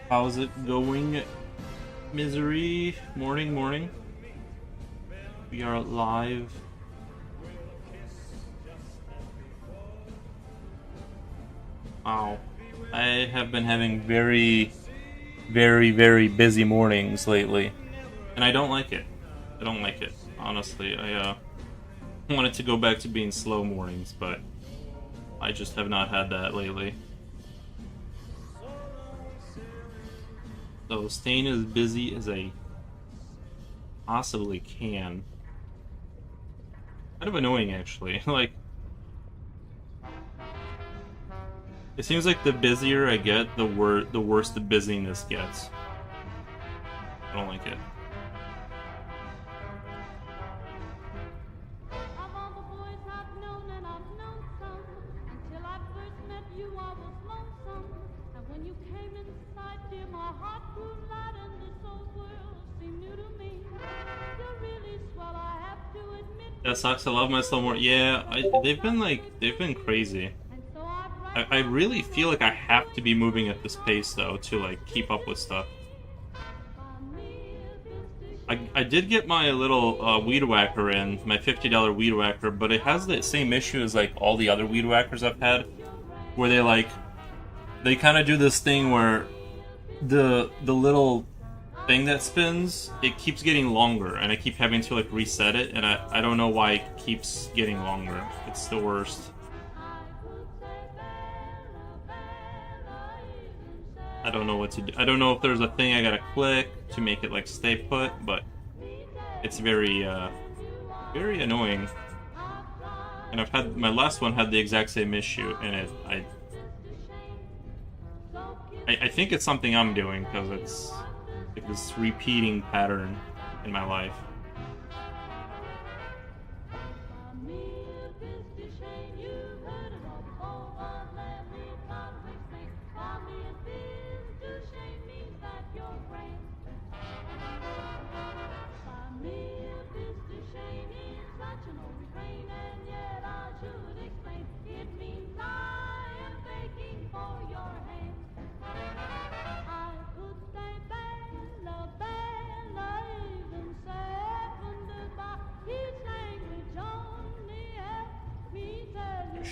How's it going, Misery? Morning, morning. We are live. Wow. I have been having very busy mornings lately. And I don't like it. I don't like it. Honestly, I wanted to go back to being slow mornings, but I just have not had that lately. So staying as busy as I possibly can. Kind of annoying, actually. Like, it seems like the busier I get, the worse the busyness gets. I don't like it. That sucks. I love my slow more. Yeah, they've been crazy. I really feel like I have to be moving at this pace though to like keep up with stuff. I did get my little weed whacker in, my $50 weed whacker, but it has the same issue as like all the other weed whackers I've had, where they kind of do this thing where the little thing that spins, it keeps getting longer, and I keep having to like reset it, and I don't know why it keeps getting longer. It's the worst. I don't know what to do. I don't know if there's a thing I gotta click to make it like stay put, but it's very annoying. And I've had my last one had the exact same issue, and I think it's something I'm doing because it's like this repeating pattern in my life.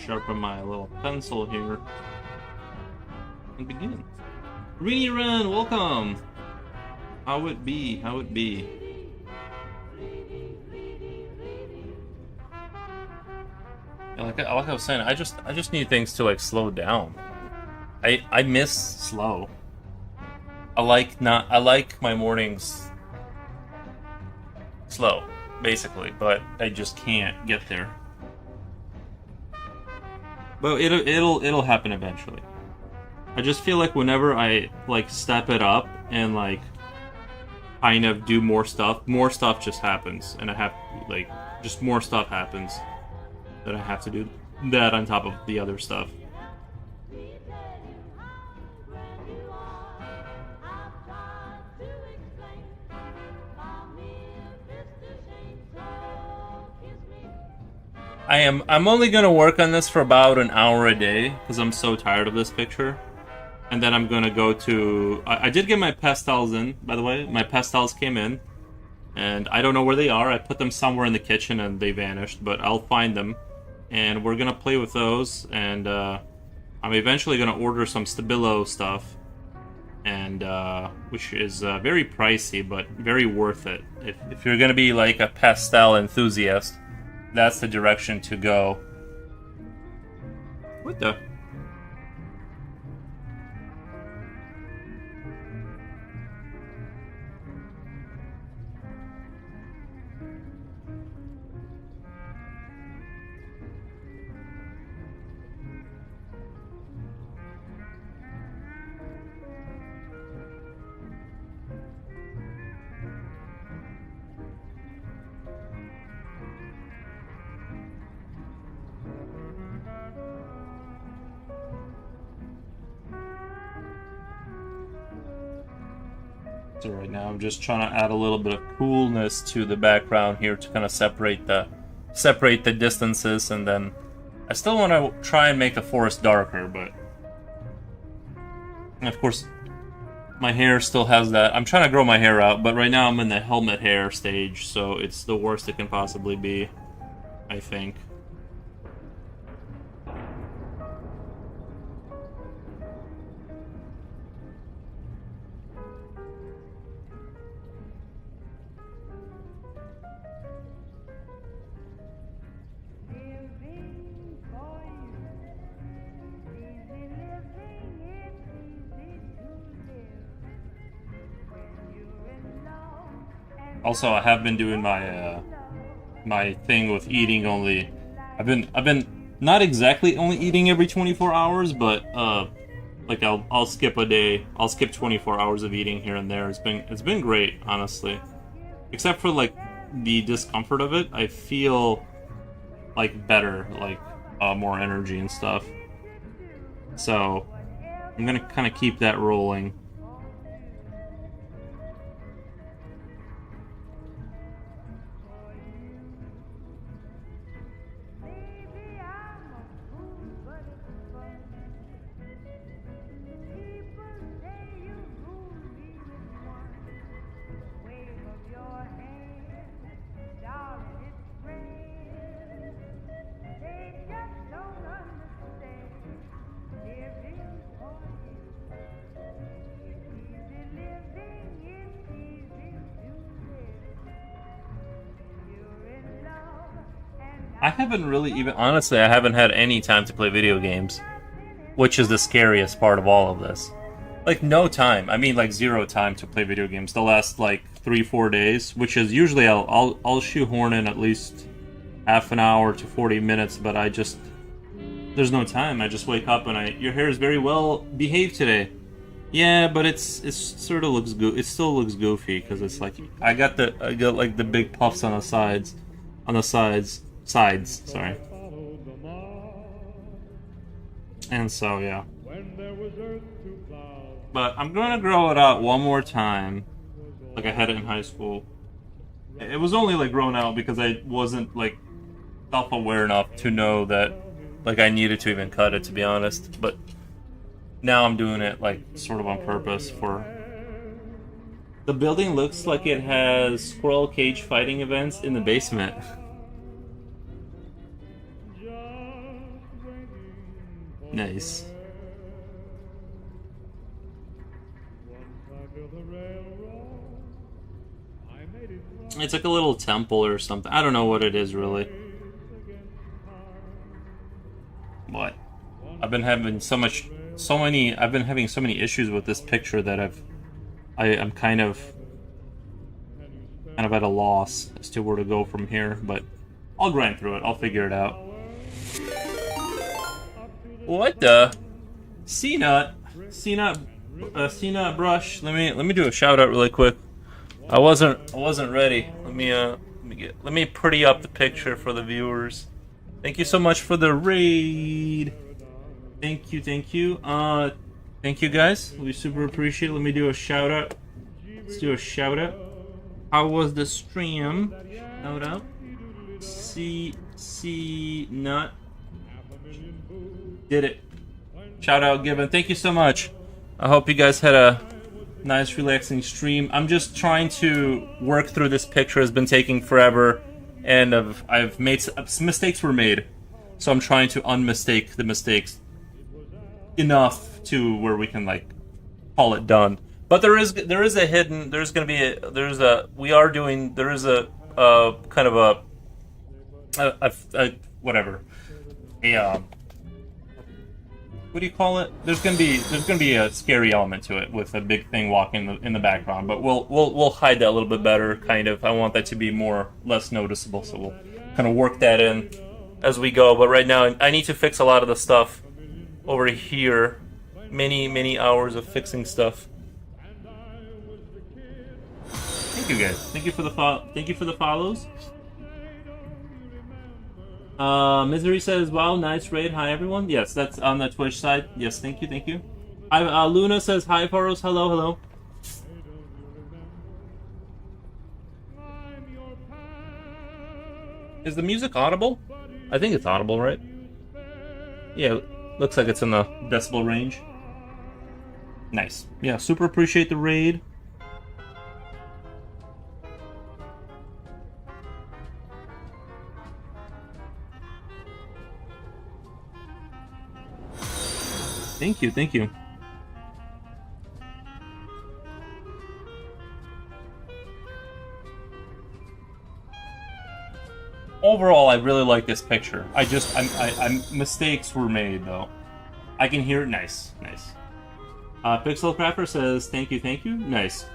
Sharpen my little pencil here and begin. Reedy Run, welcome. How it be? How it be? Yeah, like I was saying, I just need things to like slow down. I miss slow. I like my mornings slow, basically, but I just can't get there. But it'll happen eventually. I just feel like whenever I like step it up and like kind of do more stuff just happens, and I have like just more stuff happens that I have to do that on top of the other stuff. I'm only gonna work on this for about an hour a day because I'm so tired of this picture. And then I'm gonna go to I did get my pastels in, by the way. My pastels came in. And I don't know where they are. I put them somewhere in the kitchen and they vanished, but I'll find them. And we're gonna play with those, and I'm eventually gonna order some Stabilo stuff, and which is very pricey, but very worth it. If you're gonna be like a pastel enthusiast, that's the direction to go. What the? So right now I'm just trying to add a little bit of coolness to the background here to kind of separate the distances, and then I still want to try and make the forest darker, but and of course My hair still has that. I'm trying to grow my hair out, but right now I'm in the helmet hair stage, so it's the worst it can possibly be, I think. Also, I have been doing my my thing with eating only. I've been not exactly only eating every 24 hours, but like I'll skip a day. I'll skip 24 hours of eating here and there. It's been great, honestly. Except for like the discomfort of it, I feel like better, like more energy and stuff. So I'm gonna kind of keep that rolling. I haven't really even, honestly, I haven't had any time to play video games, which is the scariest part of all of this. Like, no time. I mean, like, zero time to play video games. The last, like, 3-4 days, which is usually I'll shoehorn in at least half an hour to 40 minutes, but I just, there's no time. I just wake up and your hair is very well behaved today. Yeah, but it's sort of looks it still looks goofy because it's like I got like the big puffs on the sides, sorry. And so yeah. But I'm gonna grow it out one more time, like I had it in high school. It was only like grown out because I wasn't like self-aware enough to know that like I needed to even cut it, to be honest. But now I'm doing it like sort of on purpose for. The building looks like it has squirrel cage fighting events in the basement. Nice. It's like a little temple or something. I don't know what it is really. But I've been having so many issues with this picture that I'm kind of at a loss as to where to go from here, but I'll grind through it. I'll figure it out. What the? C-Nut brush. Let me do a shout out really quick. I wasn't ready. Let me pretty up the picture for the viewers. Thank you so much for the raid. Thank you. Thank you guys. We super appreciate it. Let me do a shout out. Let's do a shout out. How was the stream? Shout out. C-Nut. Did it. Shout out given. Thank you so much. I hope you guys had a nice relaxing stream. I'm just trying to work through this picture. It's been taking forever, and I've made some mistakes were made, so I'm trying to unmistake the mistakes enough to where we can like call it done. But there is a hidden, there is kind of whatever, what do you call it? There's gonna be a scary element to it with a big thing walking in the background, but we'll hide that a little bit better. Kind of, I want that to be less noticeable, so we'll kind of work that in as we go. But right now, I need to fix a lot of the stuff over here. Many hours of fixing stuff. Thank you guys. Thank you for the follows. Misery says, wow, nice raid. Hi, everyone. Yes, that's on the Twitch side. Yes, thank you. Luna says, hi, Faros. Hello. Is the music audible? I think it's audible, right? Yeah, looks like it's in the decibel range. Nice. Yeah, super appreciate the raid. Thank you, thank you. Overall, I really like this picture. Mistakes were made though. I can hear it. Nice, nice. Pixel Crafter says thank you, thank you. Nice.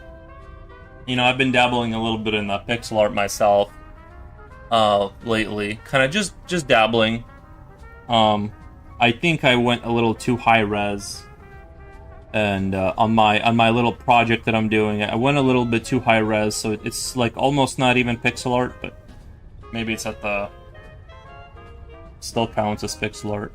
You know, I've been dabbling a little bit in the pixel art myself lately. Kind of just dabbling. I think I went a little too high res, and on my little project that I'm doing, I went a little bit too high res, so it's like almost not even pixel art, but maybe it's at the still counts as pixel art.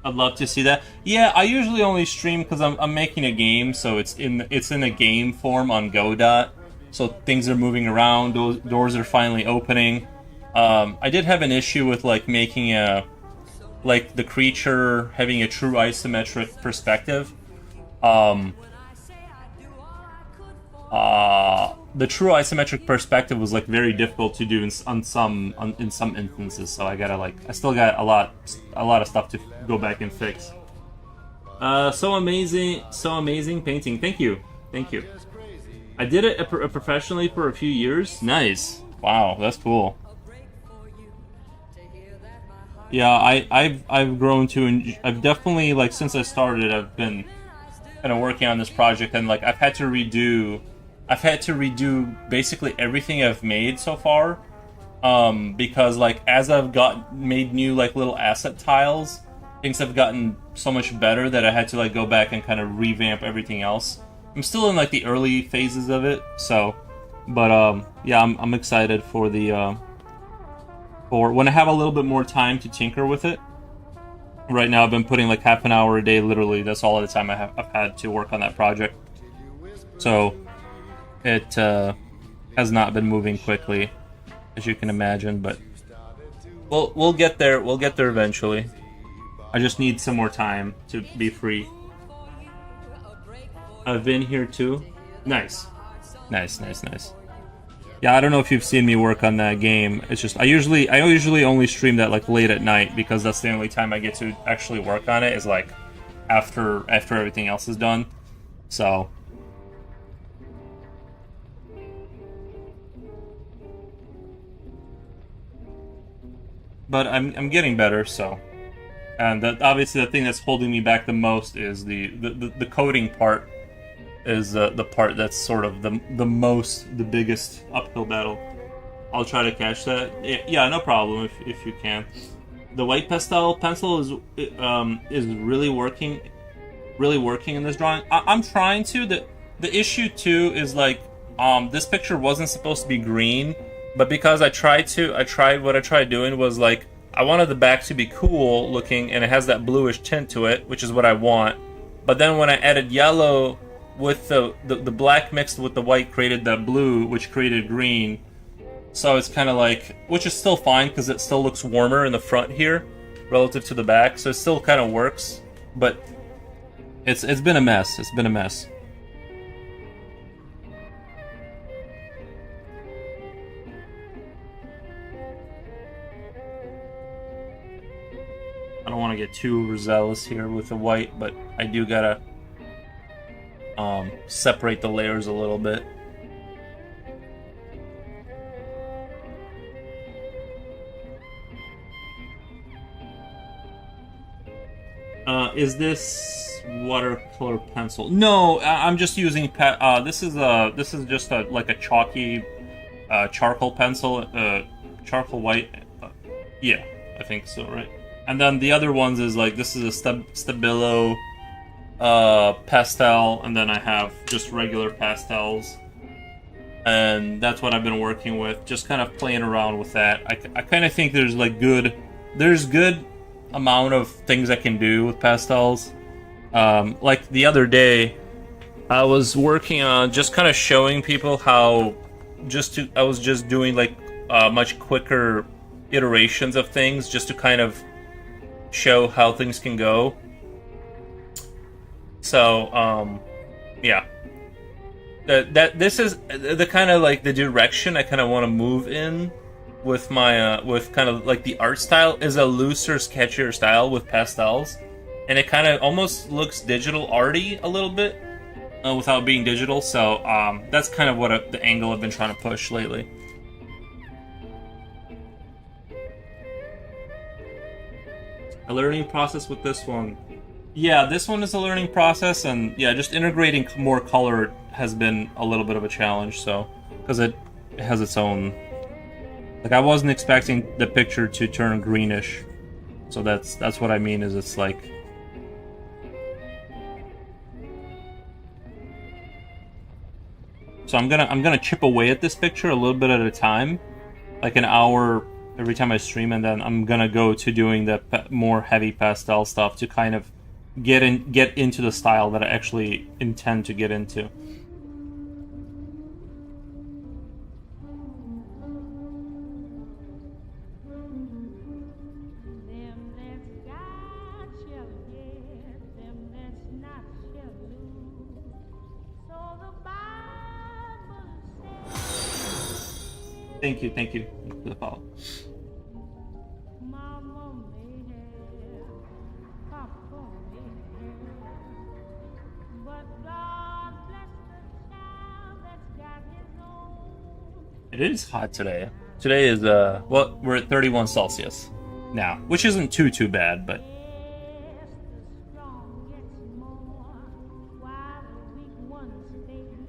I'd love to see that. Yeah, I usually only stream because I'm making a game, so it's in a game form on Godot. So things are moving around, doors are finally opening. I did have an issue with like making the creature having a true isometric perspective. The true isometric perspective was like very difficult to do in some instances, so I still got a lot of stuff to go back and fix. So amazing painting. Thank you. I did it professionally for a few years. Nice. Wow, that's cool. Yeah, I've grown to I've definitely, like, since I started, I've been kind of working on this project, and like I've had to redo basically everything I've made so far, because like as I've made new like little asset tiles, things have gotten so much better that I had to like go back and kind of revamp everything else. I'm still in like the early phases of it, so, but yeah, I'm excited for the for when I have a little bit more time to tinker with it. Right now I've been putting like half an hour a day, literally. That's all the time I've had to work on that project. So it has not been moving quickly, as you can imagine, but we'll get there. We'll get there eventually. I just need some more time to be free. I've been here too. Nice. Yeah, I don't know if you've seen me work on that game. It's just I usually only stream that like late at night, because that's the only time I get to actually work on it, is like after everything else is done. So but I'm getting better, so. And that, obviously the thing that's holding me back the most is the coding part, is the part that's sort of the biggest uphill battle. I'll try to catch that. Yeah, no problem if you can. The white pastel pencil is really working in this drawing. I'm trying to. The issue too is like this picture wasn't supposed to be green, but because what I tried doing was like I wanted the back to be cool looking, and it has that bluish tint to it, which is what I want. But then when I added yellow with the black mixed with the white, created that blue, which created green. So it's kind of like, which is still fine because it still looks warmer in the front here relative to the back, so it still kind of works. But it's been a mess. It's been a mess. I don't want to get too overzealous here with the white, but I do gotta separate the layers a little bit. Is this watercolor pencil? No, I'm just using this is just like a chalky charcoal pencil, charcoal white. Yeah, I think so, right? And then the other ones is like, this is a Stabilo pastel, and then I have just regular pastels, and that's what I've been working with, just kind of playing around with that. I kind of think there's good amount of things I can do with pastels. Like the other day I was working on just kind of showing people how I was just doing like much quicker iterations of things just to kind of show how things can go. So yeah, that this is the kind of like the direction I kind of want to move in with my with kind of like the art style is a looser, sketchier style with pastels, and it kind of almost looks digital arty a little bit without being digital. So that's kind of what the angle I've been trying to push lately. A learning process with this one. Yeah, this one is a learning process, and yeah, just integrating more color has been a little bit of a challenge. So, because it has its own, like I wasn't expecting the picture to turn greenish, so that's what I mean. Is it's like, so I'm gonna chip away at this picture a little bit at a time, like an hour every time I stream, and then I'm gonna go to doing the more heavy pastel stuff to kind of get into the style that I actually intend to get into. Thank you for the follow. It is hot today. Today is well, we're at 31 Celsius now, which isn't too bad, but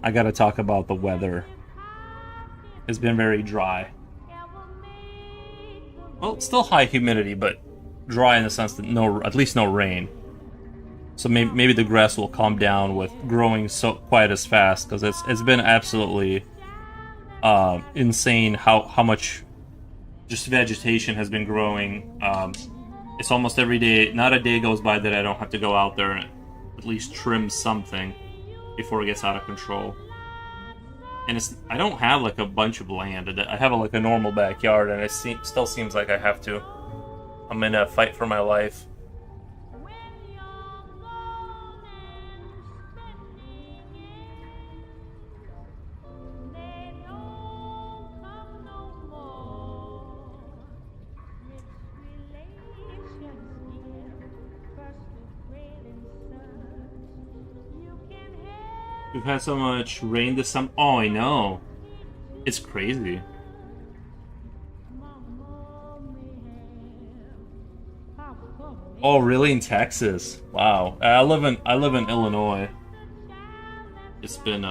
I gotta talk about the weather. It's been very dry. Well, it's still high humidity, but dry in the sense that at least no rain. So maybe the grass will calm down with growing so quite as fast, because it's been absolutely insane how much just vegetation has been growing. It's almost every day. Not a day goes by that I don't have to go out there and at least trim something before it gets out of control. And I don't have like a bunch of land. I have like a normal backyard, and it still seems like I have to. I'm in a fight for my life. We've had so much rain this summer. Oh, I know. It's crazy. Oh, really? In Texas? Wow. I live in Illinois. It's been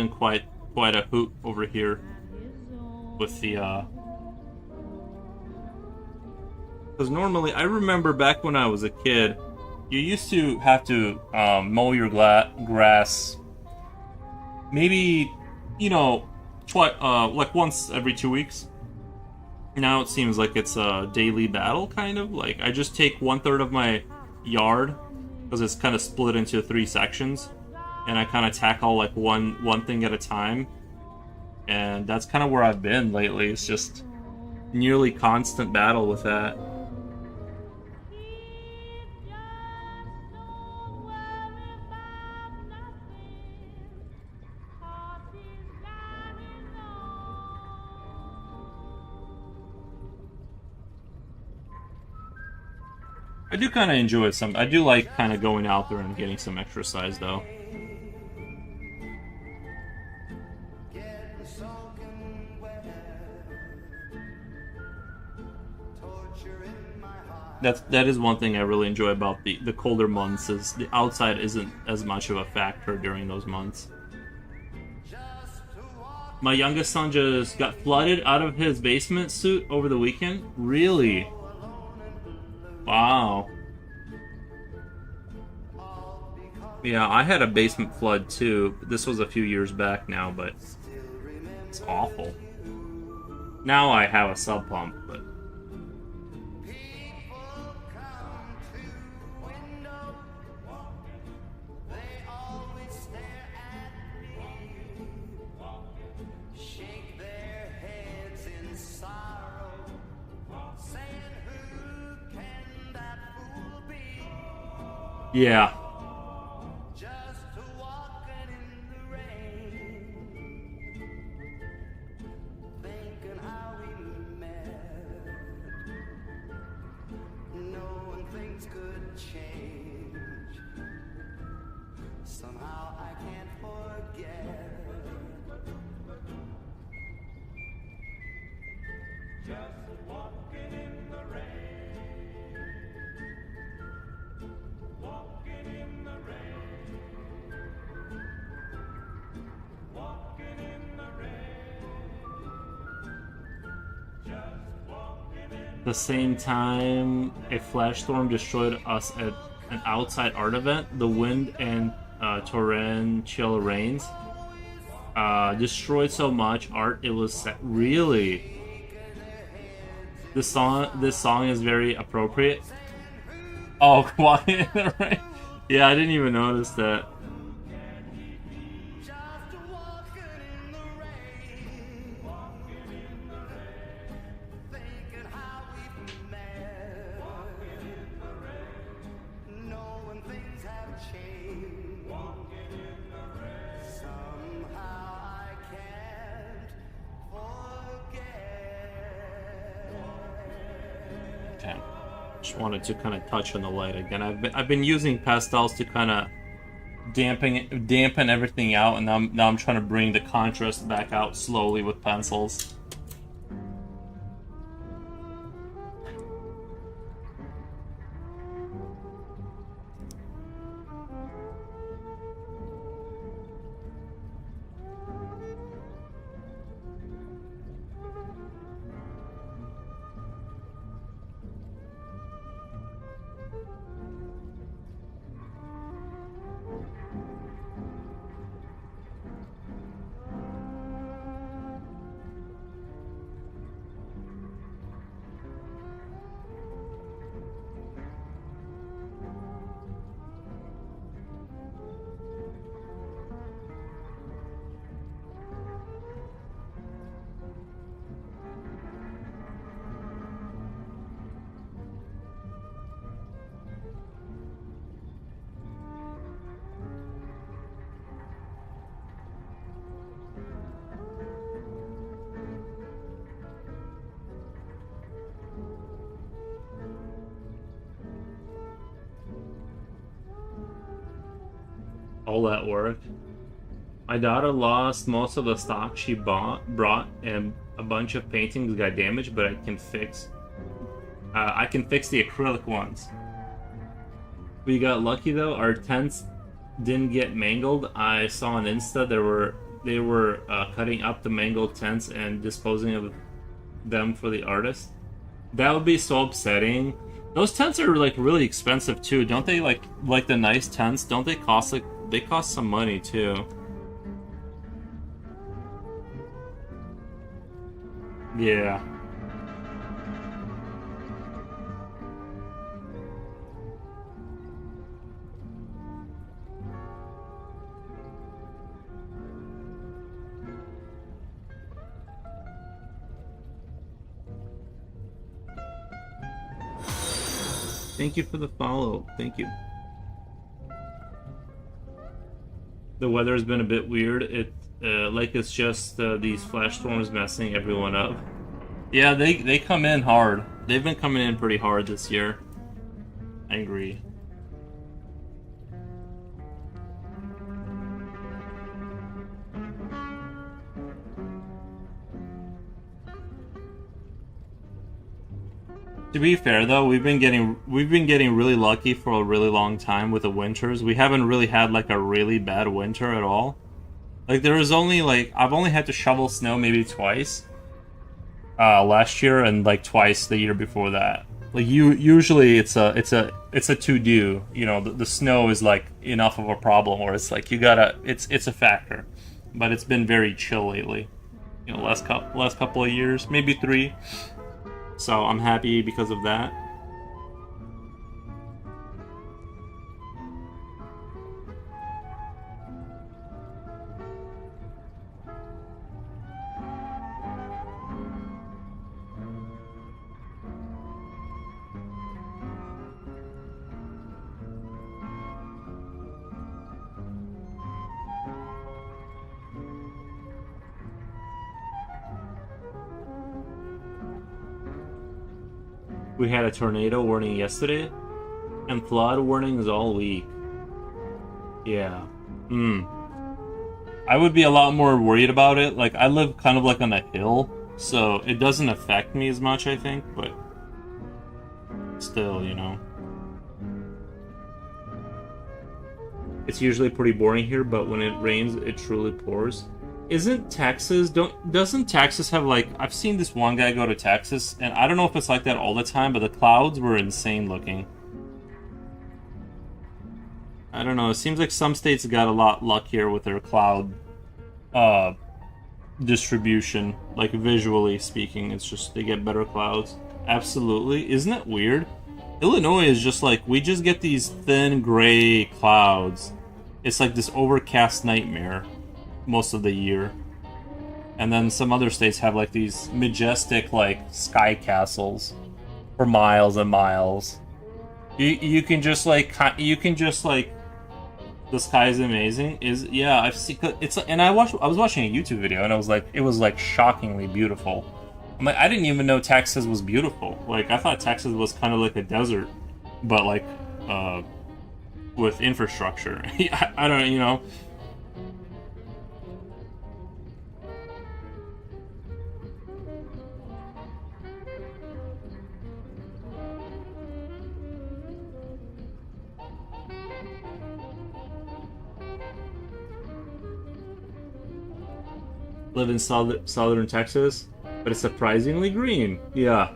quite a hoot over here with the because normally I remember back when I was a kid, you used to have to mow your grass. Maybe, like once every 2 weeks. Now it seems like it's a daily battle, kind of. Like, I just take 1/3 of my yard, because it's kind of split into 3 sections, and I kind of tackle, like, one thing at a time. And that's kind of where I've been lately. It's just nearly constant battle with that. I do kind of enjoy some. I do like kind of going out there and getting some exercise, though. That is one thing I really enjoy about the colder months, is the outside isn't as much of a factor during those months. My youngest son just got flooded out of his basement suit over the weekend. Really? Wow. Yeah, I had a basement flood too. This was a few years back now, but it's awful. Now I have a sub pump, but Yeah. The same time a flash storm destroyed us at an outside art event, the wind and torrential rains destroyed so much art. It was really, this song is very appropriate. Oh, Quiet in the Rain. Yeah, I didn't even notice that. Okay. Just wanted to kind of touch on the light again. I've been using pastels to kind of dampen everything out, and now I'm trying to bring the contrast back out slowly with pencils. All that work. My daughter lost most of the stock she brought, and a bunch of paintings got damaged, but I can fix. I can fix the acrylic ones. We got lucky though. Our tents didn't get mangled. I saw on Insta they were cutting up the mangled tents and disposing of them for the artist. That would be so upsetting. Those tents are like really expensive too, don't they? Like the nice tents, don't they cost like they cost some money too? Yeah. Thank you for the follow. Thank you. The weather has been a bit weird. Like it's just these flash storms messing everyone up. Yeah, they come in hard. They've been coming in pretty hard this year. I agree. To be fair though, we've been getting really lucky for a really long time with the winters. We haven't really had like a really bad winter at all. Like there was only like I've only had to shovel snow maybe twice last year and like twice the year before that. Like usually it's a to do. You know, the snow is like enough of a problem, or it's like you gotta it's a factor. But it's been very chill lately. You know, last couple of years, maybe three. So I'm happy because of that. We had a tornado warning yesterday, and flood warnings all week. Yeah. I would be a lot more worried about it. Like, I live kind of like on a hill, so it doesn't affect me as much, I think, but still, you know. It's usually pretty boring here, but when it rains, it truly pours. Isn't Texas, doesn't Texas have, like, I've seen this one guy go to Texas, and I don't know if it's like that all the time, but the clouds were insane looking. I don't know, it seems like some states got a lot luckier with their cloud distribution, like visually speaking. It's just, they get better clouds. Absolutely. Isn't it weird? Illinois is just like, we just get these thin gray clouds. It's like this overcast nightmare most of the year. And then some other states have like these majestic like sky castles for miles and miles. You can just like the sky is amazing. Yeah, I've seen it's, and I was watching a YouTube video and it was like shockingly beautiful. I'm like, I didn't even know Texas was beautiful. Like, I thought Texas was kind of like a desert, but like with infrastructure. I don't, you know. Live in southern Texas, but it's surprisingly green. Yeah.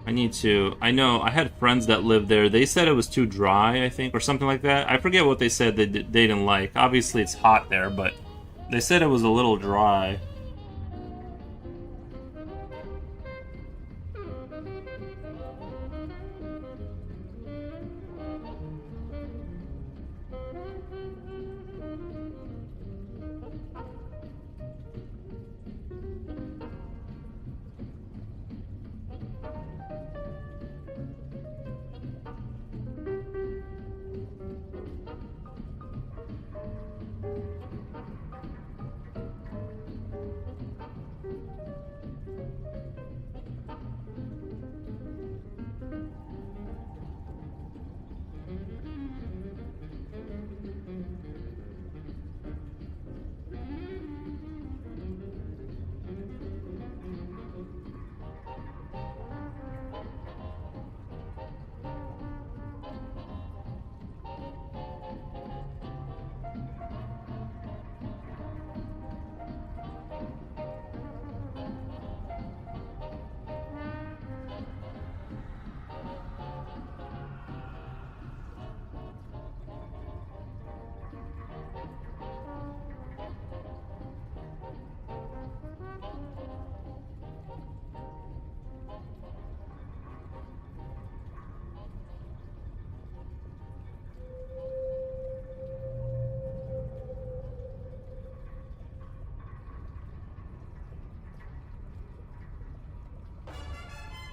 I know, I had friends that lived there. They said it was too dry, I think, or something like that. I forget what they said they didn't like. Obviously, it's hot there, but they said it was a little dry.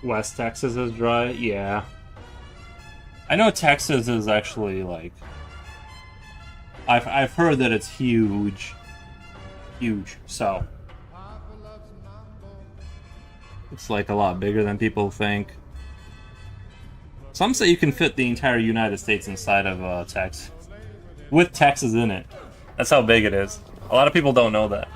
West Texas is dry? Yeah. I know Texas is actually, like... I've heard that it's huge. Huge, so... It's, like, a lot bigger than people think. Some say you can fit the entire United States inside of Texas. With Texas in it. That's how big it is. A lot of people don't know that.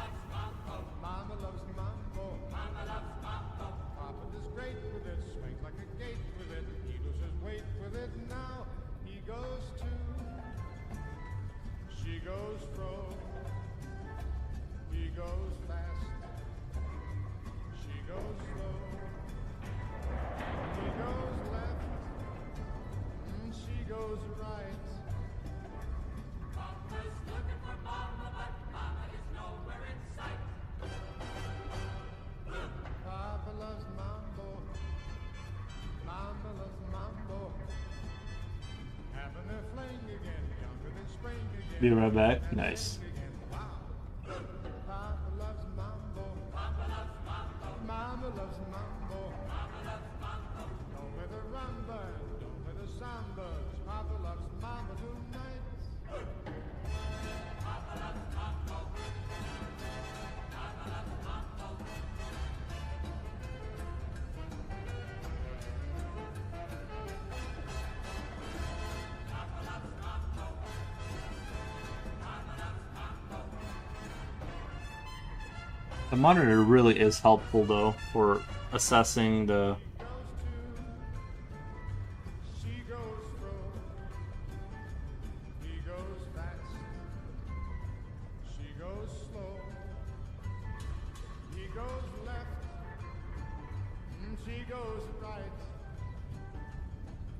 Be right back. Nice. The monitor really is helpful though for assessing the. She goes slow, he goes fast. She goes slow, he goes left, she goes right.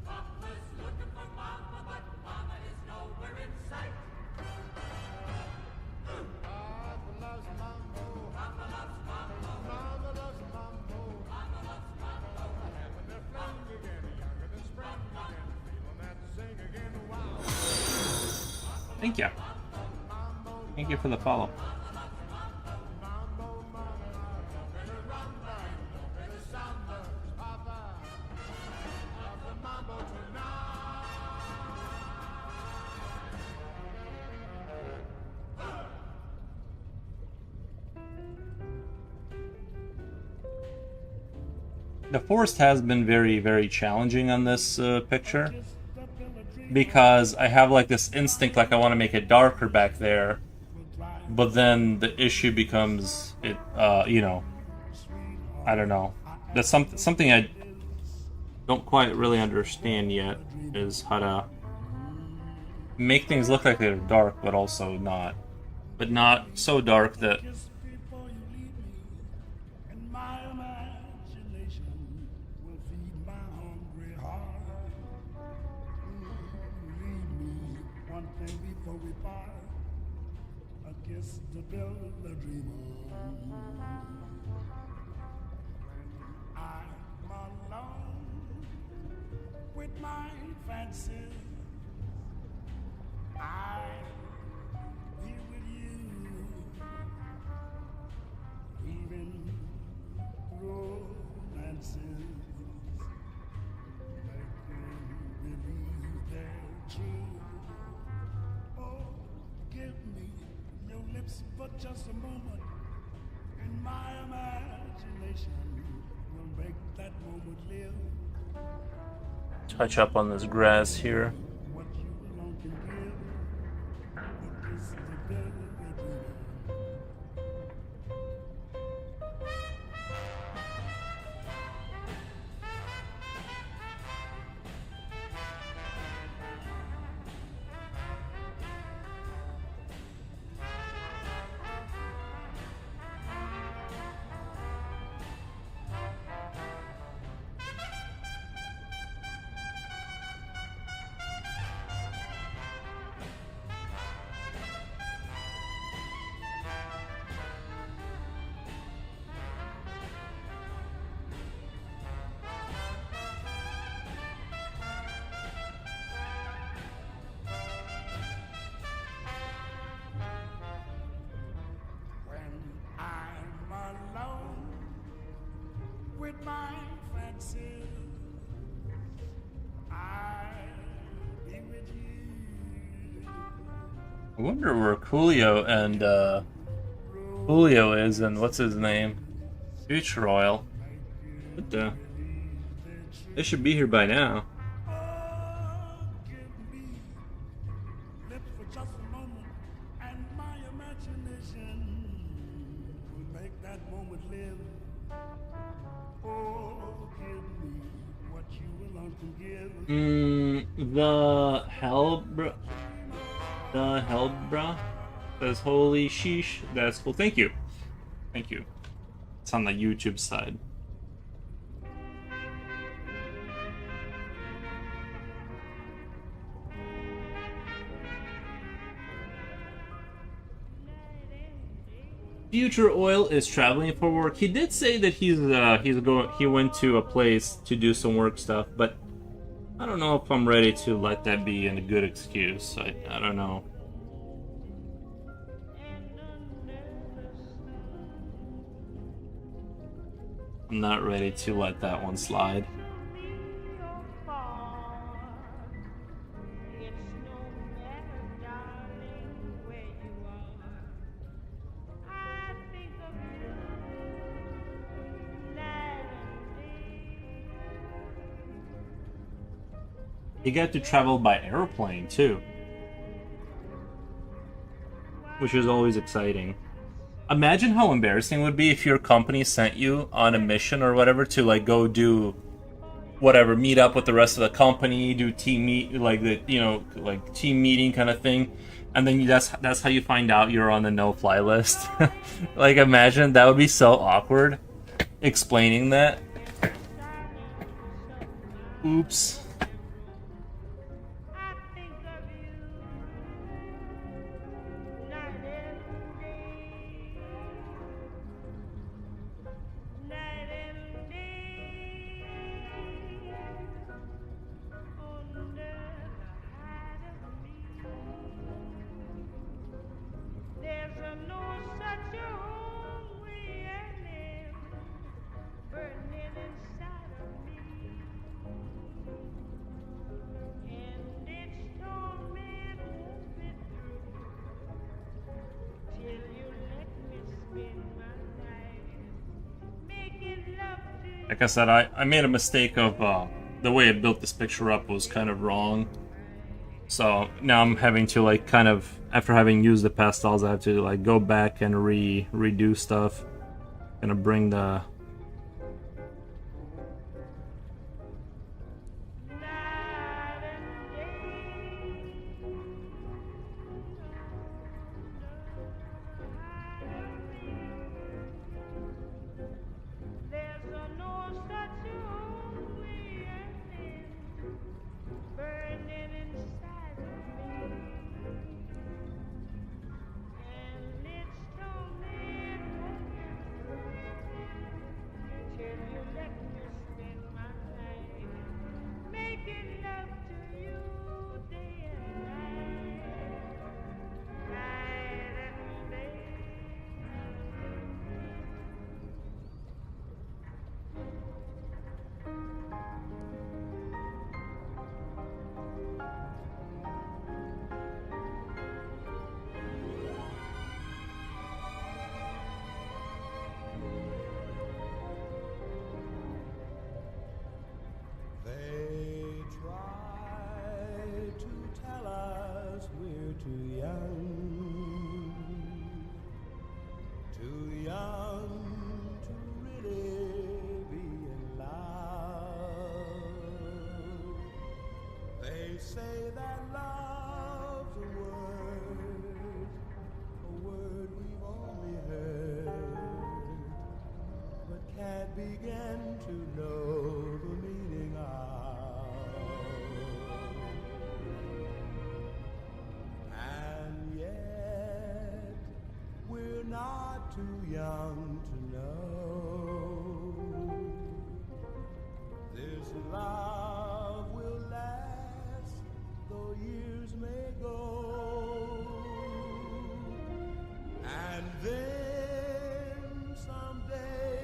Papa's looking for Mama, but Mama is nowhere in sight. Papa loves mambo, Papa loves Mambo, Mama loves mambo. Mama loves Mambo. Having their fling again, younger than spring again, feeling that sing again. Wow. Thank you. Thank you for the follow. Mambo, mama, don't better rumba, don't better samba. Papa, love the mambo tonight. The forest has been very, very challenging on this picture because I have like this instinct, like I want to make it darker back there, but then the issue becomes it. You know, I don't know. That's something I don't quite really understand yet is how to make things look like they're dark, but also not, but not so dark that. Before you leave me, and my imagination will feed my hungry heart. Leave me one thing before we part, a kiss to build a dream on. When I'm alone with my fancy, I'll be with you. Even romances make you believe they're true. Oh, give me your lips for just a moment, and my imagination will make that moment live. Touch up on this grass here. What you alone can give, a kiss to build a dream on. When I'm alone with my fancy, I'll be with you. I wonder where Coolio and Julio is, and what's his name? Future Oil. What the? They should be here by now. Oh, give me lips for just a moment, and my imagination will make that moment live. Oh, give me what you alone can give. The Helbra says, holy sheesh, that's cool. Thank you. Thank you. It's on the YouTube side. Future Oil is traveling for work. He did say that he went to a place to do some work stuff, but I don't know if I'm ready to let that be a good excuse. I don't know. I'm not ready to let that one slide. You get to travel by airplane too, which is always exciting. Imagine how embarrassing it would be if your company sent you on a mission or whatever to like go do whatever, meet up with the rest of the company, do team meet, like the like team meeting kind of thing, and then that's how you find out you're on the no-fly list. Like imagine that would be so awkward explaining that. Oops. I think of you night and day, night and day, under the hide of me. There's no such hungry yearning burning inside of me. And its torment won't be through till you let me spend my life making love to you. Like I said, I made a mistake of the way I built this picture up was kind of wrong. So now I'm having to like kind of, after having used the pastels, I have to like go back and redo stuff. Gonna bring the Night and day, there's no such hungry yearning burning inside of me, and its torment won't be till you let me spend my life making love to you day and night, night and day. They try to tell us we're too young to really be in love. They say that love's a word we've only heard, but can't begin to know the meaning of. And yet, we're not too young to know this love will last, though years may go. And then someday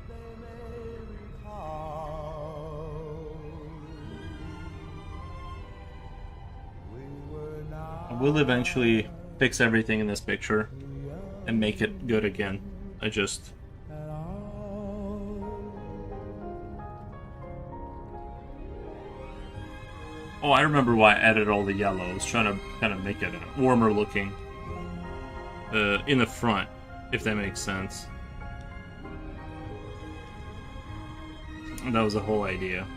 they may recall we were not I will eventually fix everything in this picture and make it good again. I just at all. Oh, I remember why I added all the yellow. I was trying to kind of make it warmer looking in the front, if that makes sense. And that was the whole idea.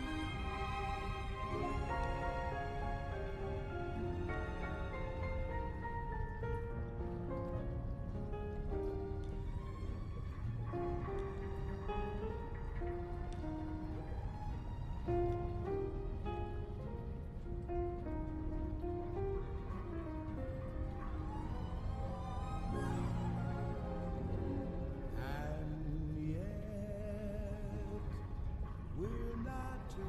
And yet, we're not too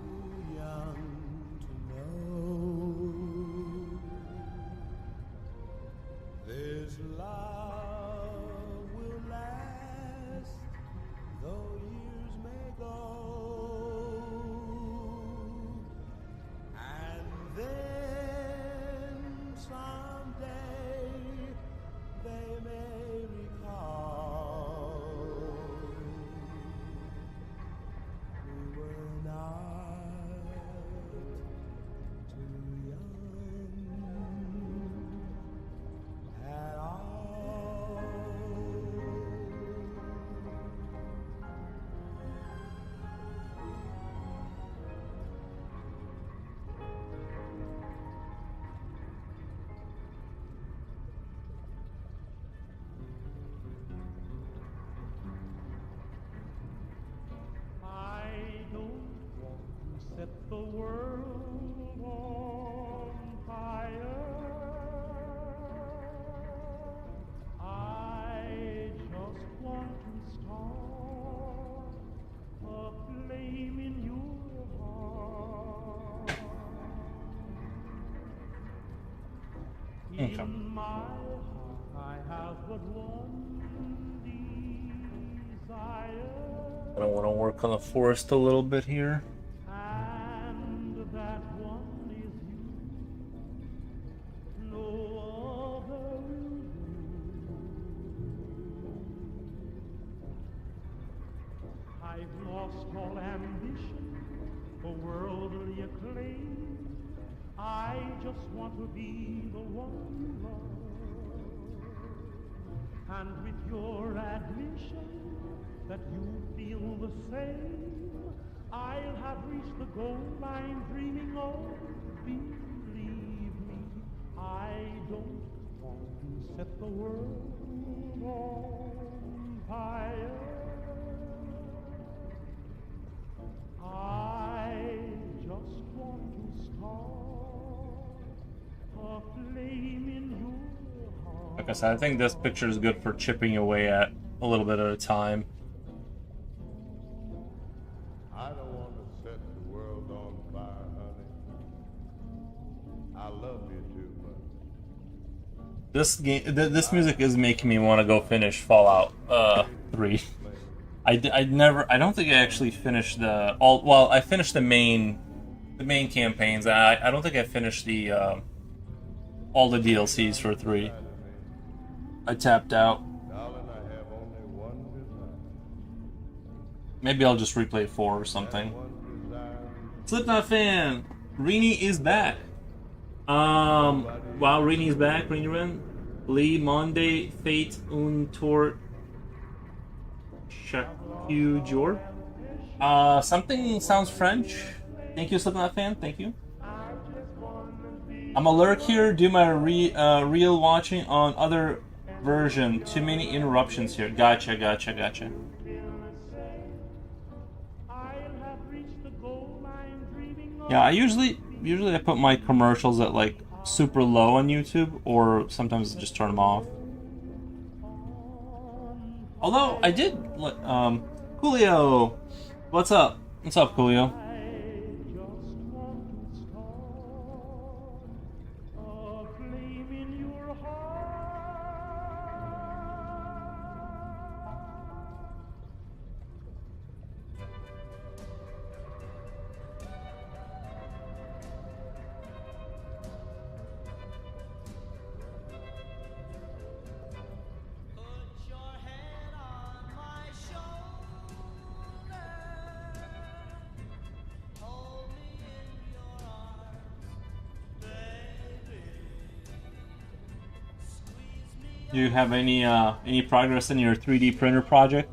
Okay. In my heart I have but one desire, I want to work on the forest a little bit here. and that one is you. No other will do. I've lost all ambition for worldly acclaim. I just want to be the one you love. And with your admission that you feel the same, I'll have reached the goal line dreaming of. Believe me, I don't want to set the world on fire. I just want to start a flame in your heart. Like I said, I think this picture is good for chipping away at a little bit at a time. I don't want to set the world on fire, honey. I love you too much. This music is making me want to go finish Fallout 3. I don't think I actually finished I finished the main campaigns. I don't think I finished the all the DLCs for 3. I tapped out. Darling, I have only one desire. Maybe I'll just replay 4 or something. One desire. Slipknot fan, Rini is back. Wow, Rini's back. Rini Ren, Lee Monday, Fate Un Tort, Shaku Jor. Something sounds French. Thank you, Slipknot fan. Thank you. I'm a lurk here. Do my real watching on other version. Too many interruptions here. Gotcha. I'll have reached the goal line dreaming of. Yeah, I usually I put my commercials at like super low on YouTube, or sometimes just turn them off. Although I did, Coolio, what's up? What's up, Coolio? A flame in your heart. Put your head on my shoulder. Hold me in your arms, baby. Squeeze me. Do you have any progress in your 3D printer project?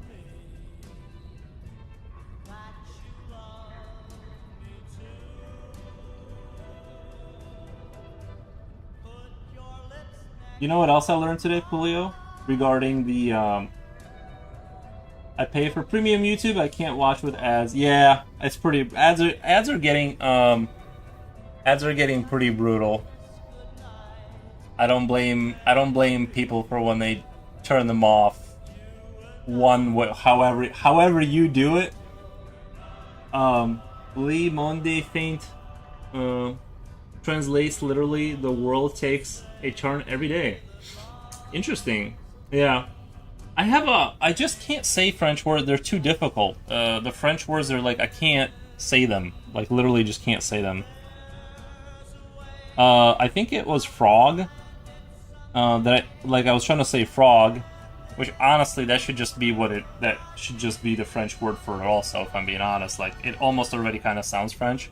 That you love me too. Put your lips next. You know what else I learned today, Coolio? Regarding the I pay for premium YouTube. I can't watch with ads. Yeah, it's pretty. Ads are getting pretty brutal. I don't blame people for when they turn them off. However you do it. Lee Monde Faint translates literally the world takes a turn every day. Interesting. Yeah. I just can't say French words. They're too difficult. The French words are like, I can't say them. Like, literally just can't say them. I think it was frog. I was trying to say frog, which honestly, that should just be the French word for it also, if I'm being honest. Like, it almost already kind of sounds French.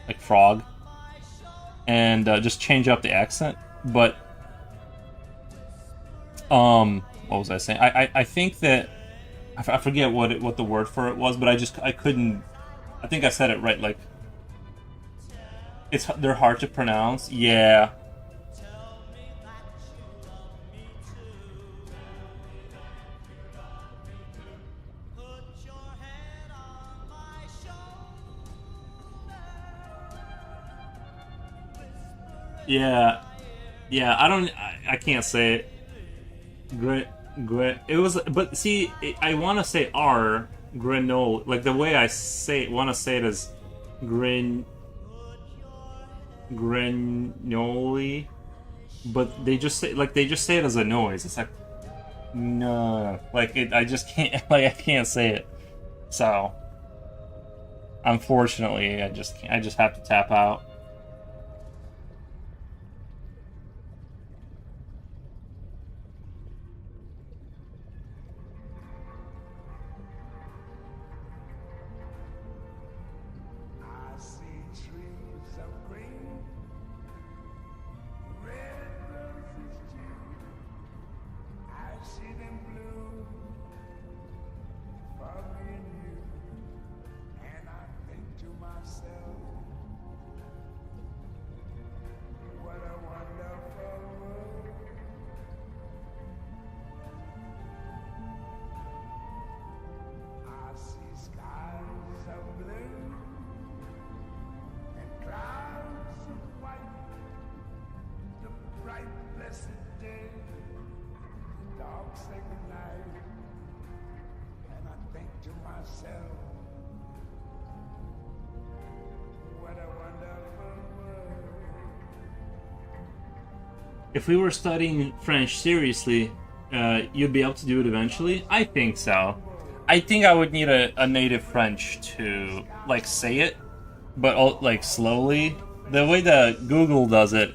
Like frog. And just change up the accent. But what was I saying? I think that I forget what the word for it was, but I couldn't. I think I said it right. Like, they're hard to pronounce. Yeah. Put your head on my shoulder. Yeah. I can't say it. Grit. It was, but see, I want to say R. Granole. Like the way I want to say it is granoli. but they just say it as a noise. It's like no, like I just can't like I can't say it. So unfortunately, I just can't, I just have to tap out. I see trees of green, red roses too. I see them bloom for me and you, and I think to myself, what a wonderful world. I see skies of blue and clouds of white, the bright blessed day, the dark sacred night, and I think to myself, what a wonderful world. If we were studying French seriously, you'd be able to do it eventually? I think so. I think I would need a native French to, like, say it, but, like, slowly. The way that Google does it,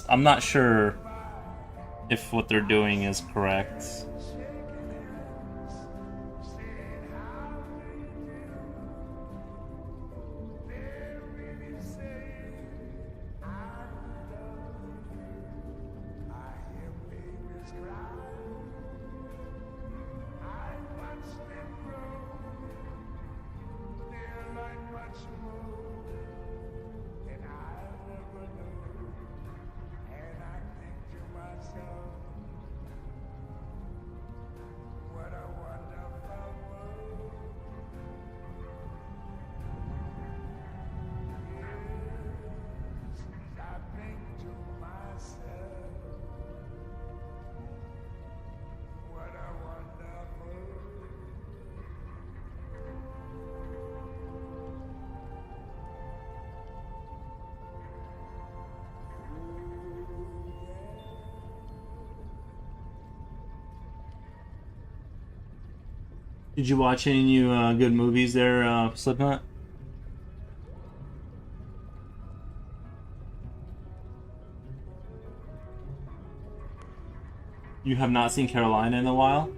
I'm not sure if what they're doing is correct. Did you watch any new good movies there, Slipknot? You have not seen Carolina in a while?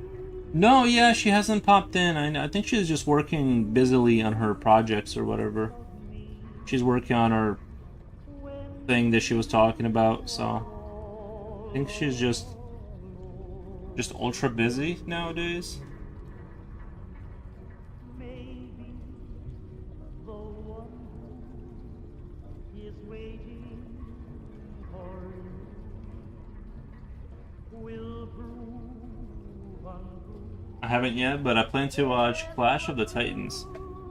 No, yeah, she hasn't popped in. I think she's just working busily on her projects or whatever. She's working on her thing that she was talking about, so I think she's just ultra busy nowadays. Maybe the one who is waiting for you will prove untrue. I haven't yet, but I plan to watch Clash of the Titans.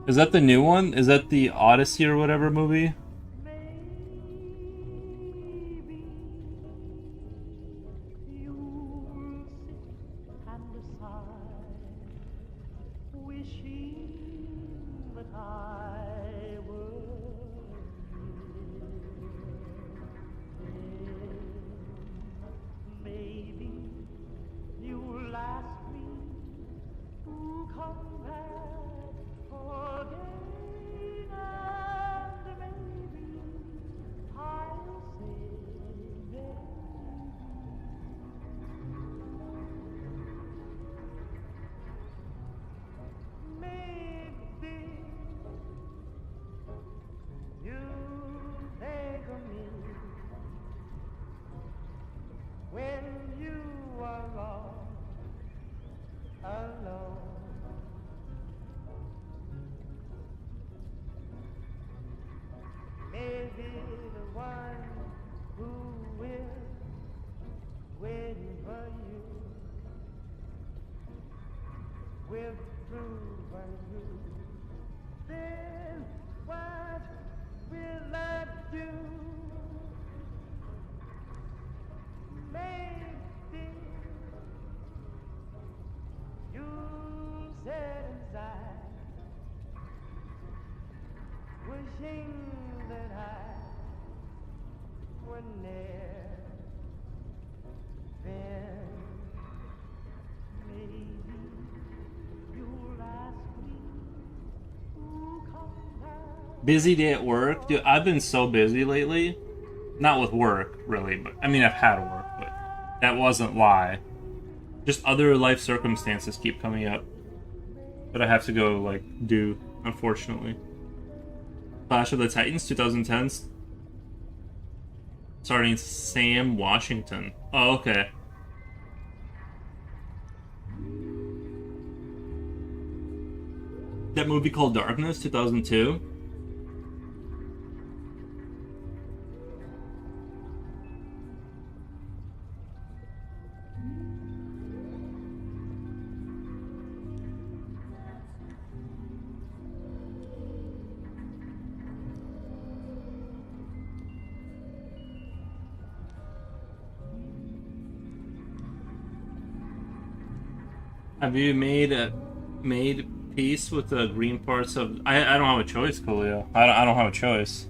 Is that the new one? Is that the Odyssey or whatever movie? Maybe you'll sit and decide, wishing that I were here. Maybe you'll ask me to come back again, and maybe I'll say maybe you'll think of me when you are all alone. Maybe the one who will waiting for you will prove untrue. Then what will I do? Maybe you'll sit inside, wishing that I were near. Busy day at work, dude. I've been so busy lately. Not with work, really, but I mean, I've had work, but that wasn't why. Just other life circumstances keep coming up that I have to go like do. Unfortunately, Clash of the Titans 2010s, starring Sam Washington. Oh, okay. That movie called Darkness 2002. Have you made peace with the green parts of? I don't have a choice, Coolio. I don't have a choice.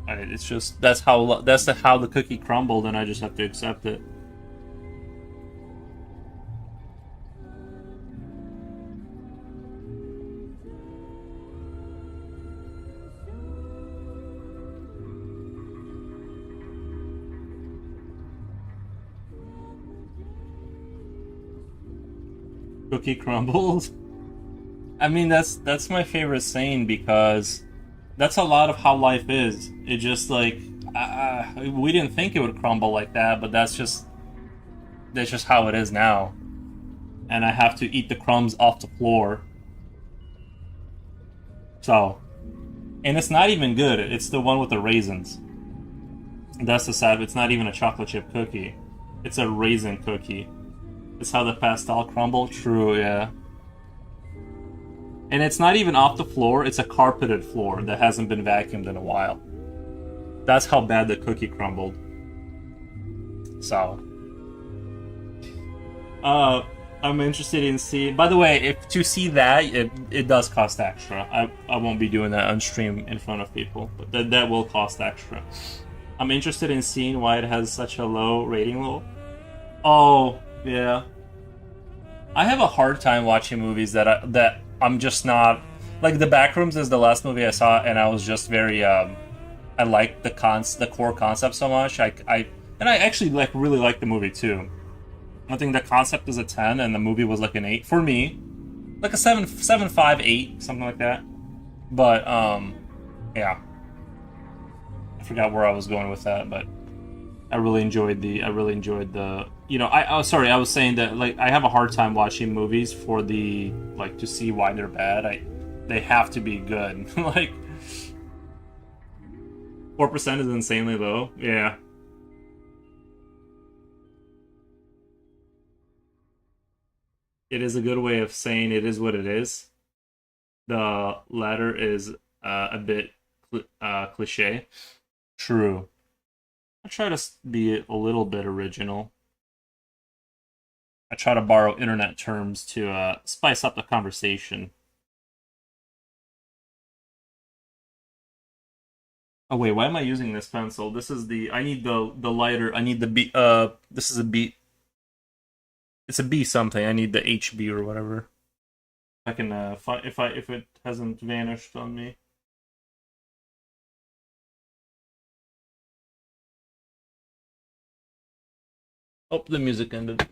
It's just that's how how the cookie crumbled, and I just have to accept it. Cookie crumbled. I mean, that's my favorite saying because that's a lot of how life is. It just like we didn't think it would crumble like that, but that's just how it is now. And I have to eat the crumbs off the floor. So, and it's not even good. It's the one with the raisins. That's the sad. It's not even a chocolate chip cookie. It's a raisin cookie. It's how the pastel crumble. True, yeah. And it's not even off the floor. It's a carpeted floor that hasn't been vacuumed in a while. That's how bad the cookie crumbled. So, I'm interested in seeing. By the way, if to see that, it does cost extra. I won't be doing that on stream in front of people, but that will cost extra. I'm interested in seeing why it has such a low rating. Oh yeah, I have a hard time watching movies that I'm just not like. The Backrooms is the last movie I saw, and I was just very I liked the core concept so much. I actually really liked the movie too. I think the concept is a 10 and the movie was like an 8 for me. Like a 7.5, 8, something like that. But yeah. I forgot where I was going with that, but I really enjoyed the you know, I was saying that like I have a hard time watching movies for the like to see why they're bad. They have to be good. Like 4% is insanely low. Yeah. It is a good way of saying it is what it is. The latter is a bit cliche. True. I try to be a little bit original. I try to borrow internet terms to spice up the conversation. Oh wait, why am I using this pencil? This is the I need the lighter. I need the B. This is a B. It's a B something. I need the HB or whatever. I can if it hasn't vanished on me. Oh, the music ended.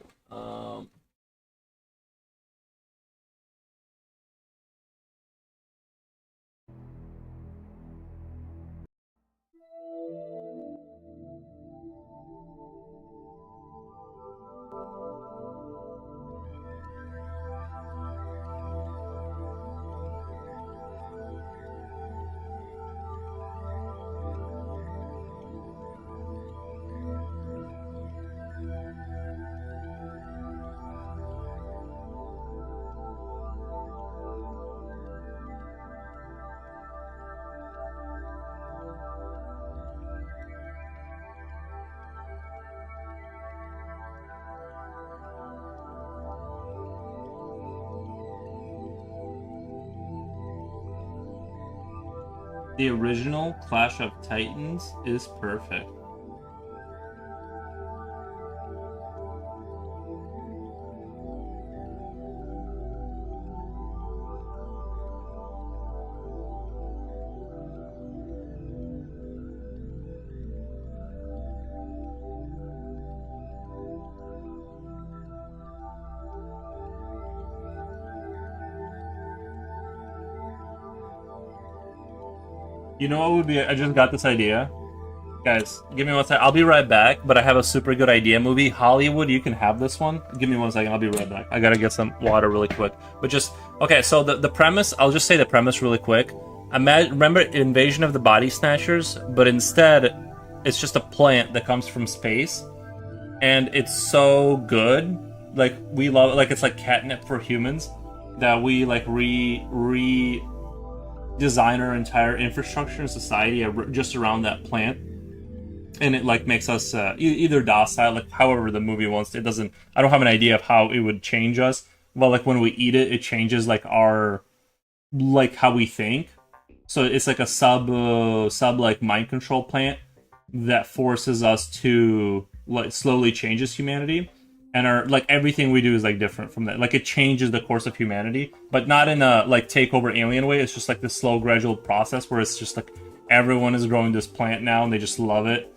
The original Clash of Titans is perfect. You know what would be? I just got this idea. Guys, give me one second. I'll be right back, but I have a super good idea movie. Hollywood, you can have this one. Give me 1 second. I'll be right back. I gotta get some water really quick. But just, okay, so the premise, I'll just say the premise really quick. Remember Invasion of the Body Snatchers? But instead, it's just a plant that comes from space. And it's so good. Like, we love it. Like, it's like catnip for humans. That we, like, design our entire infrastructure and society just around that plant. And it like makes us either docile, like however the movie wants. It doesn't. I don't have an idea of how it would change us. But like when we eat it, it changes like our like how we think. So it's like a sub like mind control plant that forces us to like slowly changes humanity, and our like everything we do is like different from that. Like it changes the course of humanity, but not in a like takeover alien way. It's just like this slow, gradual process where it's just like everyone is growing this plant now and they just love it.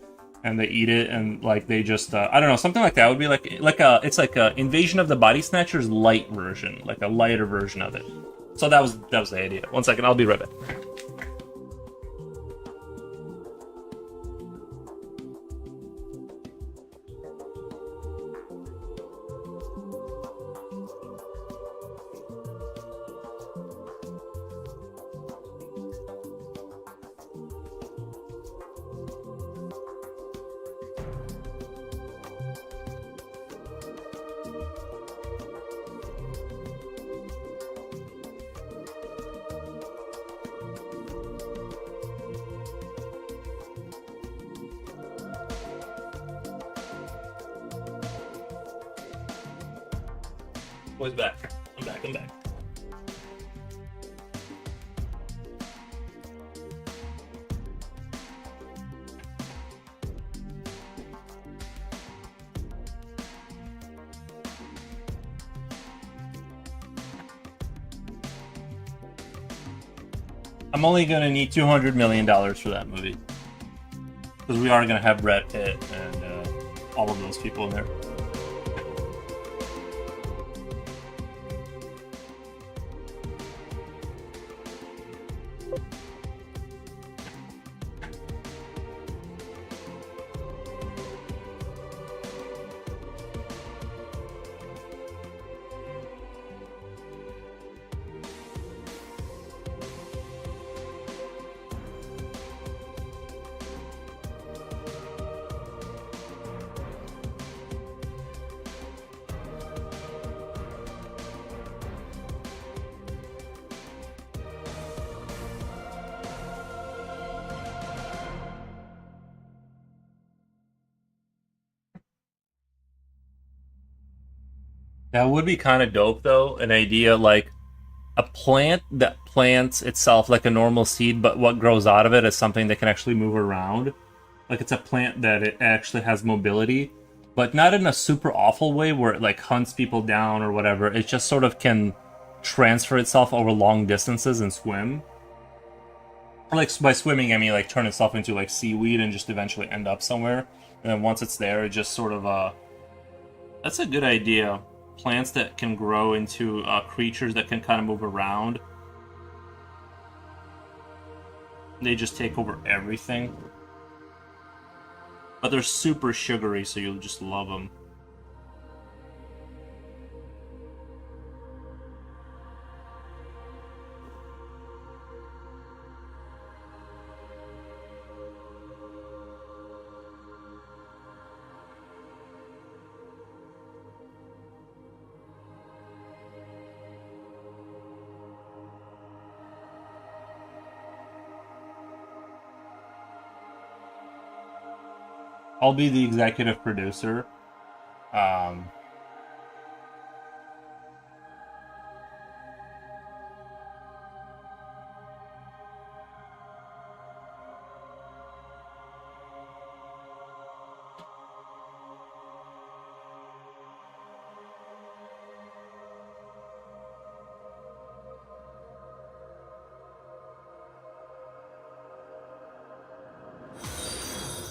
And they eat it, and like they just I don't know, something like that would be like it's like a Invasion of the Body Snatchers light version, like a lighter version of it. So that was the idea. 1 second, I'll be right back. Boys back. I'm back. I'm only gonna need $200 million for that movie. Because we are gonna have Brad Pitt and all of those people in there. That would be kind of dope, though. An idea like a plant that plants itself like a normal seed, but what grows out of it is something that can actually move around. Like it's a plant that it actually has mobility, but not in a super awful way where it like hunts people down or whatever. It just sort of can transfer itself over long distances and swim. Or like by swimming, I mean like turn itself into like seaweed and just eventually end up somewhere. And then once it's there, it just sort of that's a good idea. Plants that can grow into creatures that can kind of move around. They just take over everything. But they're super sugary, so you'll just love them. I'll be the executive producer. Um,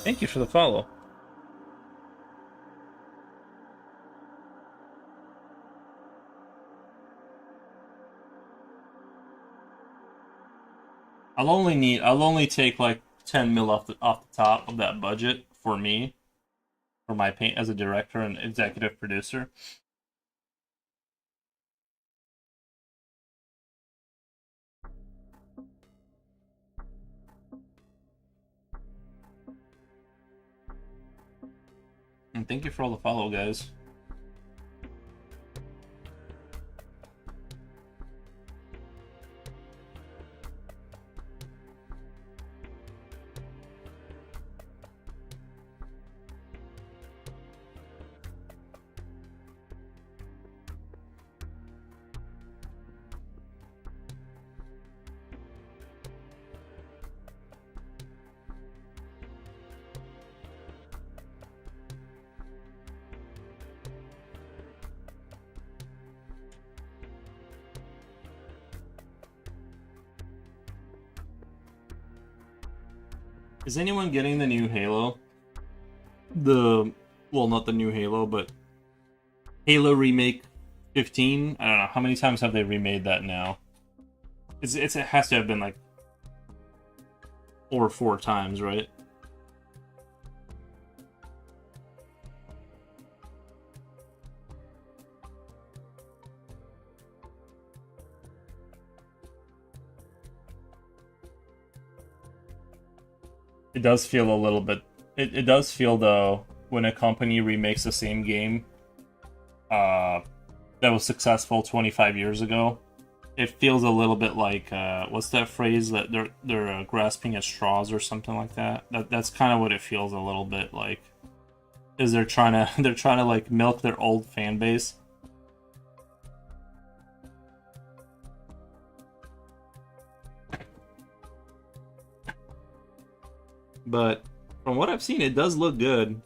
Thank you for the follow. I'll only take like 10 mil off the top of that budget for me, for my paint as a director and executive producer. And thank you for all the follow, guys. Is anyone getting the new Halo? Well, not the new Halo, but Halo Remake 15? I don't know. How many times have they remade that now? It has to have been like 4 times, right? It does feel a little bit... It does feel, though, when a company remakes the same game that was successful 25 years ago, it feels a little bit like, what's that phrase? That they're grasping at straws or something like that? That's kind of what it feels a little bit like. Is they're trying to like milk their old fan base. But from what I've seen, it does look good.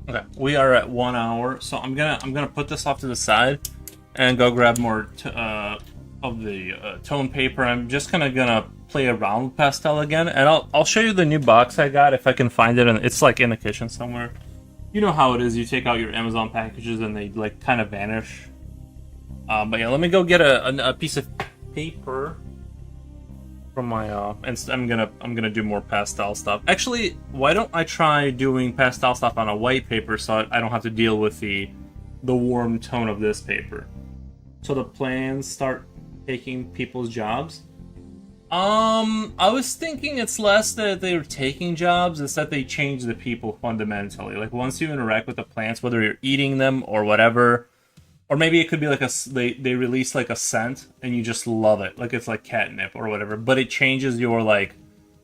Okay, we are at 1 hour, so I'm gonna put this off to the side and go grab more of the tone paper. I'm just gonna play around with pastel again, and I'll show you the new box I got if I can find it. And it's like in the kitchen somewhere. You know how it is. You take out your Amazon packages and they like kind of vanish. But yeah, let me go get a piece of paper from my and I'm gonna do more pastel stuff. Actually, why don't I try doing pastel stuff on a white paper so I don't have to deal with the warm tone of this paper? So the plans start taking people's jobs. I was thinking it's less that they're taking jobs, it's that they change the people fundamentally. Like once you interact with the plants, whether you're eating them or whatever, or maybe it could be like they release like a scent and you just love it, like it's like catnip or whatever. But it changes your like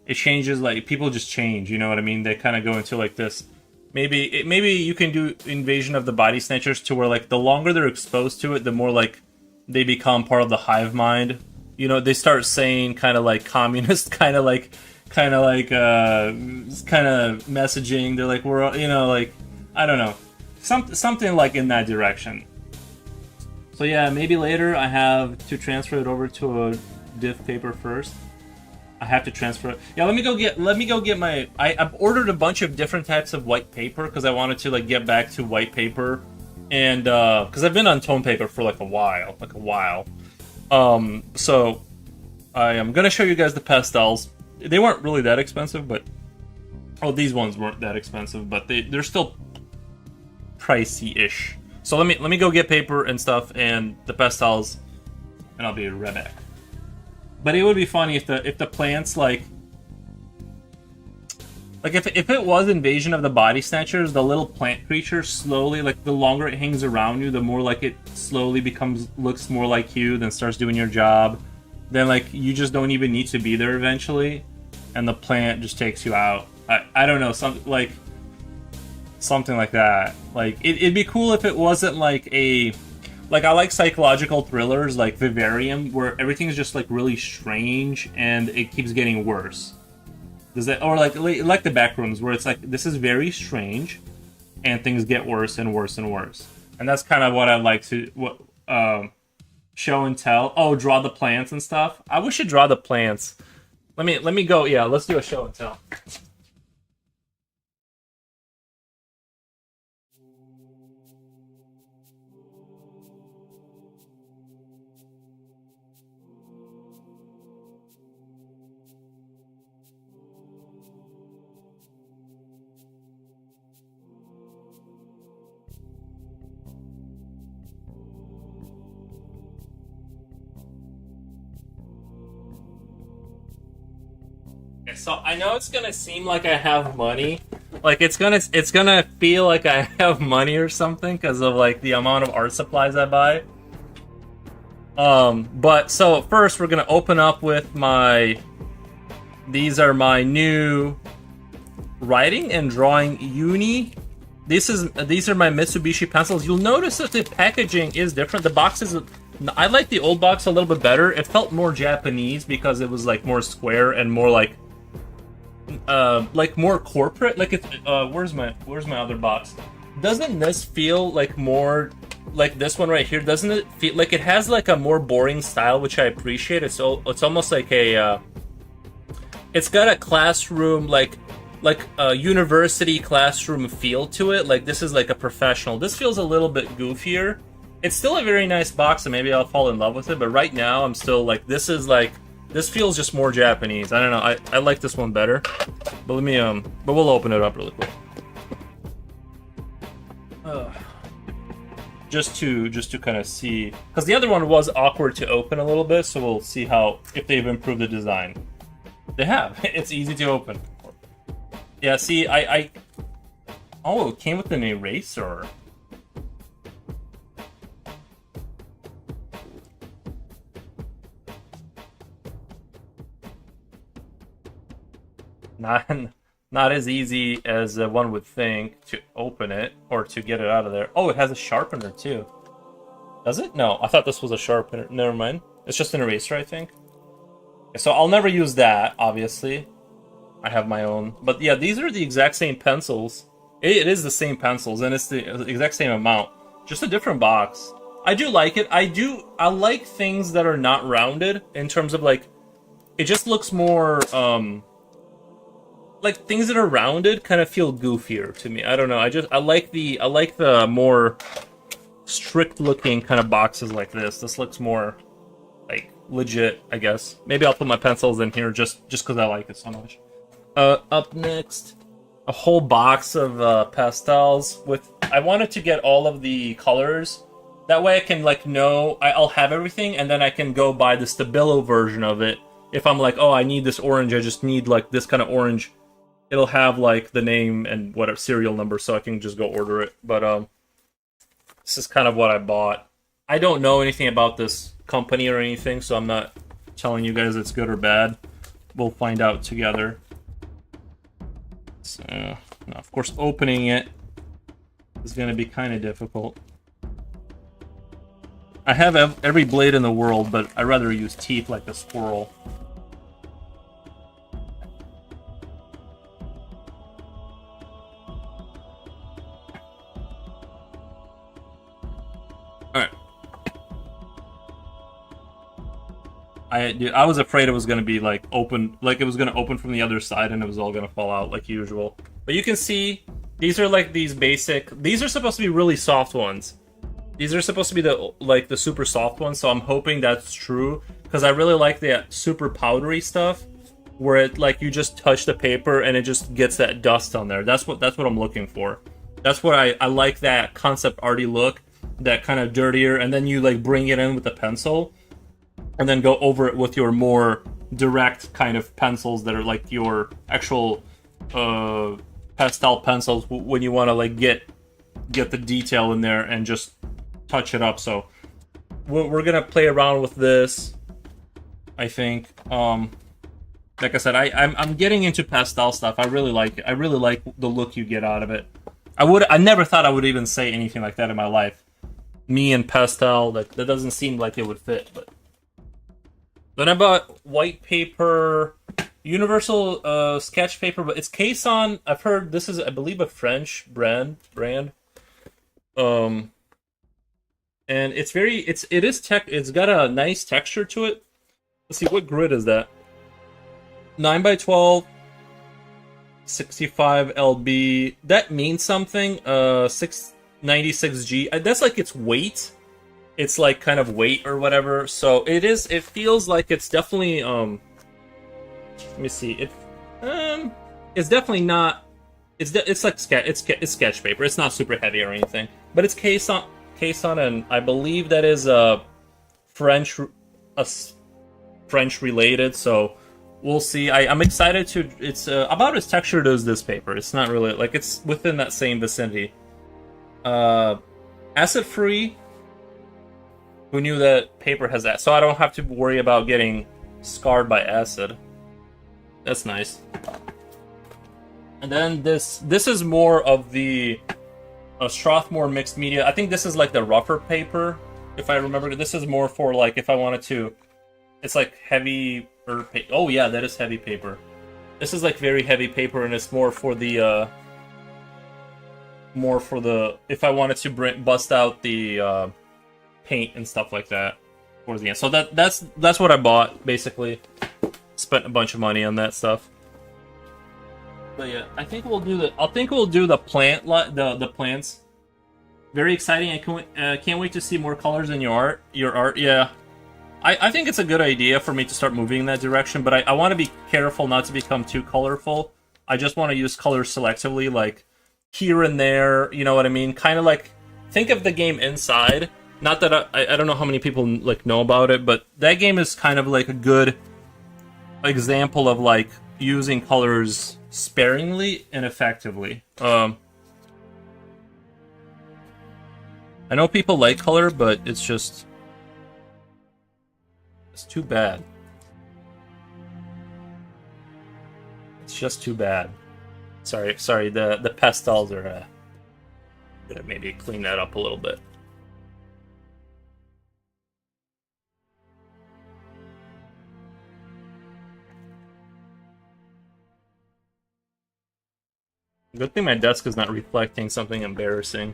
people just change. You know what I mean? They kind of go into like this. Maybe you can do Invasion of the Body Snatchers to where like the longer they're exposed to it, the more like they become part of the hive mind. You know, they start saying kind of like communist, kind of messaging. They're like, we're, you know, like, I don't know, something like in that direction. So yeah, maybe later I have to transfer it over to a diff paper first. I have to transfer it. Yeah, let me go get my. I've ordered a bunch of different types of white paper because I wanted to like get back to white paper, and because I've been on tone paper for like a while. So I am gonna show you guys the pastels. They weren't really that expensive, but these ones weren't that expensive, but they're still pricey-ish. So let me go get paper and stuff and the pastels, and I'll be right back. But it would be funny if the plants like if it was Invasion of the Body Snatchers, the little plant creature slowly, like the longer it hangs around you, the more like it slowly looks more like you, then starts doing your job. Then like you just don't even need to be there eventually, and the plant just takes you out. I don't know, something like that. Like it'd be cool if it wasn't like a. Like, I like psychological thrillers like Vivarium, where everything's just, like, really strange, and it keeps getting worse. Or, like the Backrooms, where it's like, this is very strange, and things get worse and worse and worse. And that's kind of what I like to, show and tell. Oh, draw the plants and stuff. I wish you'd draw the plants. Let me go, yeah, let's do a show and tell. So I know it's gonna seem like I have money, like it's gonna feel like I have money or something because of like the amount of art supplies I buy. But so first we're gonna open up with these are my new writing and drawing uni. These are my Mitsubishi pencils. You'll notice that the packaging is different. The boxes. I like the old box a little bit better. It felt more Japanese because it was like more square and more like more corporate. Like it's where's my other box? Doesn't this feel like more like this one right here? Doesn't it feel like it has like a more boring style, which I appreciate? It's almost like a it's got a classroom like a university classroom feel to it. Like this is like a professional. This feels a little bit goofier. It's still a very nice box, and maybe I'll fall in love with it. But right now, I'm still like this feels just more Japanese. I don't know. I like this one better. But let me but we'll open it up really quick. Just to kind of see, because the other one was awkward to open a little bit. So we'll see if they've improved the design. They have. It's easy to open. Yeah. See, oh, it came with an eraser. Not as easy as one would think to open it or to get it out of there. Oh, it has a sharpener too. Does it? No, I thought this was a sharpener. Never mind. It's just an eraser, I think. So I'll never use that, obviously. I have my own. But yeah, these are the exact same pencils. It is the same pencils, and it's the exact same amount. Just a different box. I do like it. I like things that are not rounded in terms of like... It just looks more... like things that are rounded kind of feel goofier to me. I don't know. I like the more strict looking kind of boxes like this. This looks more like legit, I guess. Maybe I'll put my pencils in here just because I like it so much. Up next, a whole box of pastels with. I wanted to get all of the colors. That way I can like know I'll have everything, and then I can go buy the Stabilo version of it. If I'm like, oh, I need this orange, I just need like this kind of orange. It'll have like the name and whatever serial number, so I can just go order it. But this is kind of what I bought. I don't know anything about this company or anything, so I'm not telling you guys it's good or bad. We'll find out together. So, now, of course, opening it is going to be kind of difficult. I have every blade in the world, but I'd rather use teeth like a squirrel. Dude, I was afraid it was gonna be like open, like it was gonna open from the other side and it was all gonna fall out like usual. But you can see these are like these basic. These are supposed to be really soft ones. These are supposed to be the super soft ones. So I'm hoping that's true because I really like the super powdery stuff where it like you just touch the paper and it just gets that dust on there. That's what I'm looking for. That's what I like, that concept arty look, that kind of dirtier, and then you like bring it in with the pencil. And then go over it with your more direct kind of pencils that are like your actual pastel pencils when you want to like get the detail in there and just touch it up. So we're gonna play around with this, I think. Like I said, I'm getting into pastel stuff. I really like it. I really like the look you get out of it. I never thought I would even say anything like that in my life. Me and pastel, that doesn't seem like it would fit, but. Then I bought white paper, universal sketch paper, but it's Cason. I've heard this is, I believe, a French brand. And it's it's got a nice texture to it. Let's see, what grid is that? 9x12, 65 lb. That means something. 696G. That's like its weight. It's like kind of weight or whatever. So it feels like it's definitely let me see. It's definitely not. It's like sketch paper. It's not super heavy or anything. But it's Cason, and I believe that is French related. So we'll see. I'm excited to. It's about as textured as this paper. It's not really like it's within that same vicinity. Acid free. Who knew that paper has that? So I don't have to worry about getting scarred by acid. That's nice. And then this is more of the Strathmore mixed media. I think this is like the rougher paper, if I remember. This is more for like if I wanted to. It's like heavy. Oh yeah, that is heavy paper. This is like very heavy paper, and it's more for the if I wanted to bust out the paint and stuff like that towards the end. So that's what I bought basically. Spent a bunch of money on that stuff. But yeah, I think we'll do the plants. Very exciting. I can't wait to see more colors in your art. Yeah, I think it's a good idea for me to start moving in that direction. But I want to be careful not to become too colorful. I just want to use colors selectively, like here and there. You know what I mean? Kind of like think of the game Inside. Not that I don't know how many people like know about it, but that game is kind of like a good example of like using colors sparingly and effectively. I know people like color, but it's too bad. It's just too bad. Sorry. The pastels are gonna maybe clean that up a little bit. Good thing my desk is not reflecting something embarrassing.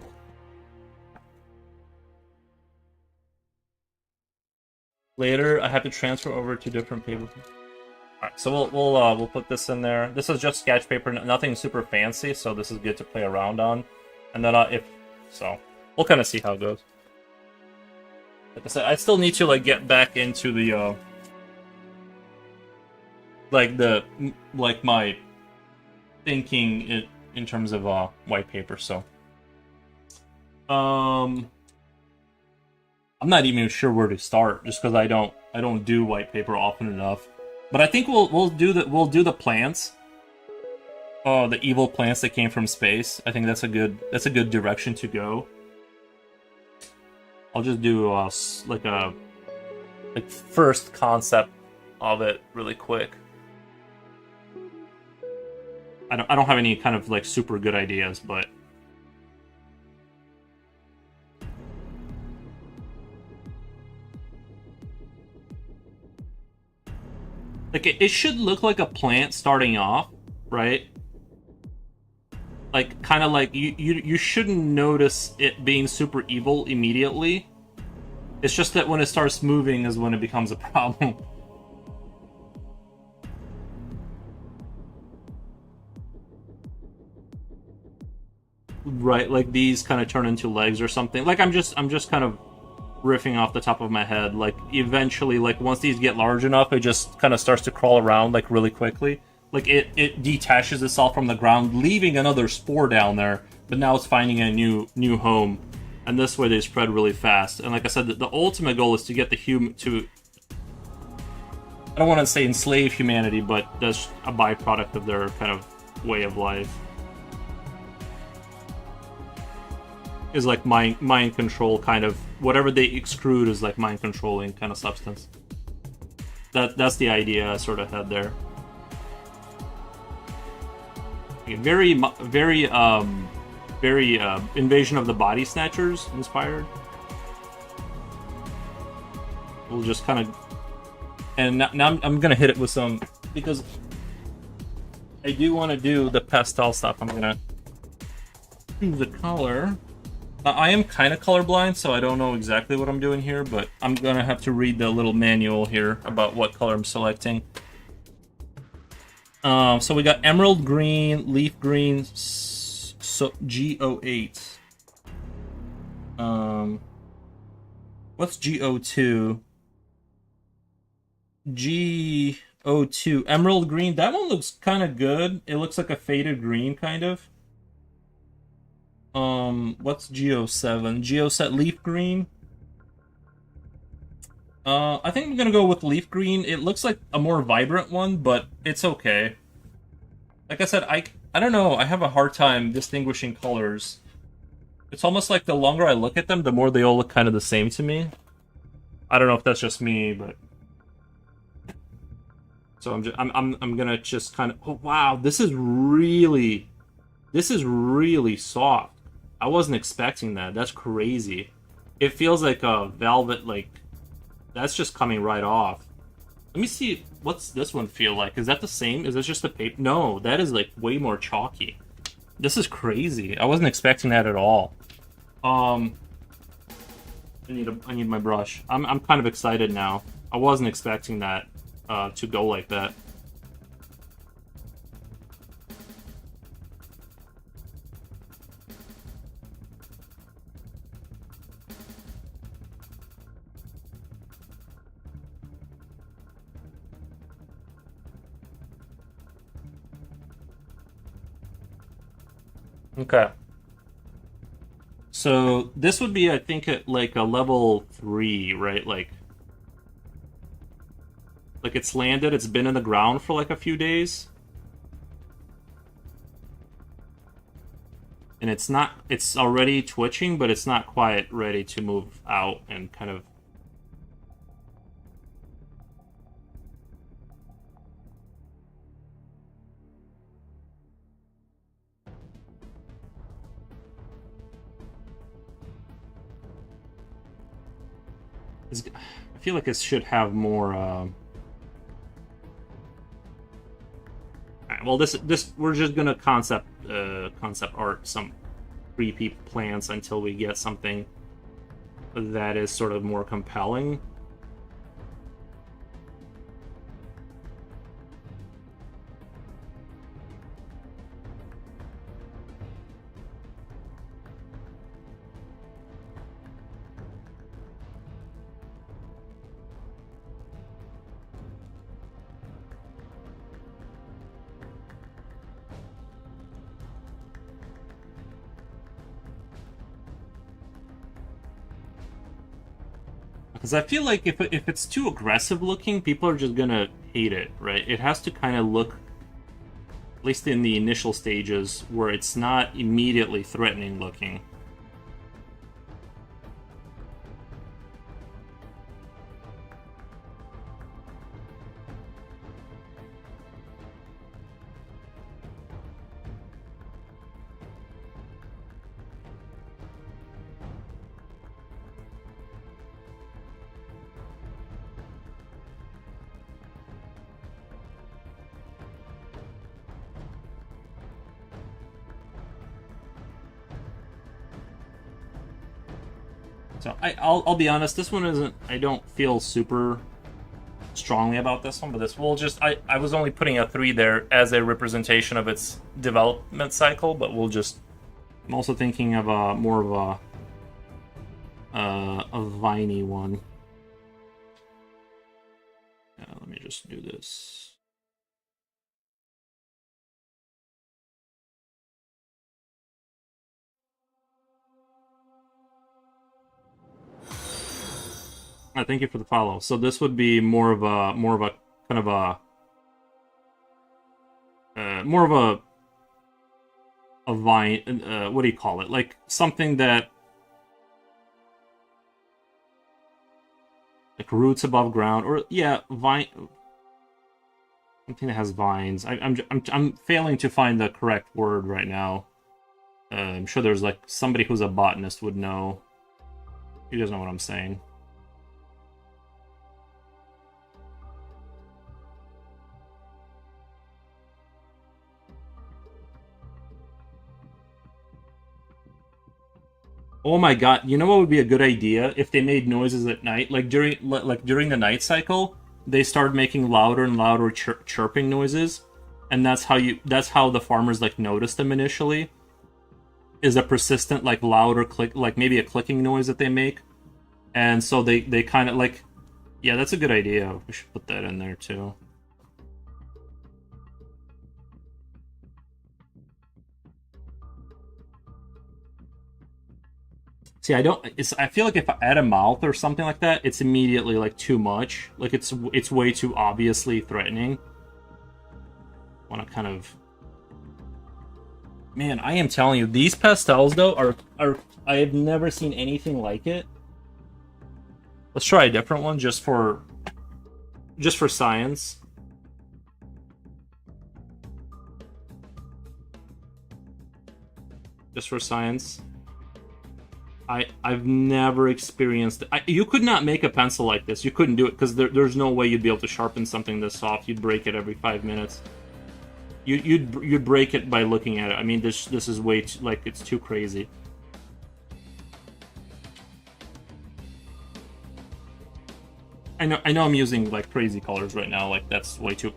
Later, I have to transfer over to different paper. Alright, so we'll put this in there. This is just sketch paper, nothing super fancy, so this is good to play around on. And then we'll kind of see how it goes. Like I said, I still need to like get back into the my thinking in terms of white paper. So I'm not even sure where to start, just because I don't do white paper often enough. But I think we'll do the plants. The evil plants that came from space. I think that's a good direction to go. I'll just do like first concept of it really quick. I don't have any kind of like super good ideas, but like it should look like a plant starting off, right? Like kind of like you shouldn't notice it being super evil immediately. It's just that when it starts moving is when it becomes a problem. Right, like these kind of turn into legs or something. Like I'm just kind of riffing off the top of my head. Like eventually, like once these get large enough, it just kind of starts to crawl around like really quickly. Like it detaches itself from the ground, leaving another spore down there, but now it's finding a new home. And this way they spread really fast. And like I said, the ultimate goal is to get the human to, I don't want to say enslave humanity, but that's a byproduct of their kind of way of life. Is like mind control, kind of whatever they extrude is like mind controlling kind of substance. That's the idea I sort of had there. Okay, very Invasion of the Body Snatchers inspired. We'll just kind of, and now I'm gonna hit it with some, because I do want to do the pastel stuff. I'm gonna choose the color. I am kind of colorblind, so I don't know exactly what I'm doing here, but I'm gonna have to read the little manual here about what color I'm selecting. So we got emerald green, leaf green, so G08. What's G02? G02, emerald green. That one looks kind of good. It looks like a faded green, kind of. What's G07? G07 leaf green. I think I'm gonna go with leaf green. It looks like a more vibrant one, but it's okay. Like I said, I don't know. I have a hard time distinguishing colors. It's almost like the longer I look at them, the more they all look kind of the same to me. I don't know if that's just me, but so I'm gonna just kind of. Oh wow, this is really soft. I wasn't expecting that. That's crazy. It feels like a velvet, like that's just coming right off. Let me see, what's this one feel like? Is that the same? Is this just a paper? No, that is like way more chalky. This is crazy. I wasn't expecting that at all. I need my brush. I'm kind of excited now. I wasn't expecting that to go like that. Okay. So this would be, I think, at like a level 3, right? Like it's landed, it's been in the ground for like a few days. And it's already twitching, but it's not quite ready to move out and kind of. I feel like it should have more. Well, this we're just gonna concept art some creepy plants until we get something that is sort of more compelling. Because I feel like if it's too aggressive looking, people are just gonna hate it, right? It has to kind of look, at least in the initial stages, where it's not immediately threatening looking. So I'll be honest, this one isn't. I don't feel super strongly about this one, but this will just. I was only putting a 3 there as a representation of its development cycle, but we'll just I'm also thinking of a more of a viney one. Let me just do this. Thank you for the follow. So this would be more of a kind of a more of a vine. What do you call it? Like something that like roots above ground, or yeah, vine. Something that has vines. I'm failing to find the correct word right now. I'm sure there's like somebody who's a botanist would know. You guys know what I'm saying. Oh my god, you know what would be a good idea if they made noises at night? Like during the night cycle, they started making louder and louder chirping noises, and that's how the farmers like noticed them initially. Is a persistent like louder click, like maybe a clicking noise that they make. And so they kind of like, yeah, that's a good idea. We should put that in there too. See, I feel like if I add a mouth or something like that, it's immediately like too much. Like it's way too obviously threatening. Want to kind of, man, I am telling you, these pastels though are I have never seen anything like it. Let's try a different one just for science. Just for science. I've never experienced it. You could not make a pencil like this. You couldn't do it because there's no way you'd be able to sharpen something this soft. You'd break it every 5 minutes. You'd break it by looking at it. I mean, this is way too, like, it's too crazy. I know I'm using like crazy colors right now. Like that's way too.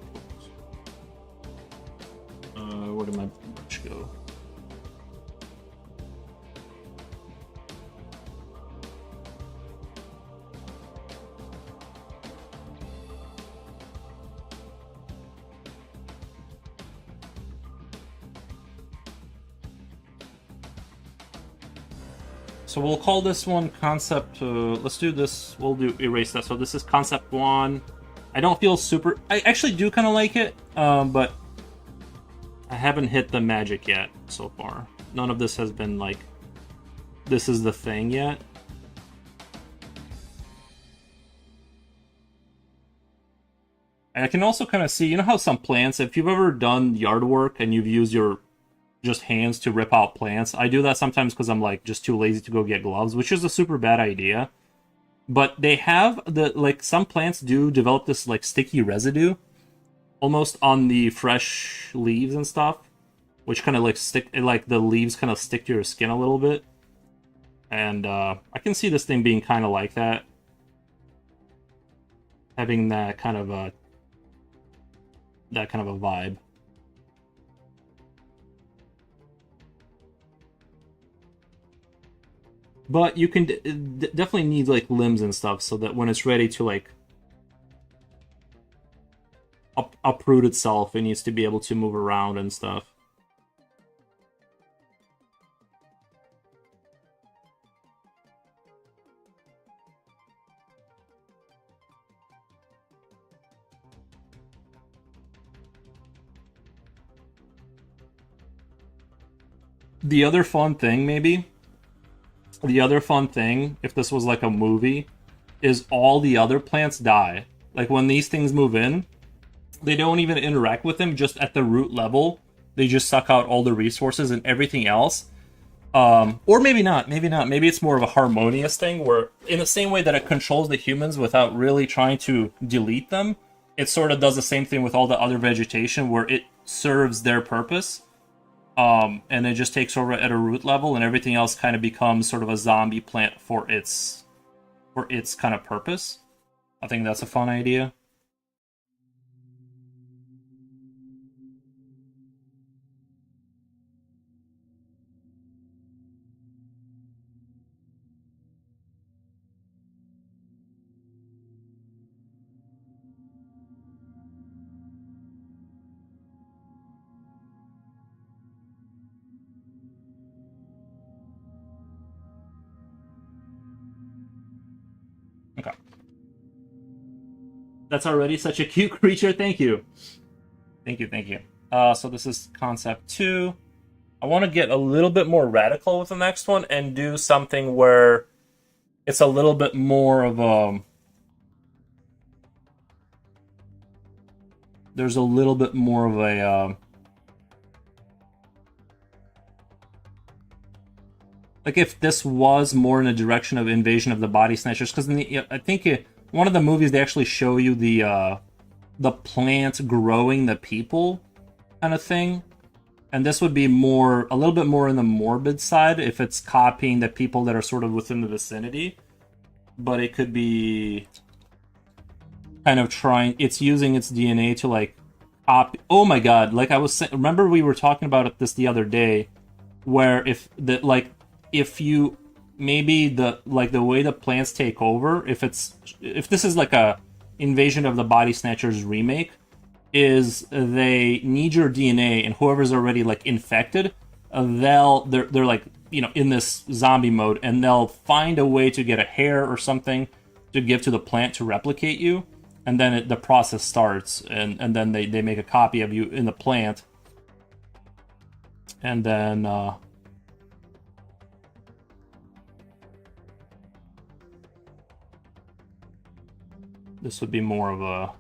Where did my brush go? So we'll call this one concept. Let's do this. We'll do erase that. So this is concept 1. I don't feel super. I actually do kind of like it, but I haven't hit the magic yet so far. None of this has been like, this is the thing yet. And I can also kind of see, you know how some plants, if you've ever done yard work and you've used your just hands to rip out plants. I do that sometimes because I'm like just too lazy to go get gloves, which is a super bad idea. But they have like some plants do develop this like sticky residue almost on the fresh leaves and stuff, which kind of like like the leaves kind of stick to your skin a little bit. And I can see this thing being kind of like that, having that kind of a vibe. But you can definitely need like limbs and stuff so that when it's ready to like uproot itself, it needs to be able to move around and stuff. The other fun thing, if this was like a movie, is all the other plants die. Like when these things move in, they don't even interact with them, just at the root level. They just suck out all the resources and everything else. Or maybe not. Maybe it's more of a harmonious thing where, in the same way that it controls the humans without really trying to delete them, it sort of does the same thing with all the other vegetation where it serves their purpose. And it just takes over at a root level, and everything else kind of becomes sort of a zombie plant for its kind of purpose. I think that's a fun idea. That's already such a cute creature. Thank you. Thank you, thank you. So this is concept 2. I want to get a little bit more radical with the next one and do something where it's a little bit more of a... There's a little bit more of a... like if this was more in the direction of Invasion of the Body Snatchers, because I think one of the movies they actually show you the plant growing the people kind of thing, and this would be more a little bit more in the morbid side if it's copying the people that are sort of within the vicinity, but it could be kind of it's using its DNA to like copy. Oh my god! Like I was saying, remember we were talking about this the other day, where if you maybe the way the plants take over, if this is like a Invasion of the Body Snatchers remake, is they need your DNA, and whoever's already like infected, they're like, you know, in this zombie mode, and they'll find a way to get a hair or something to give to the plant to replicate you, and then the process starts, and then they make a copy of you in the plant, and then this would be more of a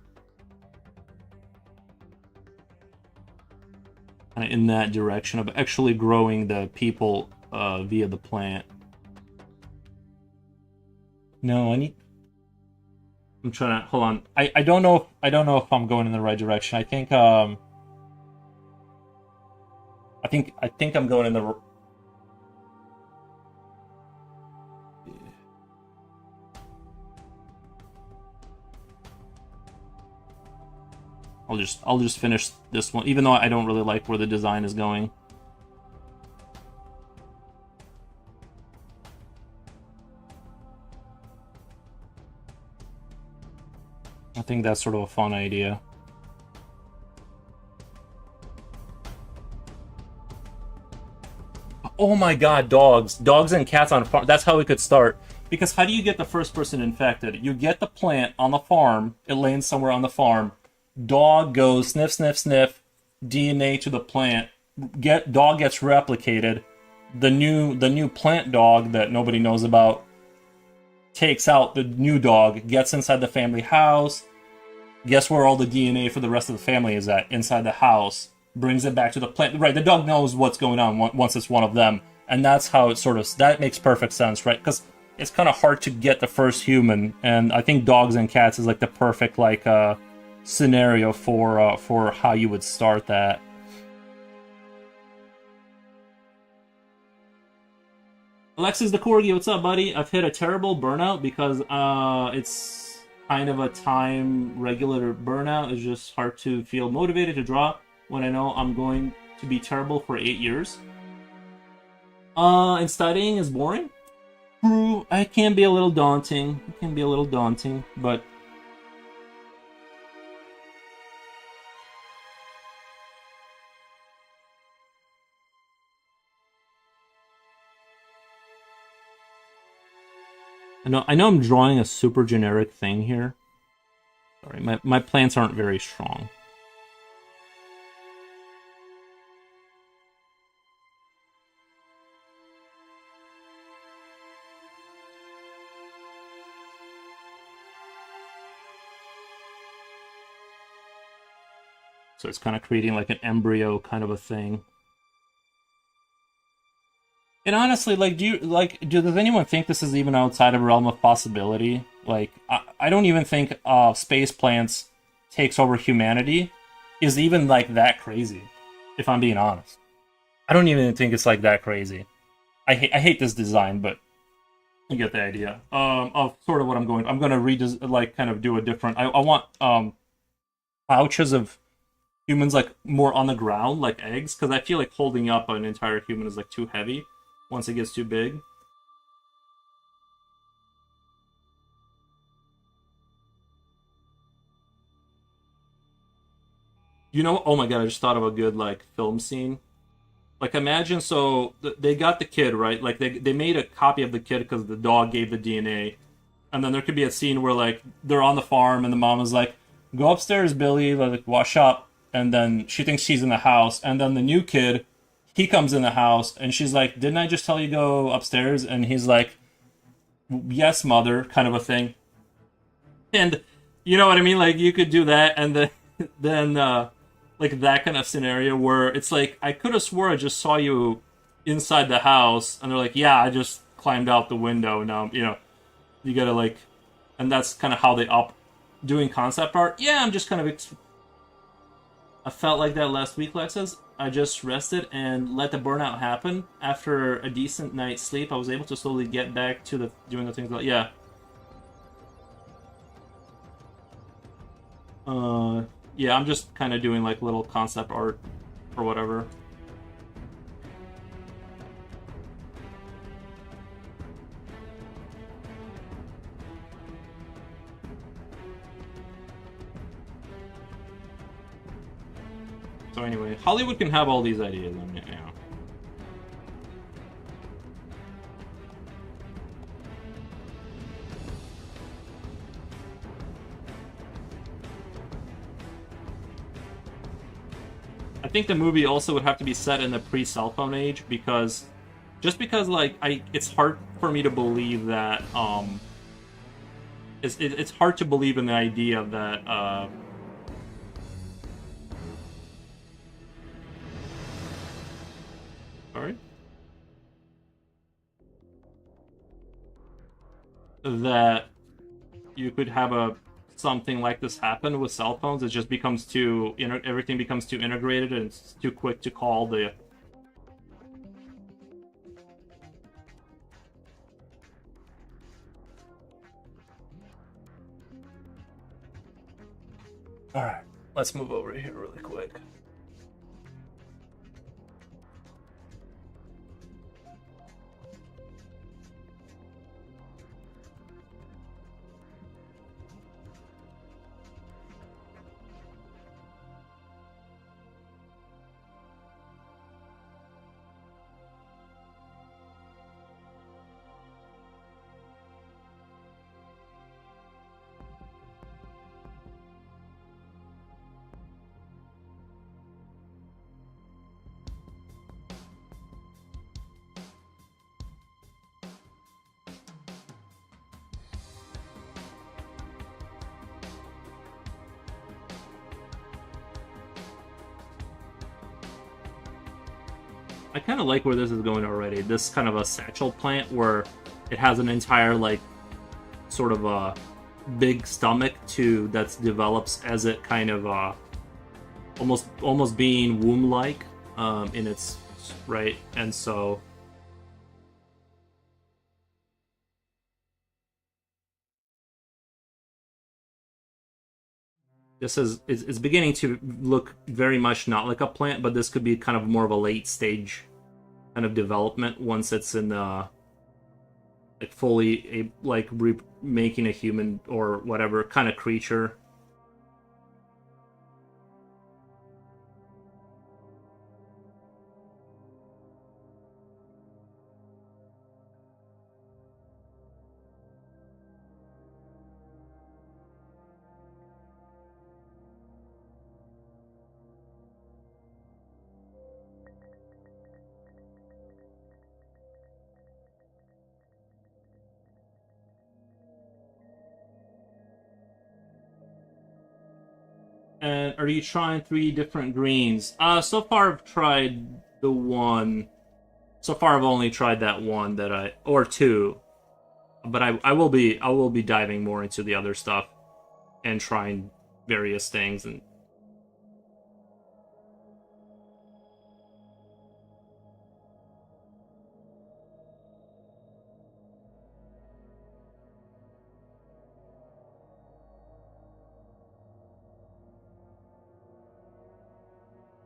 kind of in that direction of actually growing the people via the plant. No, I'm trying to hold on. I don't know if I'm going in the right direction. I think I'm going in the... I'll just finish this one, even though I don't really like where the design is going. I think that's sort of a fun idea. Oh my god, dogs and cats on farm. That's how we could start. Because how do you get the first person infected? You get the plant on the farm. It lands somewhere on the farm. Dog goes sniff, sniff, sniff. DNA to the plant. Dog gets replicated. The new plant dog that nobody knows about takes out the new dog. Gets inside the family house. Guess where all the DNA for the rest of the family is at? Inside the house. Brings it back to the plant. Right, the dog knows what's going on once it's one of them. And that's how it sort of... That makes perfect sense, right? Because it's kind of hard to get the first human. And I think dogs and cats is like the perfect scenario for how you would start that. Alexis the Corgi, what's up, buddy? I've hit a terrible burnout because it's kind of a time regular burnout. It's just hard to feel motivated to draw when I know I'm going to be terrible for 8 years. And studying is boring. True, it can be a little daunting. But I know I'm drawing a super generic thing here. Sorry, my plants aren't very strong. So it's kind of creating like an embryo kind of a thing. And honestly, does anyone think this is even outside of a realm of possibility? Like, I don't even think space plants takes over humanity is even like that crazy, if I'm being honest. I don't even think it's like that crazy. I hate this design, but you get the idea of sort of what I'm going. I'm going to kind of do a different. I want pouches of humans like more on the ground, like eggs, because I feel like holding up an entire human is like too heavy once it gets too big. You know, oh my god, I just thought of a good like film scene. Like imagine, so they got the kid, right? Like they made a copy of the kid because the dog gave the DNA. And then there could be a scene where like they're on the farm and the mom is like, go upstairs, Billy, like wash up, and then she thinks she's in the house, and then the new kid, he comes in the house, and she's like, "Didn't I just tell you go upstairs?" And he's like, "Yes, mother," kind of a thing. And you know what I mean? Like you could do that, and then then like that kind of scenario where it's like I could have swore I just saw you inside the house, and they're like, "Yeah, I just climbed out the window." Now you gotta like, and that's kind of how they up doing concept art. Yeah, I'm just kind of. I felt like that last week, Lexus. I just rested and let the burnout happen. After a decent night's sleep, I was able to slowly get back to the doing the things that yeah. Yeah, I'm just kind of doing like little concept art or whatever. So anyway, Hollywood can have all these ideas. I mean, yeah. I think the movie also would have to be set in the pre-cell phone age because, just because like it's hard for me to believe that it's hard to believe in the idea that sorry, that you could have something like this happen with cell phones. It just becomes everything becomes too integrated and it's too quick to call the. All right, let's move over here really quick. I kind of like where this is going already. This kind of a satchel plant where it has an entire like sort of a big stomach that develops as it kind of almost being womb-like in its right, and so this is it's beginning to look very much not like a plant, but this could be kind of more of a late stage kind of development once it's in like fully making a human or whatever kind of creature. And are you trying 3 different greens? So far I've tried the one. So far I've only tried that one or two, but I will be diving more into the other stuff and trying various things and.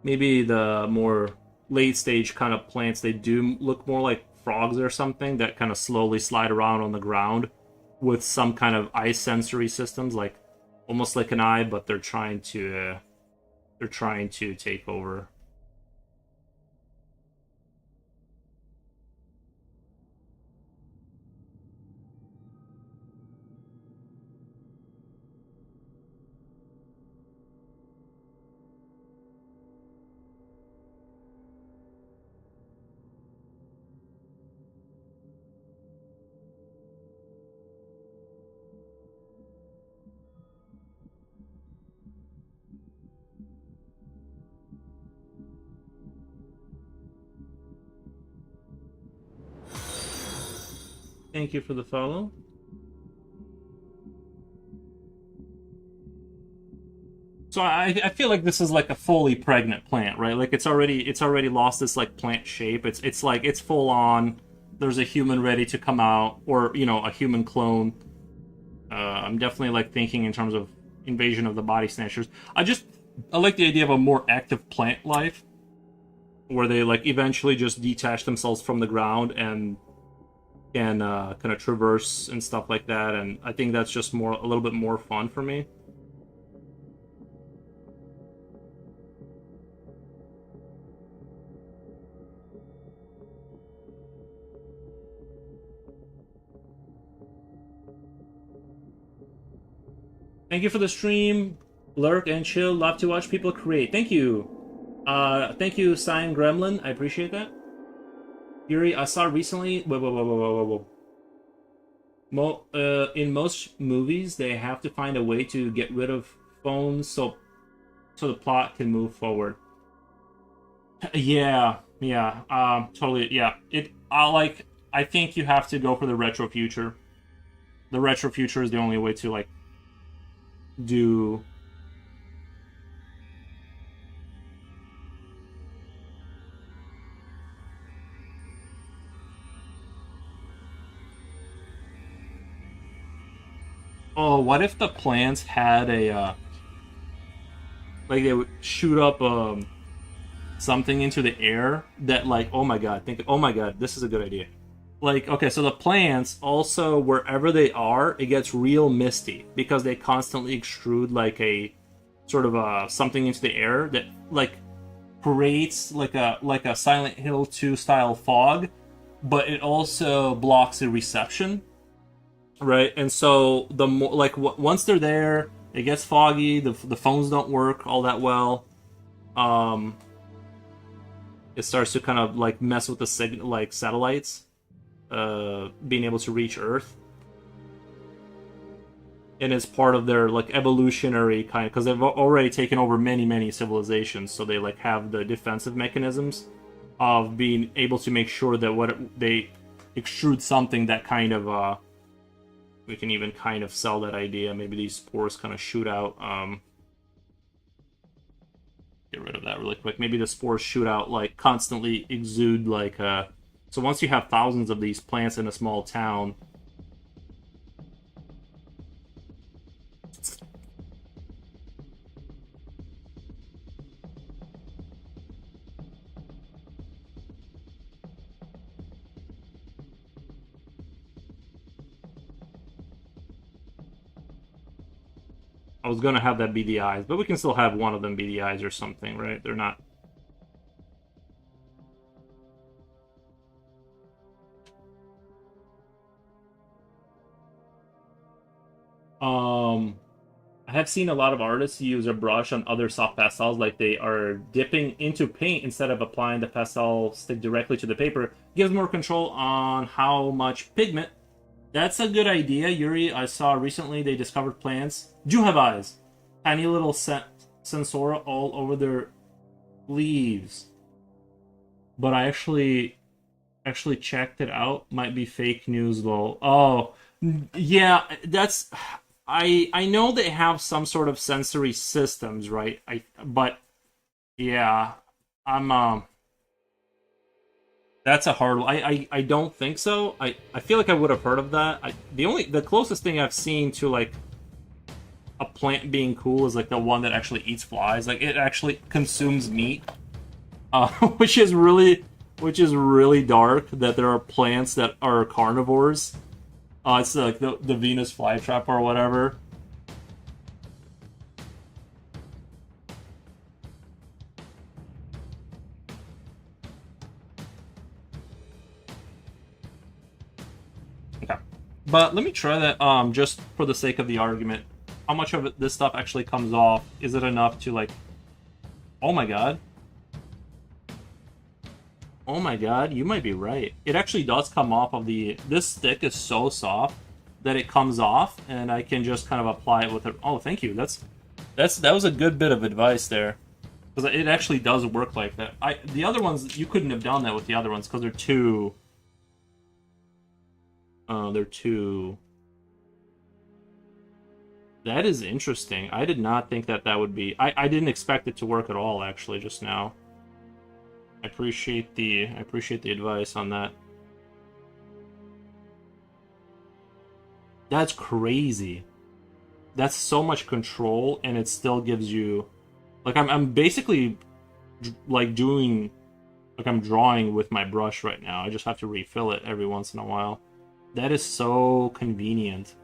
Maybe the more late stage kind of plants, they do look more like frogs or something that kind of slowly slide around on the ground with some kind of eye sensory systems, like almost like an eye, but they're trying to take over. Thank you for the follow. So I feel like this is like a fully pregnant plant, right? Like it's already lost this like plant shape. It's like it's full on. There's a human ready to come out, or you know, a human clone. I'm definitely like thinking in terms of invasion of the body snatchers. I like the idea of a more active plant life, where they like eventually just detach themselves from the ground and can kind of traverse and stuff like that. And I think that's just a little bit more fun for me. Thank you for the stream, Lurk and Chill. Love to watch people create. Thank you. Thank you, Cyan Gremlin. I appreciate that. Yuri, I saw recently. Whoa. In most movies, they have to find a way to get rid of phones so the plot can move forward. Yeah. Totally. Yeah. I think you have to go for the retro future. The retro future is the only way to like do. Oh, what if the plants had a like they would shoot up something into the air that like, oh my god, this is a good idea. Like, okay, so the plants also, wherever they are, it gets real misty because they constantly extrude like a sort of something into the air that like creates like a Silent Hill 2 style fog, but it also blocks the reception, right? And so the more like once they're there, it gets foggy. The phones don't work all that well. It starts to kind of like mess with the like satellites. Being able to reach Earth, and it's part of their like evolutionary kind of, because they've already taken over many civilizations, so they like have the defensive mechanisms of being able to make sure that they extrude something that kind of we can even kind of sell that idea. Maybe these spores kind of shoot out. Get rid of that really quick. Maybe the spores shoot out like constantly exude like so once you have thousands of these plants in a small town, I was gonna have that be the eyes, but we can still have one of them be the eyes or something, right? They're not. I have seen a lot of artists use a brush on other soft pastels, like they are dipping into paint instead of applying the pastel stick directly to the paper. Gives more control on how much pigment. That's a good idea, Yuri. I saw recently they discovered plants do have eyes. Tiny little sensora all over their leaves. But I actually checked it out. Might be fake news, though. Oh, yeah, that's... I know they have some sort of sensory systems, right? But yeah, that's a hard one. I don't think so. I feel like I would have heard of that. The closest thing I've seen to like a plant being cool is like the one that actually eats flies. Like it actually consumes meat, which is really dark. That there are plants that are carnivores. It's like the Venus flytrap or whatever. Okay. But let me try that just for the sake of the argument. How much of this stuff actually comes off? Is it enough to like... Oh my god. Oh my god, you might be right. It actually does come off of the... This stick is so soft that it comes off, and I can just kind of apply it with it. Oh, thank you. That was a good bit of advice there. Because it actually does work like that. The other ones, you couldn't have done that with the other ones, because they're too... They're two. That is interesting. I did not think that would be... I didn't expect it to work at all, actually, just now. I appreciate the advice on that. That's crazy. That's so much control, and it still gives you... Like, I'm basically, like, doing... Like, I'm drawing with my brush right now. I just have to refill it every once in a while. That is so convenient.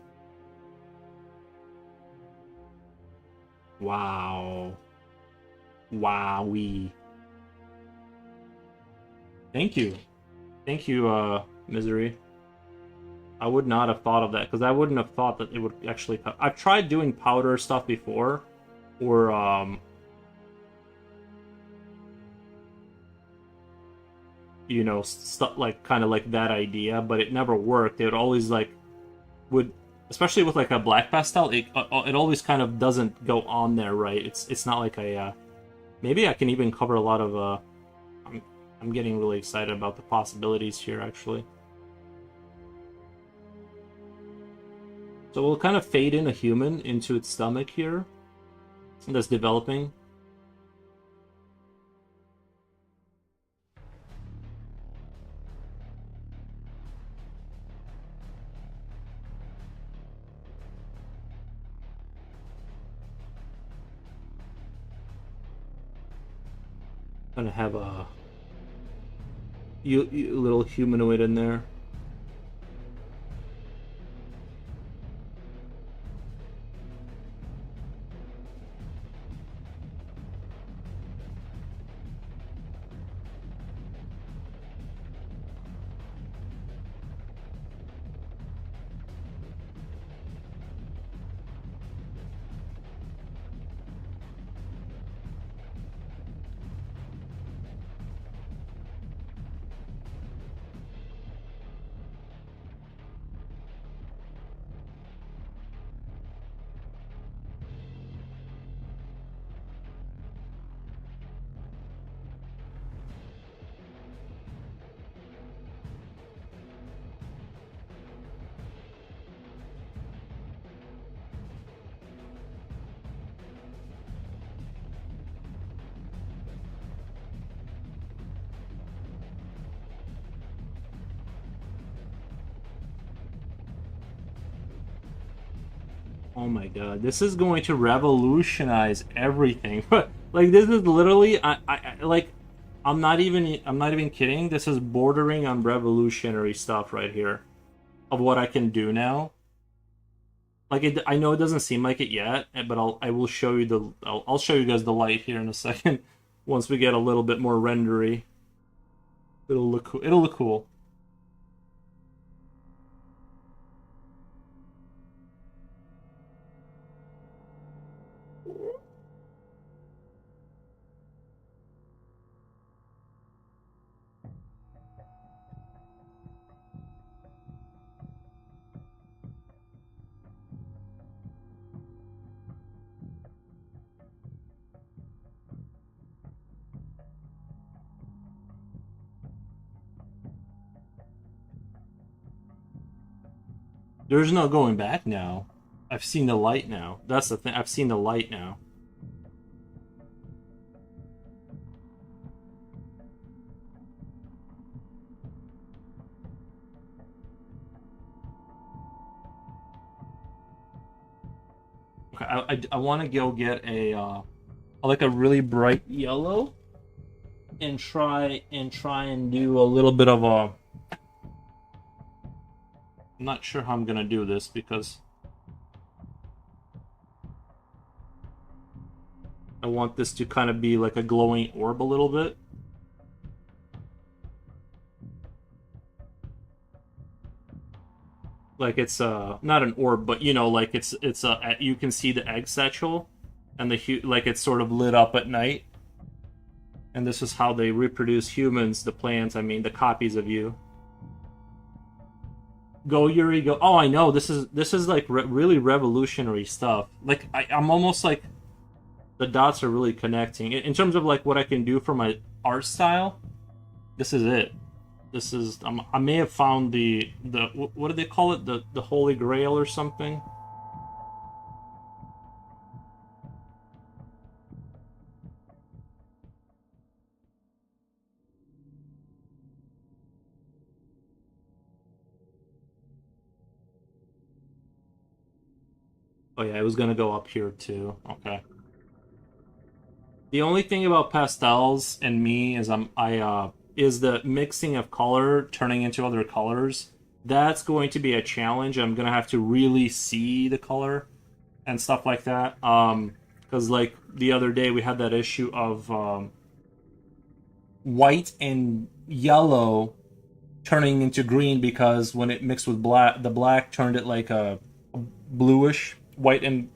Wow. Wowee. Thank you. Thank you, Misery. I would not have thought of that, because I wouldn't have thought that it would actually... I've tried doing powder stuff before, or, you know, stuff like, kind of like that idea, but it never worked. It would always, like, especially with, like, a black pastel, it always kind of doesn't go on there right. It's not like a, maybe I can even cover a lot of, I'm getting really excited about the possibilities here, actually. So we'll kind of fade in a human into its stomach here. That's developing. Gonna have a little humanoid in there. Oh my god, this is going to revolutionize everything. Like, this is literally, like, I'm not even kidding. This is bordering on revolutionary stuff right here, of what I can do now. Like, I know it doesn't seem like it yet, but I will show you I'll show you guys the light here in a second. Once we get a little bit more rendery, it'll look cool. There's no going back now. I've seen the light now. That's the thing. I've seen the light now. Okay, I want to go get like a really bright yellow, and try and do a little bit of a... I'm not sure how I'm gonna do this, because I want this to kind of be like a glowing orb a little bit. Like, it's not an orb, but, you know, like, it's you can see the egg satchel, and like, it's sort of lit up at night. And this is how they reproduce humans, the plants, I mean, the copies of you. Go, Yuri, go. Oh, I know. This is like really revolutionary stuff. Like, I'm almost like the dots are really connecting in terms of like what I can do for my art style. This is it. This is I may have found the what do they call it, the Holy Grail or something. Oh yeah, it was gonna go up here too. Okay. The only thing about pastels and me is is the mixing of color turning into other colors. That's going to be a challenge. I'm gonna have to really see the color and stuff like that. Because like the other day we had that issue of white and yellow turning into green because when it mixed with black, the black turned it like a bluish. White and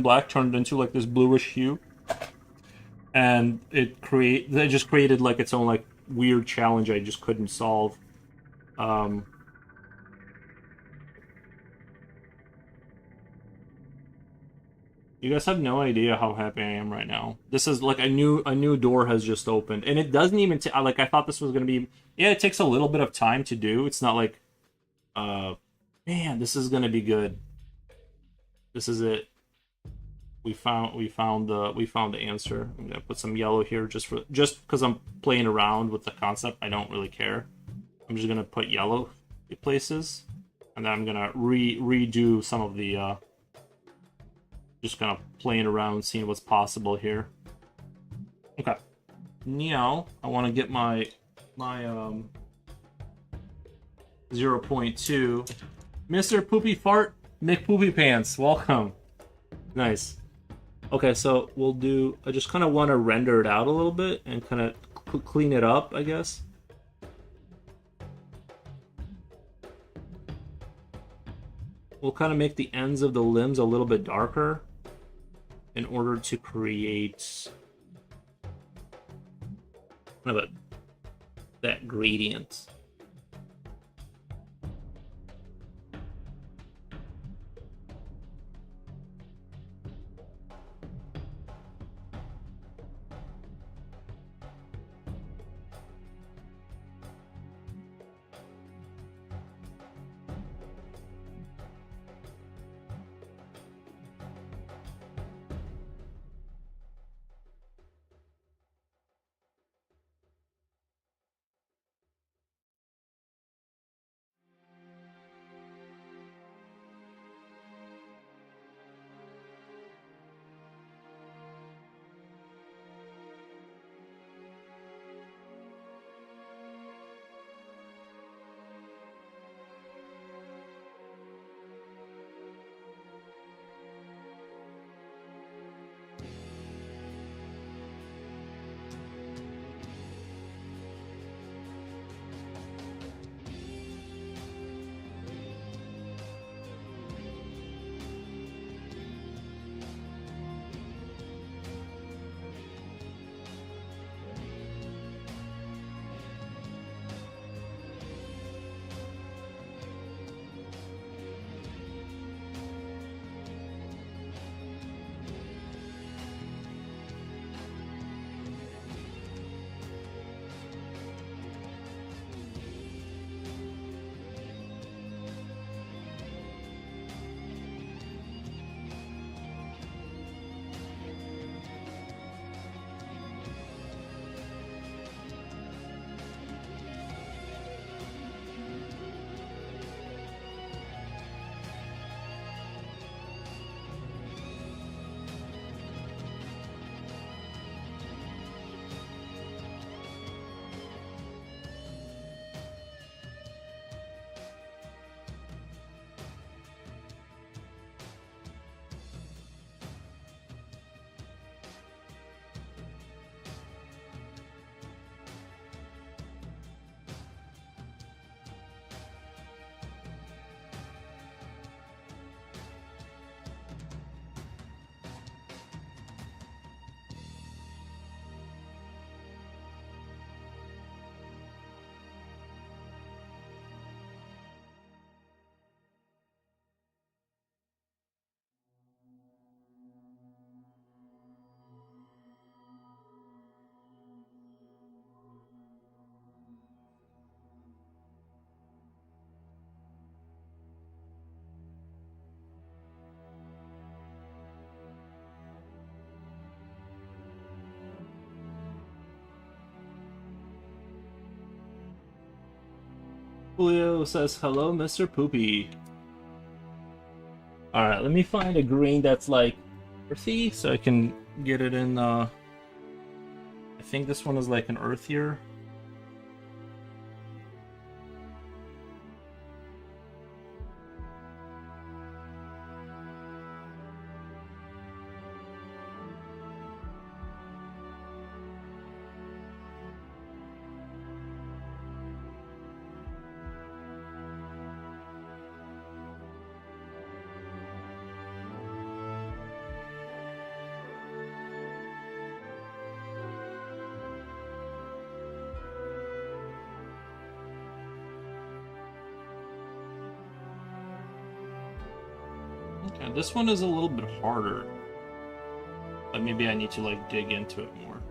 black turned into like this bluish hue, and it just created like its own like weird challenge I just couldn't solve. Um, you guys have no idea how happy I am right now. This is like a new door has just opened, and it doesn't even like I thought this was gonna be. Yeah, it takes a little bit of time to do. It's not like, man, this is gonna be good. This is it. We found the answer. I'm gonna put some yellow here just because I'm playing around with the concept. I don't really care. I'm just gonna put yellow places, and then I'm gonna redo some of the just kind of playing around, seeing what's possible here. Okay. Now I want to get my 0.2. Mr. Poopy Fart McPoopy Pants, welcome. Nice. Okay, so we'll do. I just kind of want to render it out a little bit and kind of clean it up, I guess. We'll kind of make the ends of the limbs a little bit darker in order to create kind of that gradient. Julio says, hello, Mr. Poopy. Alright, let me find a green that's like earthy so I can get it in. I think this one is like an earthier. Okay, this one is a little bit harder. But maybe I need to like dig into it more.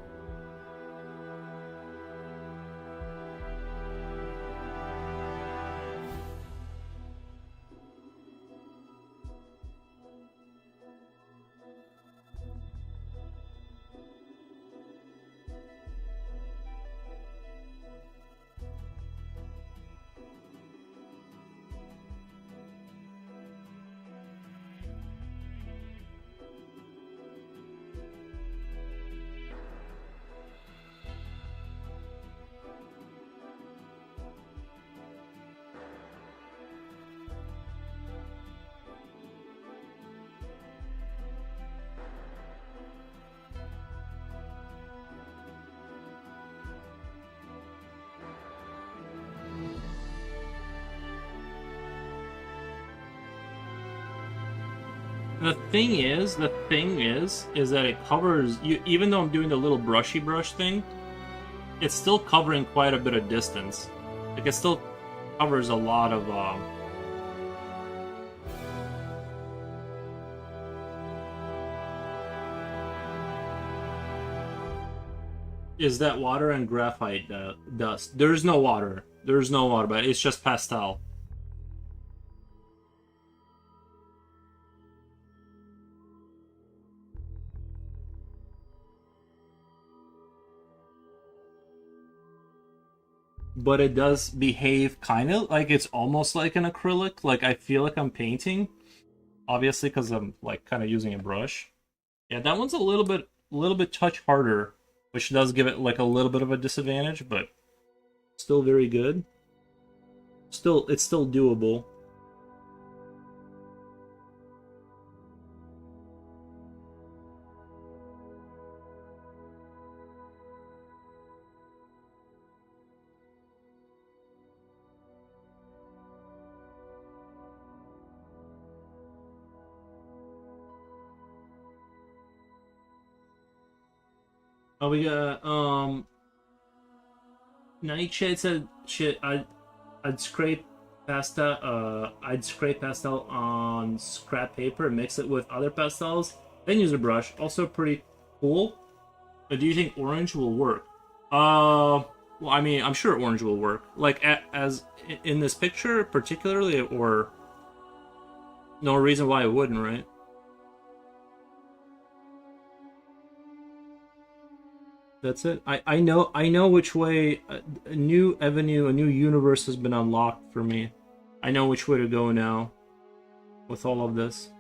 The thing is that it covers you. Even though I'm doing the little brushy brush thing, it's still covering quite a bit of distance. Like it still covers a lot of. Is that water and graphite dust? There's no water. There's no water, but it's just pastel. But it does behave kind of like it's almost like an acrylic. Like I feel like I'm painting, obviously because I'm like kind of using a brush. Yeah, that one's a little bit touch harder, which does give it like a little bit of a disadvantage, but still very good. It's still doable. Oh, we got Nightshade said shit. I'd scrape pastel on scrap paper, mix it with other pastels, then use a brush. Also pretty cool. But do you think orange will work? Well, I mean, I'm sure orange will work. Like as in this picture particularly, or no reason why it wouldn't, right? That's it. I know which way a new avenue, a new universe has been unlocked for me. I know which way to go now with all of this.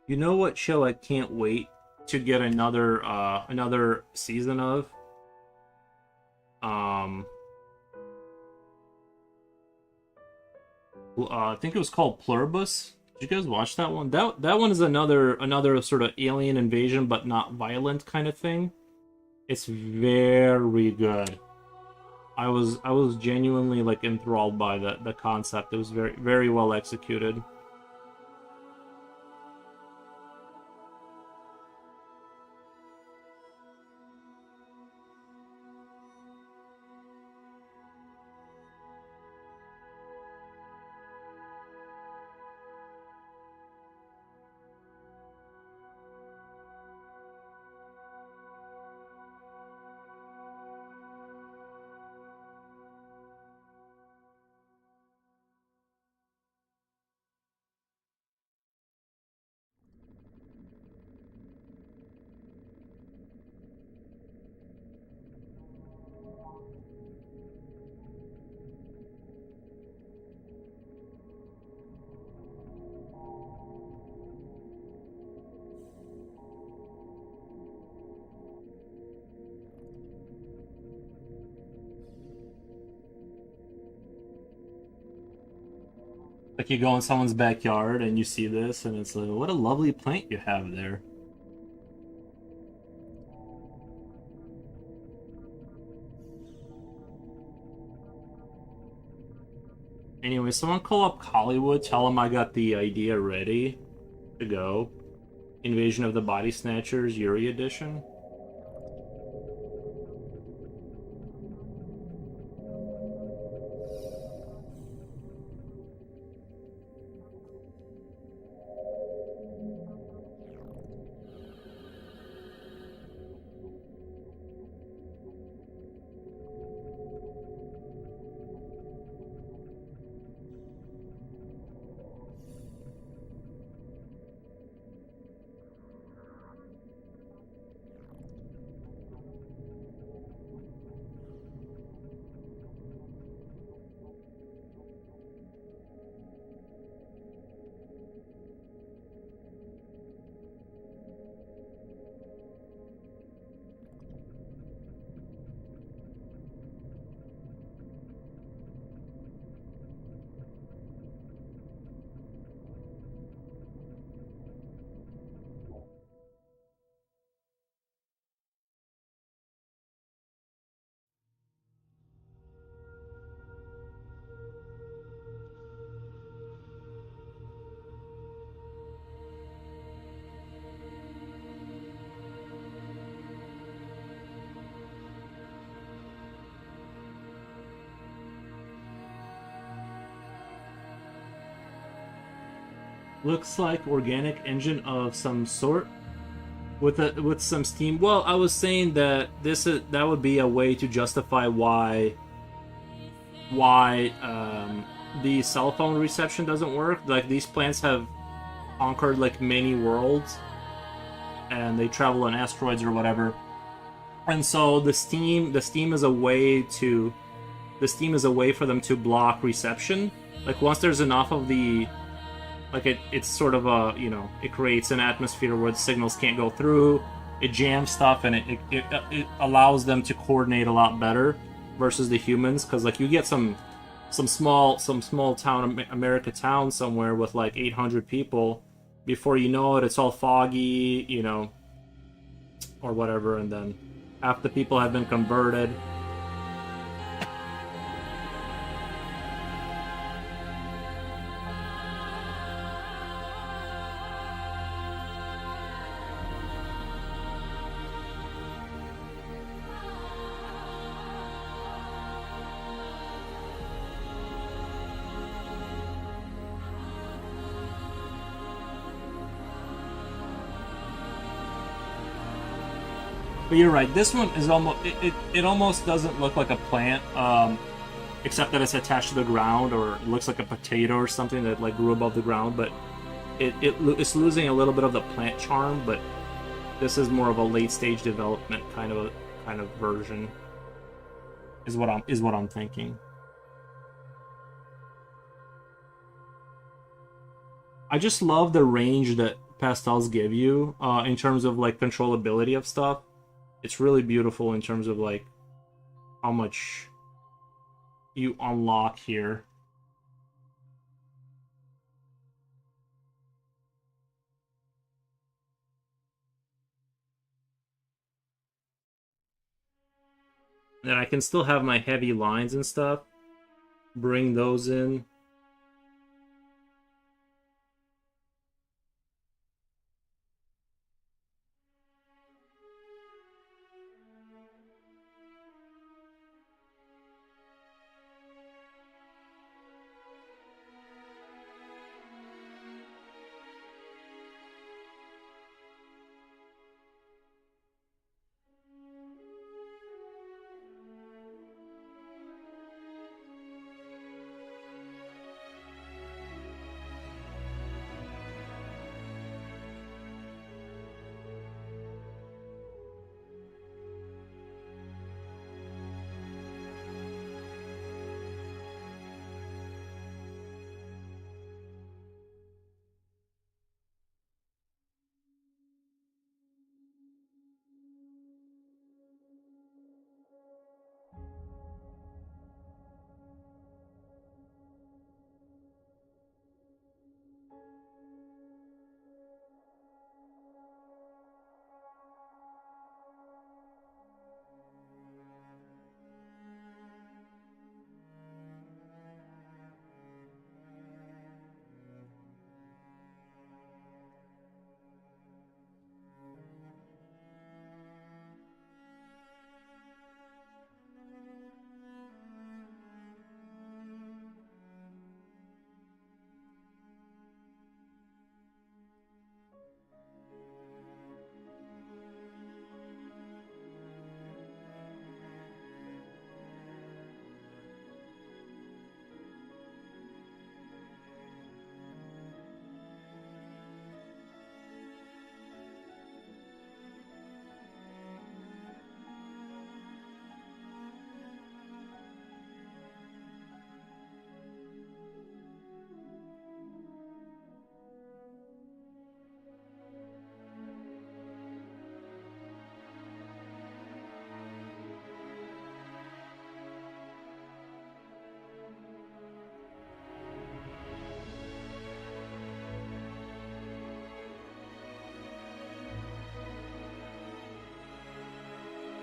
You know what show I can't wait to get another season of? I think it was called Pluribus. Did you guys watch that one? That one is another sort of alien invasion, but not violent kind of thing. It's very good. I was genuinely like enthralled by the concept. It was very well executed. Like you go in someone's backyard and you see this, and it's like, what a lovely plant you have there. Anyway, someone call up Hollywood, tell them I got the idea ready to go. Invasion of the Body Snatchers, Yuri edition. Looks like organic engine of some sort with some steam. Well, I was saying that that would be a way to justify why the cell phone reception doesn't work. Like these plants have conquered like many worlds, and they travel on asteroids or whatever. And so the steam is a way for them to block reception. Like once there's enough of the it's sort of it creates an atmosphere where the signals can't go through. It jams stuff, and it allows them to coordinate a lot better versus the humans. Because like you get some small town, America town somewhere with like 800 people, before you know it, it's all foggy, or whatever, and then half the people have been converted. But you're right. This one is almost it almost doesn't look like a plant, except that it's attached to the ground, or it looks like a potato or something that like grew above the ground. But it's losing a little bit of the plant charm. But this is more of a late stage development kind of version. Is what I'm thinking. I just love the range that pastels give you in terms of like controllability of stuff. It's really beautiful in terms of like how much you unlock here. And I can still have my heavy lines and stuff. Bring those in.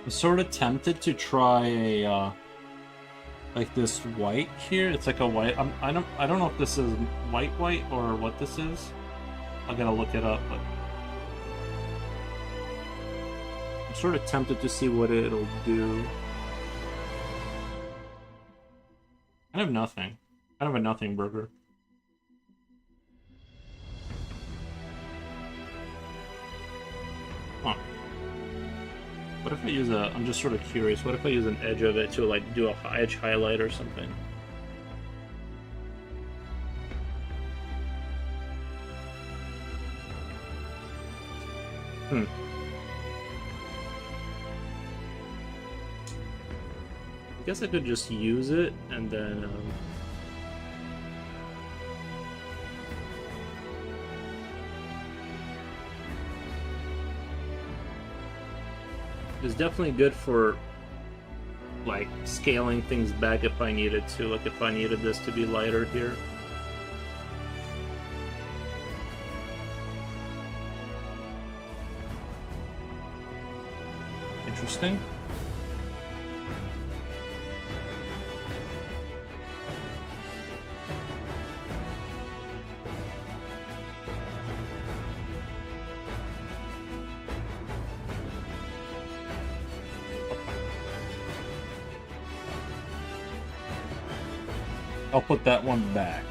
I'm sort of tempted to try a like this white here. It's like a white. I don't know if this is white or what this is. I gotta look it up, but I'm sort of tempted to see what it'll do. Kind of nothing. Kind of a nothing burger. Huh. What if I use a... I'm just sort of curious. What if I use an edge of it to, like, do a edge highlight or something? Hmm. I guess I could just use it and then... It's definitely good for like scaling things back if I needed to, like if I needed this to be lighter here. Interesting. I'll put that one back.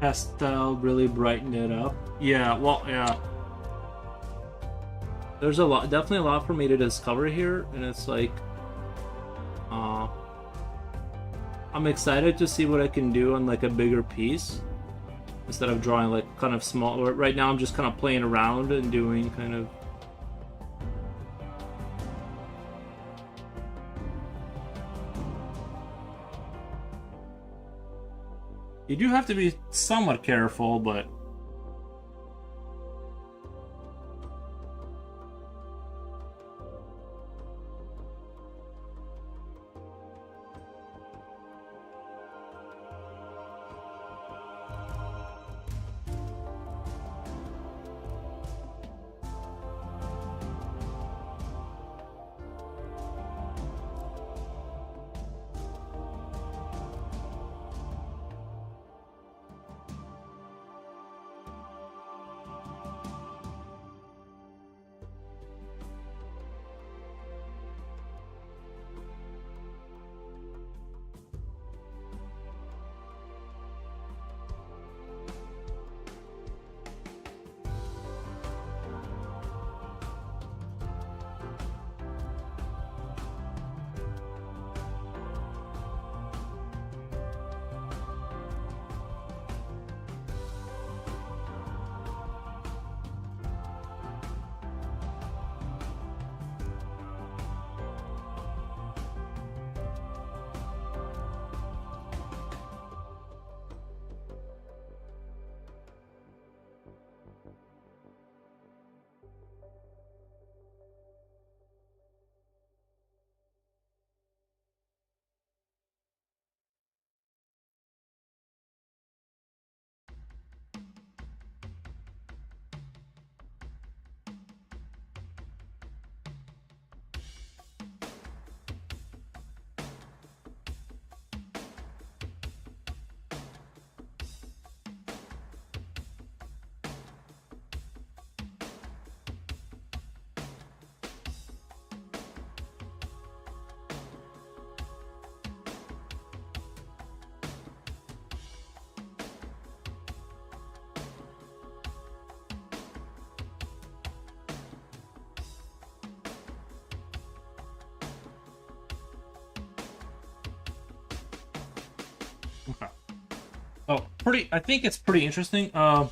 pastel really brightened it up. Yeah, well, yeah. There's a lot, definitely a lot for me to discover here, and it's like, I'm excited to see what I can do on like a bigger piece instead of drawing like kind of small. Right now, I'm just kind of playing around and doing kind of. You do have to be somewhat careful, but. Okay. Oh, I think it's pretty interesting. Let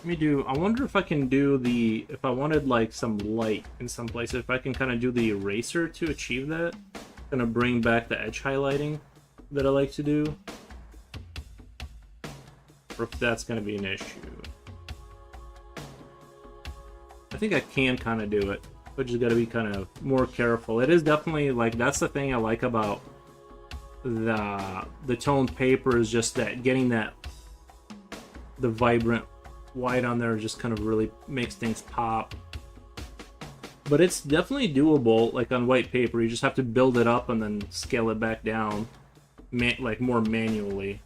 me do. I wonder if I can do the. If I wanted like some light in some places, if I can kind of do the eraser to achieve that, gonna bring back the edge highlighting that I like to do, or if that's gonna be an issue. I think I can kind of do it, but just gotta be kind of more careful. It is definitely like that's the thing I like about the toned paper is just that getting that the vibrant white on there just kind of really makes things pop. But it's definitely doable, like on white paper. You just have to build it up and then scale it back down, like more manually.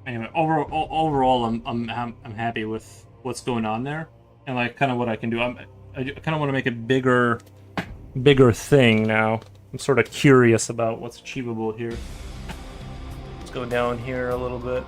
Anyway, overall, I'm happy with what's going on there, and like kind of what I can do. I kind of want to make a bigger thing now. I'm sort of curious about what's achievable here. Let's go down here a little bit.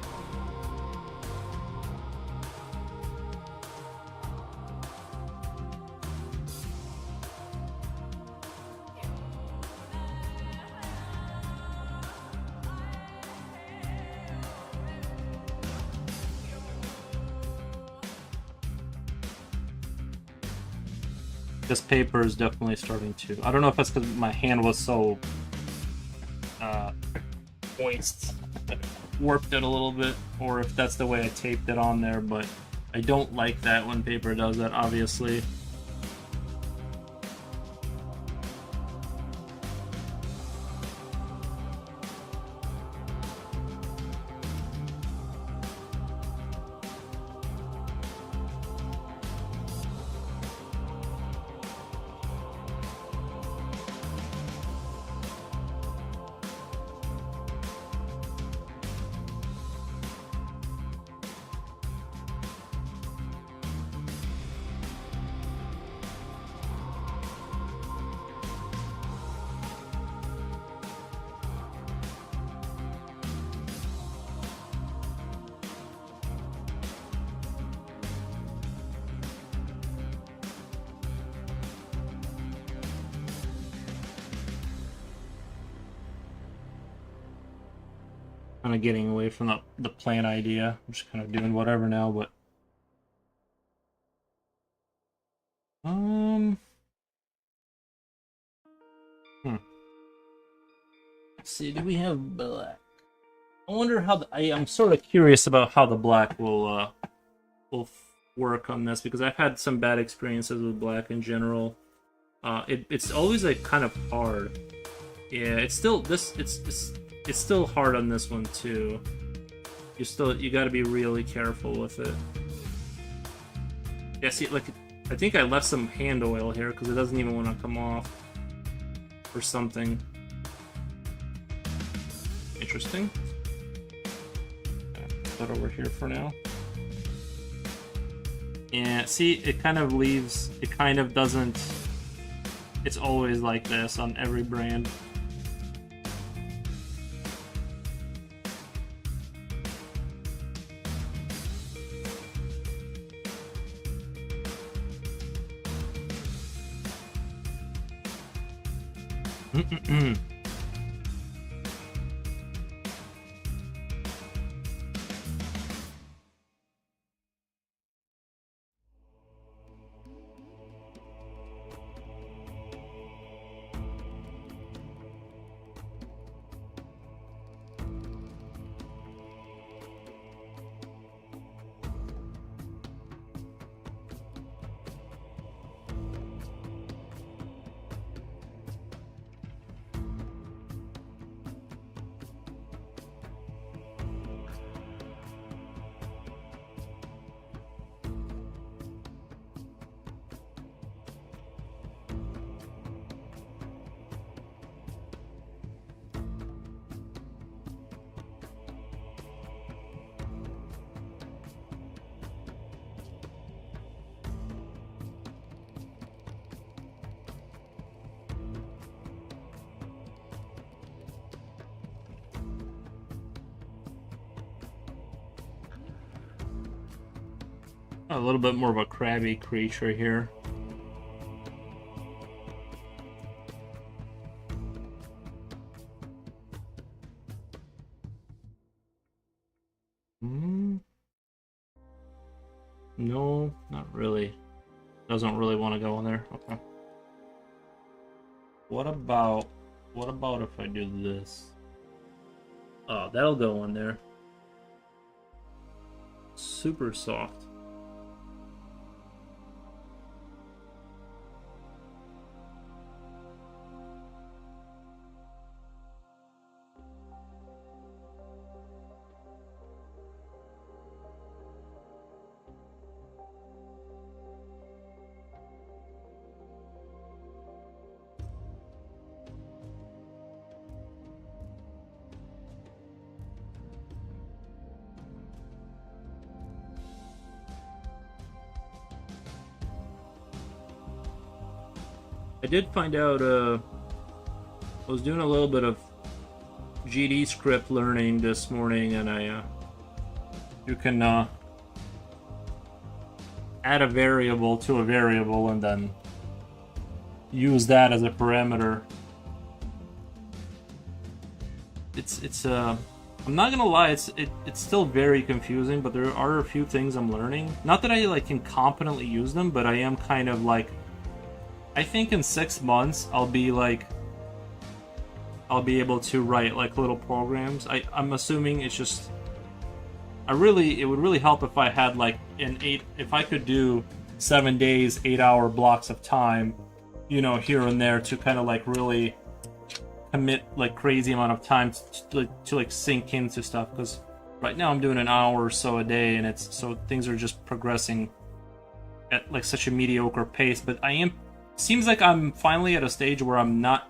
This paper is definitely starting to... I don't know if that's because my hand was so moist that it warped it a little bit, or if that's the way I taped it on there, but I don't like that when paper does that, obviously. Kind of getting away from the plan idea. I'm just kind of doing whatever now, but let's see, do we have black? I wonder how I'm sort of curious about how the black will work on this, because I've had some bad experiences with black in general. It's always like kind of hard. Yeah, it's still it's still hard on this one too. You got to be really careful with it. Yeah, see, like I think I left some hand oil here because it doesn't even want to come off or something. Interesting. Put that over here for now. Yeah, see, it kind of leaves. It kind of doesn't. It's always like this on every brand. A little bit more of a crabby creature here. No, not really. Doesn't really want to go in there. Okay. What about if I do this? Oh, that'll go in there. Super soft. I did find out, I was doing a little bit of GD script learning this morning, and you can add a variable to a variable and then use that as a parameter. I'm not gonna lie, it's still very confusing, but there are a few things I'm learning. Not that I like can competently use them, but I am kind of like I think in 6 months I'll be able to write like little programs. I'm assuming it's just it would really help if I had like if I could do 7 days, 8-hour blocks of time, you know, here and there to kind of like really commit like crazy amount of time to like sink into stuff, because right now I'm doing an hour or so a day, and things are just progressing at like such a mediocre pace. But seems like I'm finally at a stage where I'm not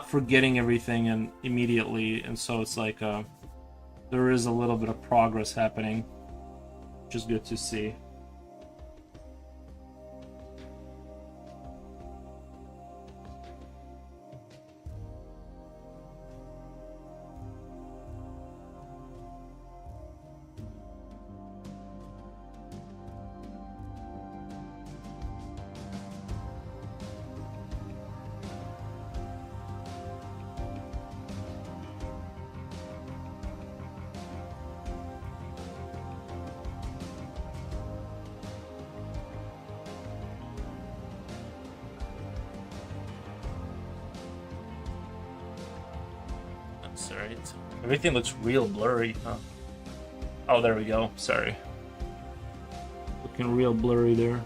forgetting everything and immediately, and so it's like there is a little bit of progress happening, which is good to see. That's right. Everything looks real blurry, huh? Oh, there we go. Sorry. Looking real blurry there.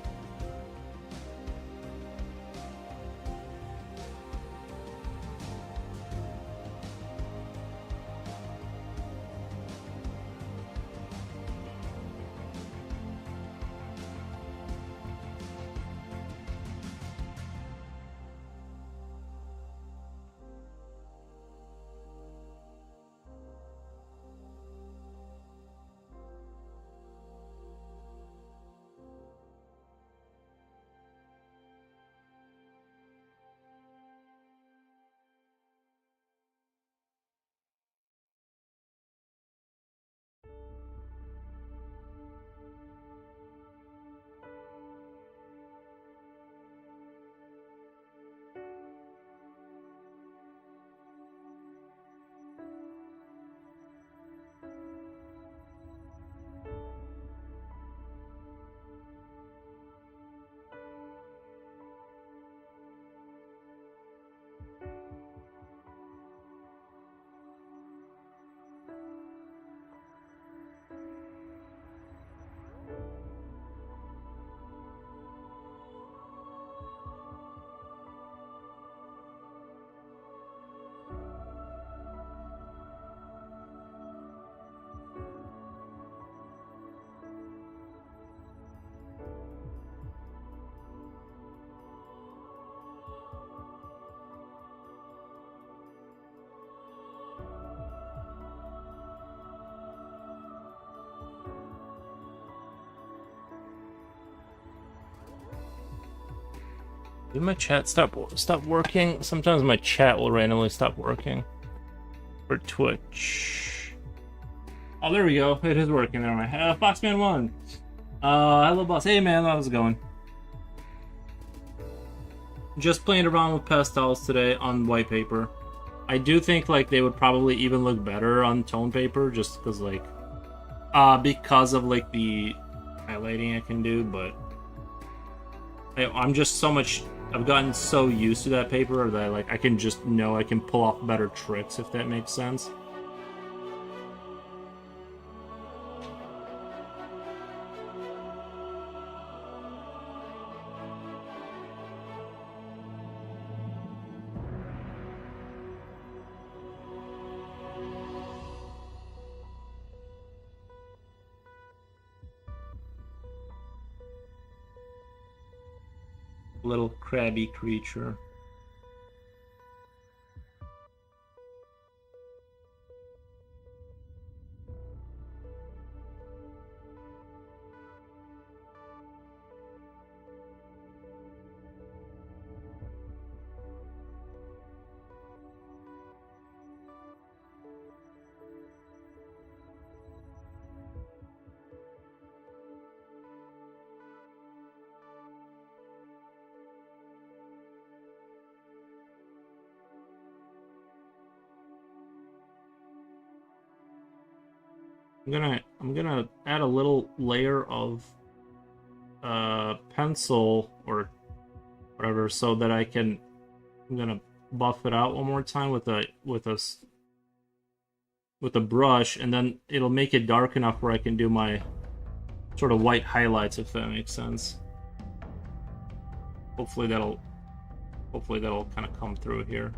Did my chat stop working? Sometimes my chat will randomly stop working for Twitch. Oh, there we go. It is working. There, my Foxman1. Hello, boss. Hey, man. How's it going? Just playing around with pastels today on white paper. I do think like they would probably even look better on tone paper, just because like because of like the highlighting I can do. But I'm just so much. I've gotten so used to that paper that like I can just know I can pull off better tricks, if that makes sense. Little crabby creature. I'm gonna add a little layer of pencil or whatever, so that I'm gonna buff it out one more time with a brush, and then it'll make it dark enough where I can do my sort of white highlights, if that makes sense. Hopefully that'll kind of come through here.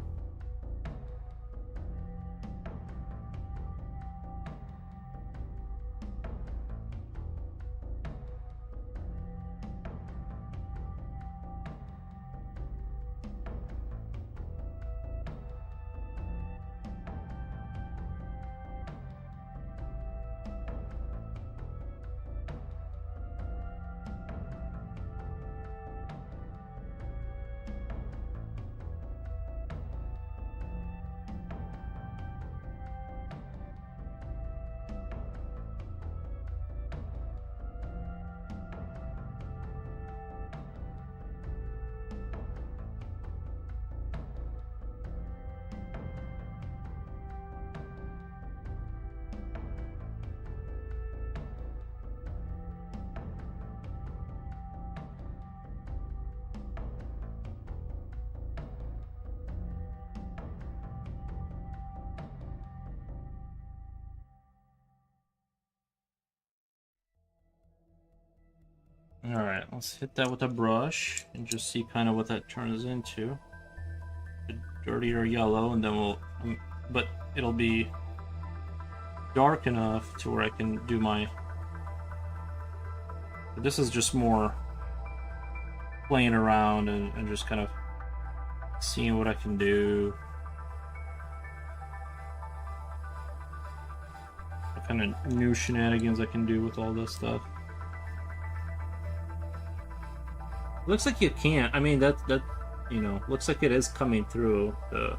Alright, let's hit that with a brush and just see kind of what that turns into. A dirtier yellow, and then but it'll be dark enough to where I can do my... This is just more playing around and just kind of seeing what I can do. What kind of new shenanigans I can do with all this stuff. Looks like you can't. I mean, that you know, looks like it is coming through the...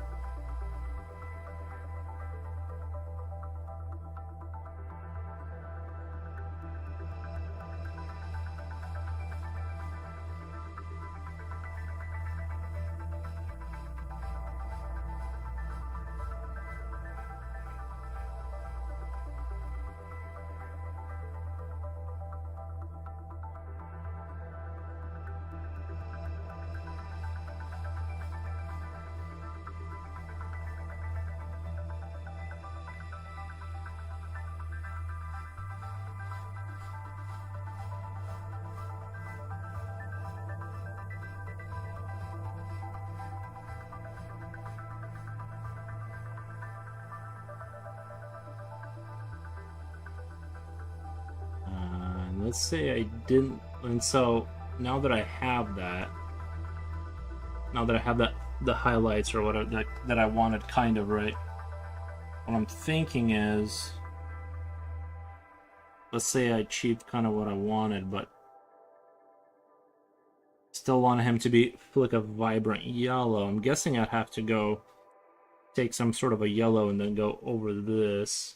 Let's say I didn't, and so now that I have that, the highlights or whatever that I wanted, kind of, right? What I'm thinking is, let's say I achieved kind of what I wanted, but still want him to be like a vibrant yellow. I'm guessing I'd have to go take some sort of a yellow and then go over this.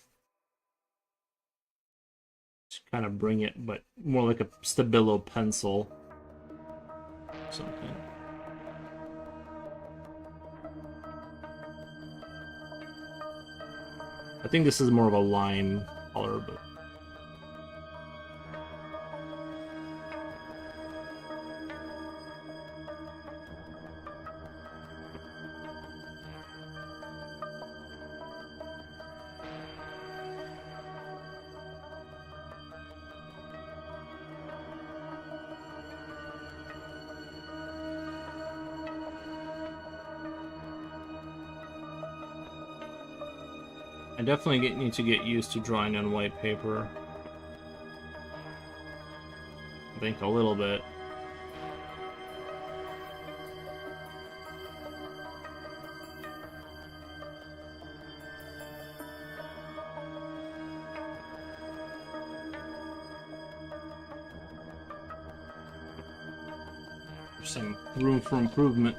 Kind of bring it, but more like a Stabilo pencil or something. I think this is more of a lime color, but I definitely need to get used to drawing on white paper. I think a little bit. There's some room for improvement.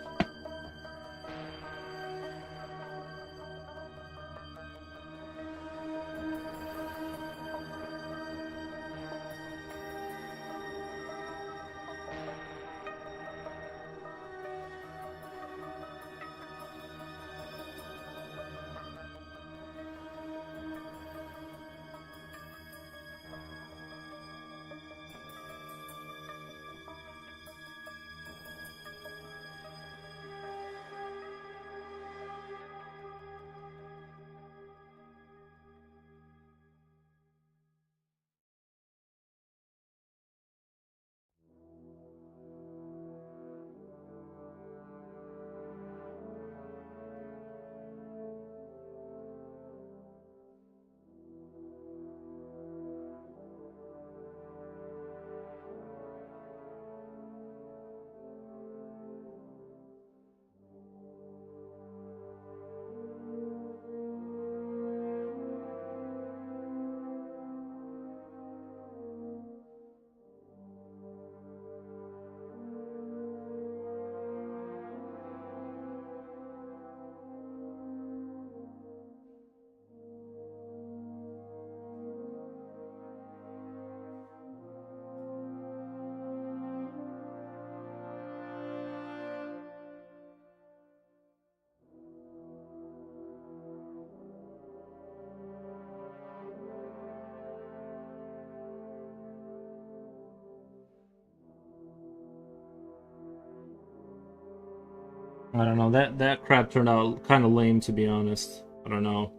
I don't know. That crab turned out kind of lame, to be honest. I don't know.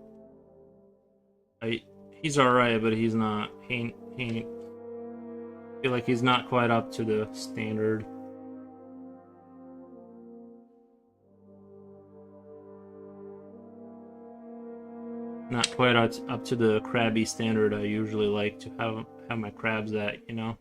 He's alright, but he's not. He feel like he's not quite up to the standard. Not quite up to the crabby standard I usually like to have my crabs at, you know.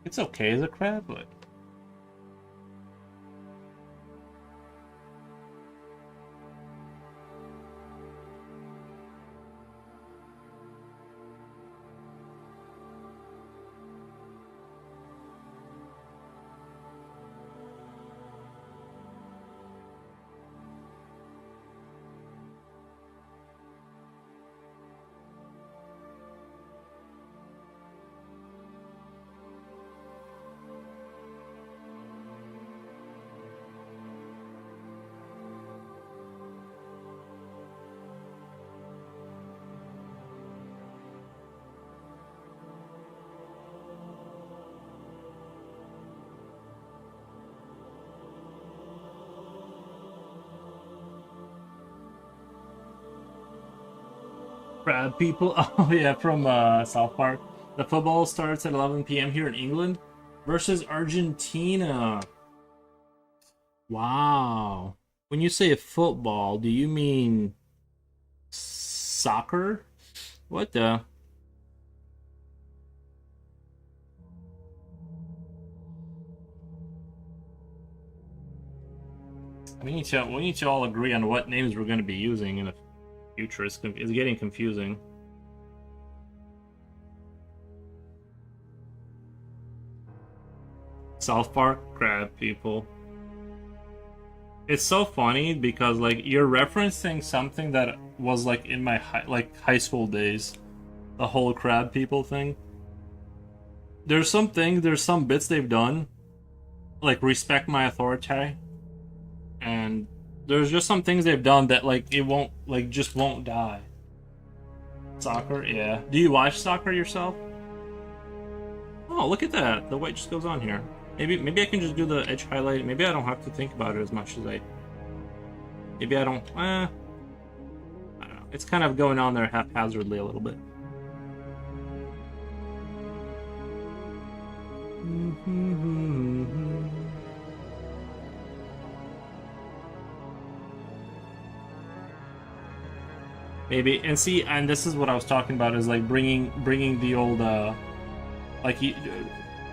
It's okay as a crab, but crab people. Oh yeah, from South Park. The football starts at 11 p.m. here in England versus Argentina. Wow. When you say football, do you mean soccer? What the? We need to all agree on what names we're going to be using in the future. It's getting confusing. South Park crab people. It's so funny because like you're referencing something that was like in my high school days, the whole crab people thing. There's some bits they've done, like Respect My Authority, and there's just some things they've done that like it won't like just won't die. Soccer, yeah. Do you watch soccer yourself? Oh, look at that. The white just goes on here. Maybe I can just do the edge highlight. Maybe I don't have to think about it as much as maybe I don't. I don't know. It's kind of going on there haphazardly a little bit. Maybe, and see, and this is what I was talking about, is like bringing the old like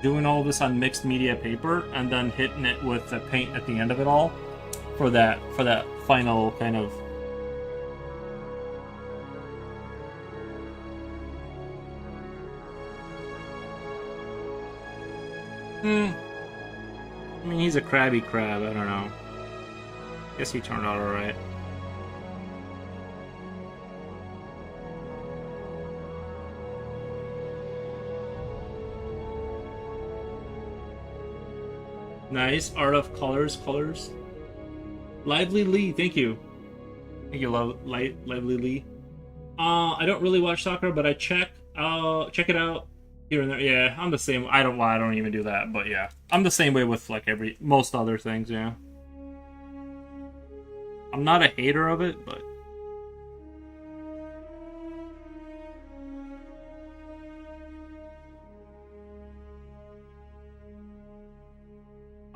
doing all this on mixed media paper and then hitting it with the paint at the end of it all for that final kind of. I mean, he's a crabby crab. I don't know. Guess he turned out all right. Nice. Art of colors. Lively Lee, thank you. Thank you, Lively Lee. I don't really watch soccer, but I check it out here and there. Yeah, I'm the same. I don't even do that, but yeah. I'm the same way with like most other things, yeah. I'm not a hater of it, but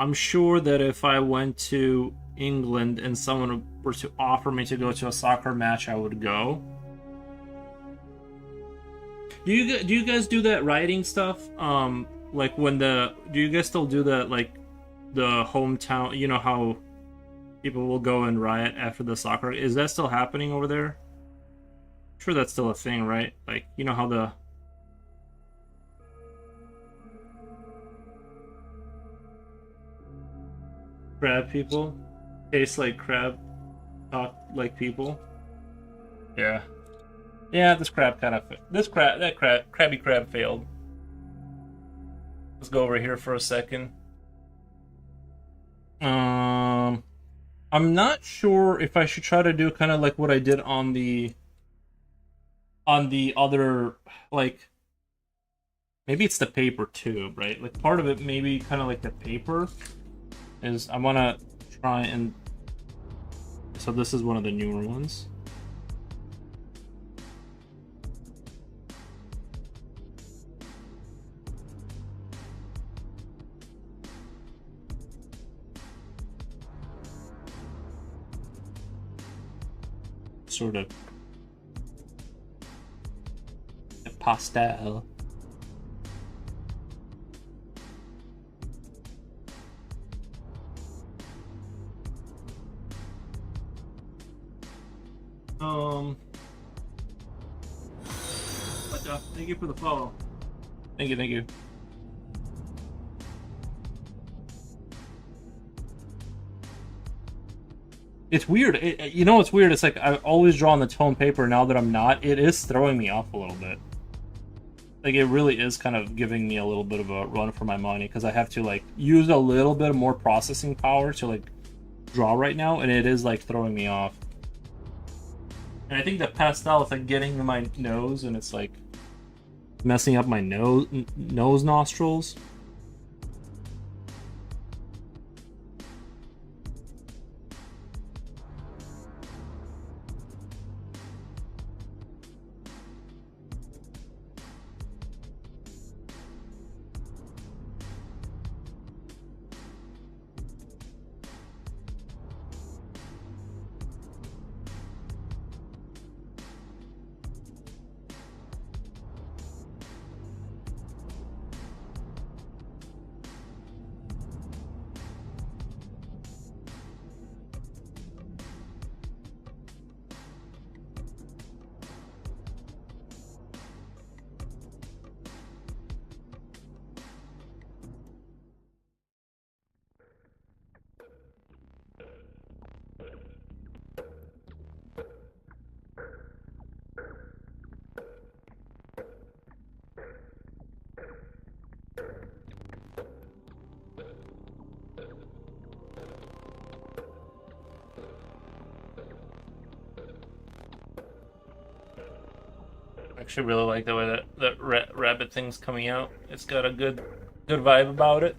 I'm sure that if I went to England and someone were to offer me to go to a soccer match, I would go. Do you guys do that rioting stuff? Like when do you guys still do that? Like the hometown, you know how people will go and riot after the soccer. Is that still happening over there? I'm sure that's still a thing, right? Like you know how the crab people taste like crab, talk like people. Yeah. Yeah, this crab kind of Krabby Crab failed. Let's go over here for a second. I'm not sure if I should try to do kind of like what I did on the other, like maybe it's the paper tube, right? Like part of it maybe kind of like the paper is I want to try and so this is one of the newer ones. Sort of a pastel. What the? Thank you for the follow. Thank you. It's weird. You know what's weird? It's like I always draw on the tone paper. Now that I'm not, it is throwing me off a little bit. Like it really is kind of giving me a little bit of a run for my money because I have to like use a little bit more processing power to like draw right now, and it is like throwing me off. And I think the pastel is like getting to my nose, and it's like messing up my nose nostrils. I actually really like the way that rabbit thing's coming out. It's got a good vibe about it.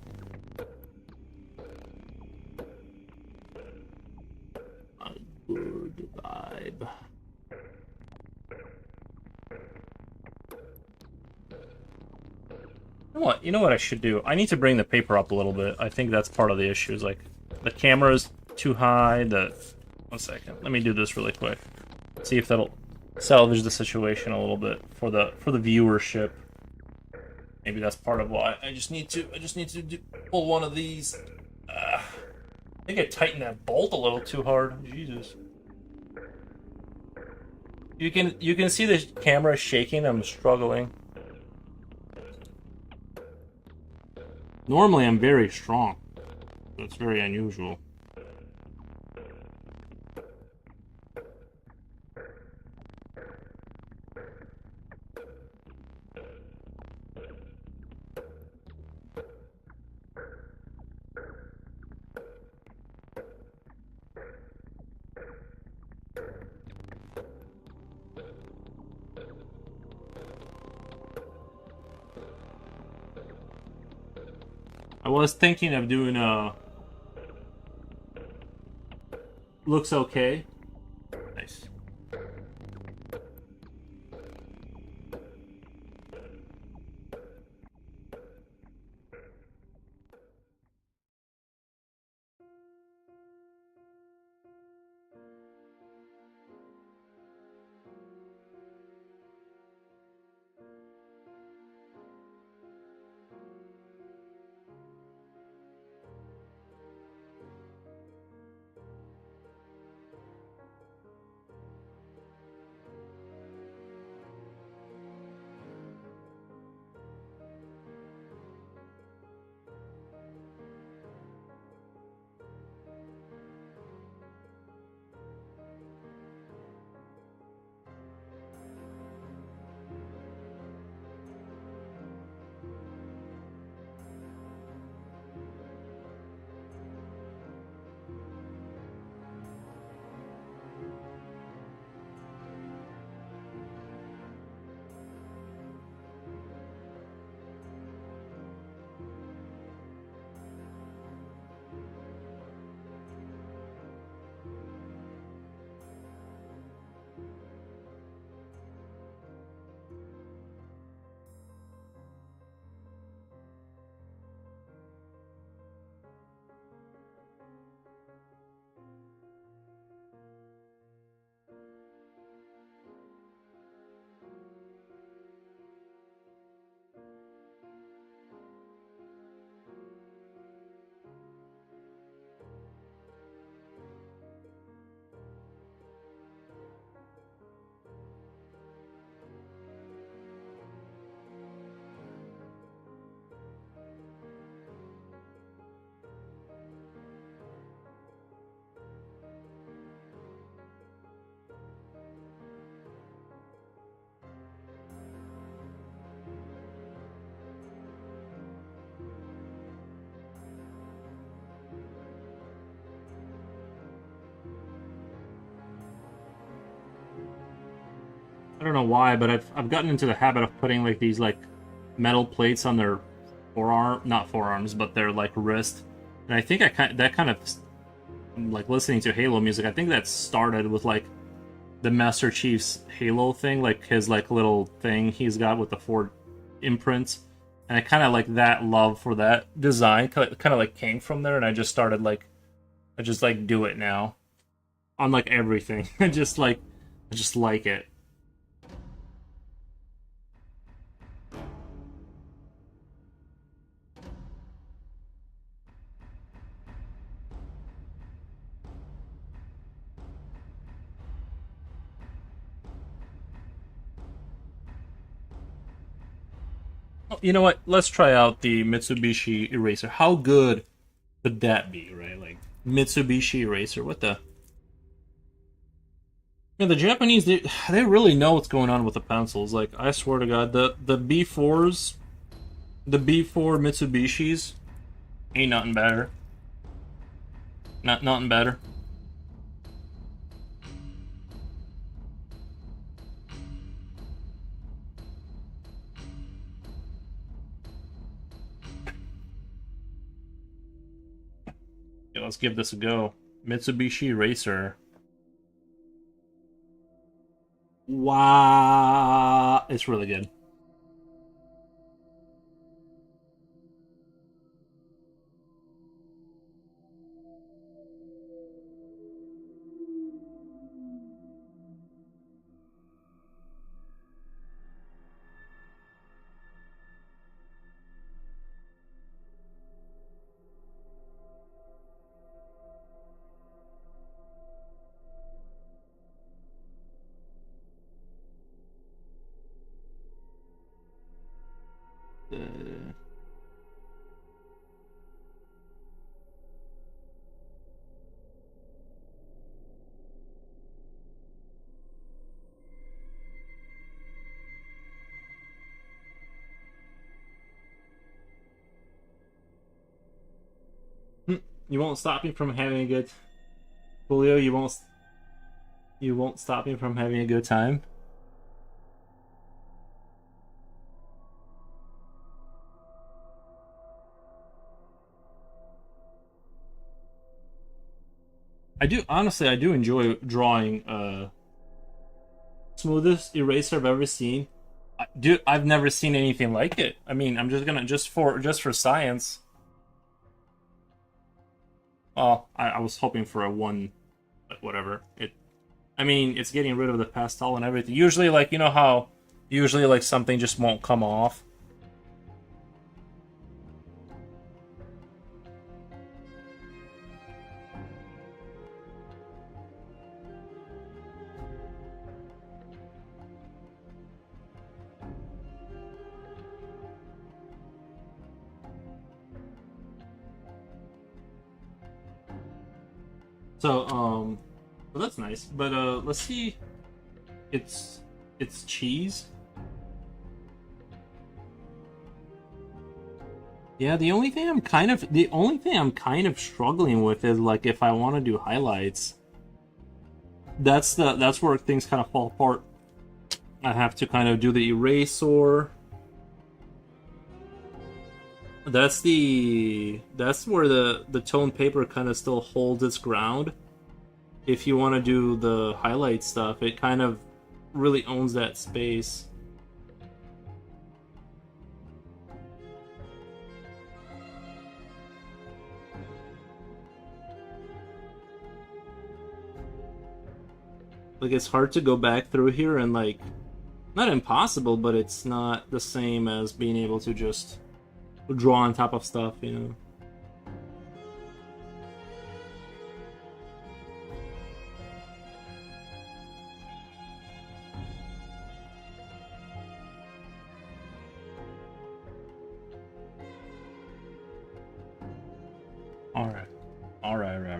A good vibe. You know what I should do? I need to bring the paper up a little bit. I think that's part of the issue. Is like the camera is too high. One second. Let me do this really quick. See if that'll salvage the situation a little bit for the viewership. Maybe that's part of why. I just need to pull one of these. I think I tightened that bolt a little too hard. Jesus. You can see the camera shaking. I'm struggling. Normally I'm very strong. That's very unusual. I was thinking of doing a looks okay. Nice. don't know why, but I've gotten into the habit of putting like these like metal plates on their not forearms, but their like wrist. And I think that kind of like listening to Halo music. I think that started with like the Master Chief's Halo thing, like his like little thing he's got with the 4 imprints. And I kind of like that love for that design kind of like came from there, and I just started like I just like do it now on like everything. I just like it. You know what? Let's try out the Mitsubishi Eraser. How good could that be, right? Like Mitsubishi Eraser. What the? Yeah, the Japanese they really know what's going on with the pencils. Like I swear to God, the B4s, the B4 Mitsubishis ain't nothing better. Nothing better. Yeah, let's give this a go. Mitsubishi Racer. Wow, it's really good. You won't stop me from having a good Julio. You won't stop me from having a good time. I do honestly enjoy drawing smoothest eraser I've ever seen. Dude, I've never seen anything like it. I mean, I'm just gonna just for science. Oh, I was hoping for a 1, but whatever. I mean, it's getting rid of the pastel and everything. Usually, like, you know how usually like something just won't come off. So, well, that's nice. But let's see. It's cheese. Yeah, the only thing I'm kind of struggling with is like if I want to do highlights. That's where things kind of fall apart. I have to kind of do the eraser. That's where the tone paper kind of still holds its ground. If you want to do the highlight stuff, it kind of really owns that space. Like, it's hard to go back through here and, like, not impossible, but it's not the same as being able to just draw on top of stuff, you know? Alright. Alright, right.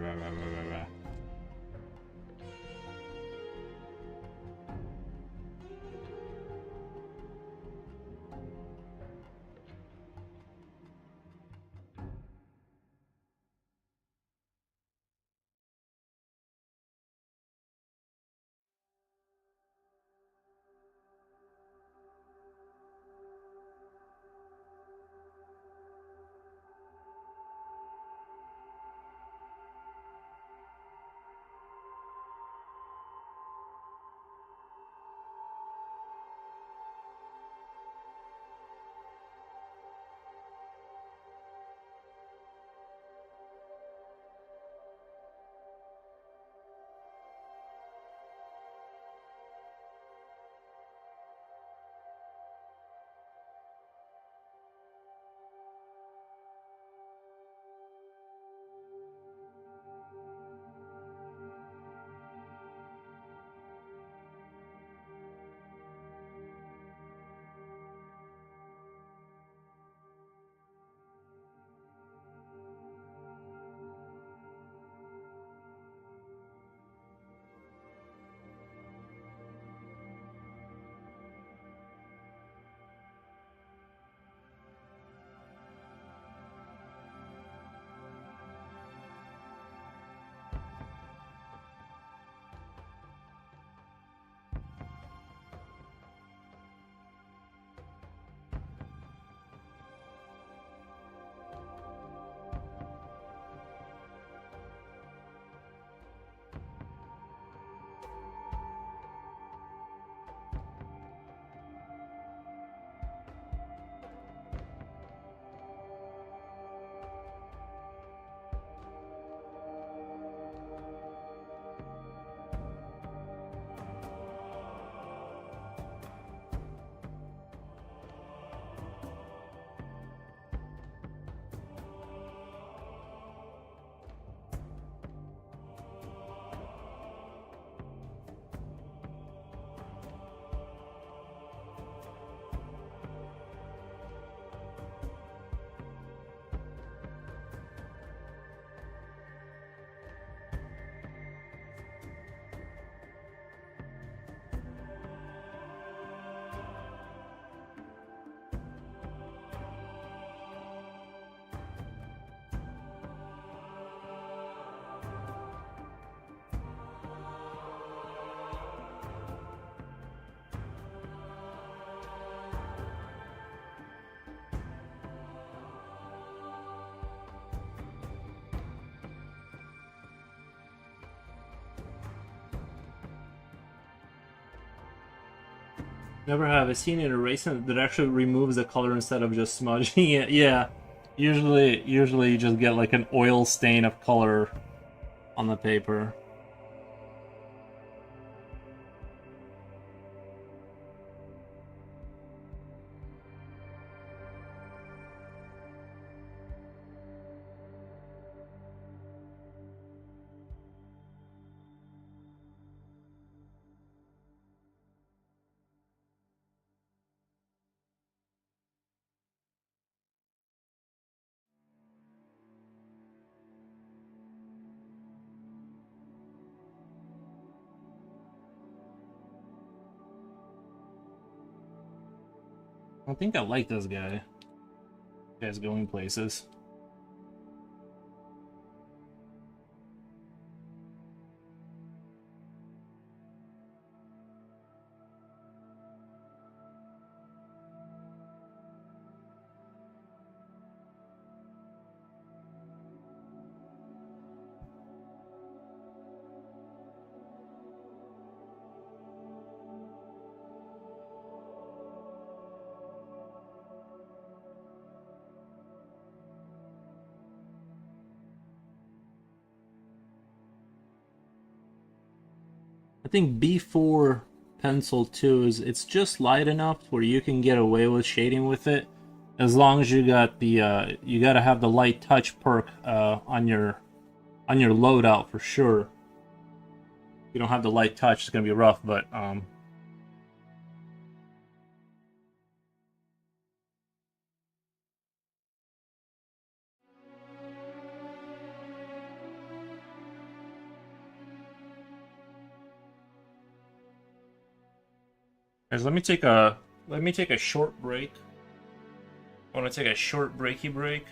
Never have I seen an eraser that actually removes the color instead of just smudging it. Yeah. Usually you just get like an oil stain of color on the paper. I think I like this guy. This guy's going places. I think B4 pencil too is it's just light enough where you can get away with shading with it, as long as you got the you gotta have the light touch perk on your loadout for sure. If you don't have the light touch, it's gonna be rough, but guys, let me take a short break. I want to take a short breaky break,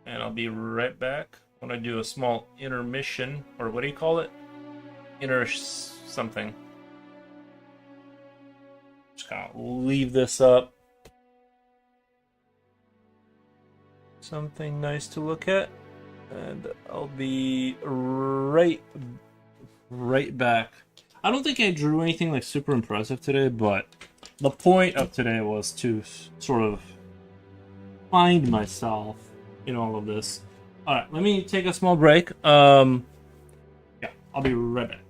and I'll be right back. I want to do a small intermission, or what do you call it? Something. Just kind of leave this up. Something nice to look at, and I'll be right back. I don't think I drew anything like super impressive today, but the point of today was to sort of find myself in all of this. All right, let me take a small break. Yeah, I'll be right back.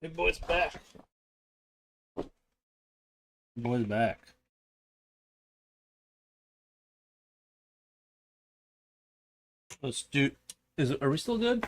Big boy's back. Big boy's back. Let's do. Are we still good?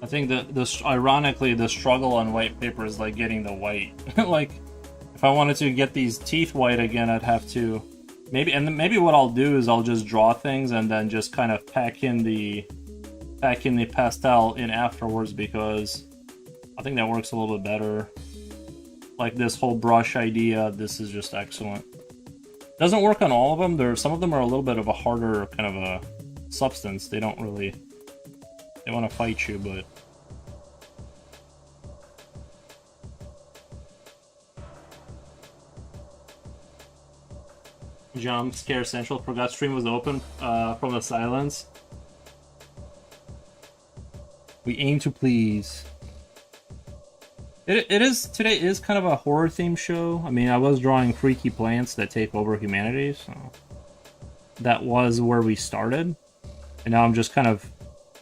I think that this, ironically, the struggle on white paper is like getting the white. Like, if I wanted to get these teeth white again, I'd have to maybe what I'll do is I'll just draw things and then just kind of pack in the pastel in afterwards, because I think that works a little bit better. Like this whole brush idea, this is just excellent. Doesn't work on all of them. Some of them are a little bit of a harder kind of a substance. They don't really. They want to fight you, but... Jump Scare Central. Forgot stream was open from the silence. We aim to please. Today is kind of a horror themed show. I mean, I was drawing freaky plants that take over humanity, so... That was where we started. And now I'm just kind of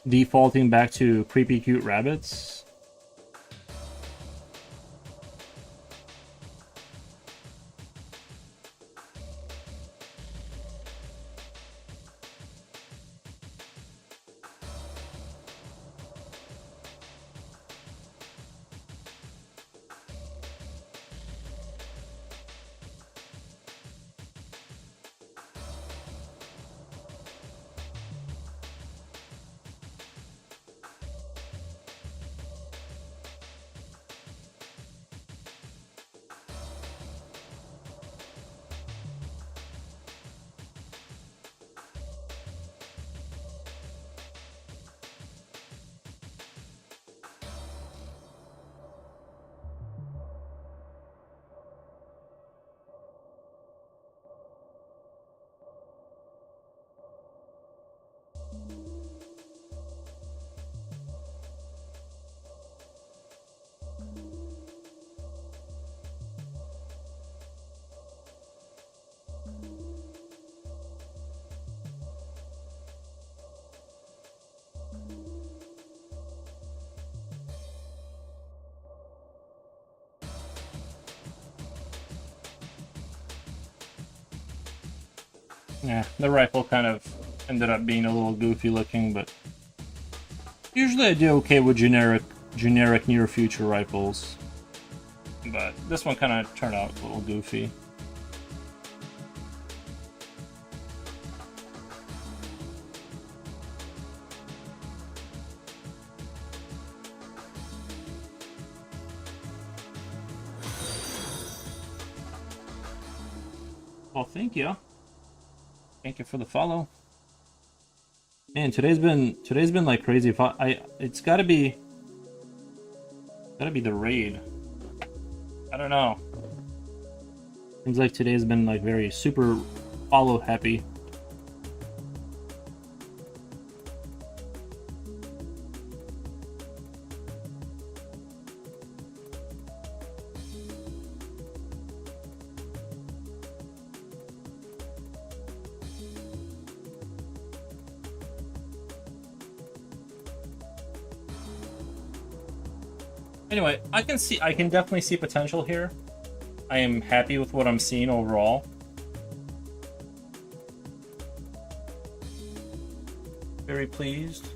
defaulting back to creepy cute rabbits. Yeah, the rifle kind of ended up being a little goofy looking, but usually I do okay with generic near future rifles. But this one kind of turned out a little goofy. Well, thank you. Thank you for the follow. Man, today's been like crazy. It's gotta be the raid. I don't know. Seems like today's been like very super follow happy. Anyway, I can definitely see potential here. I am happy with what I'm seeing overall. Very pleased.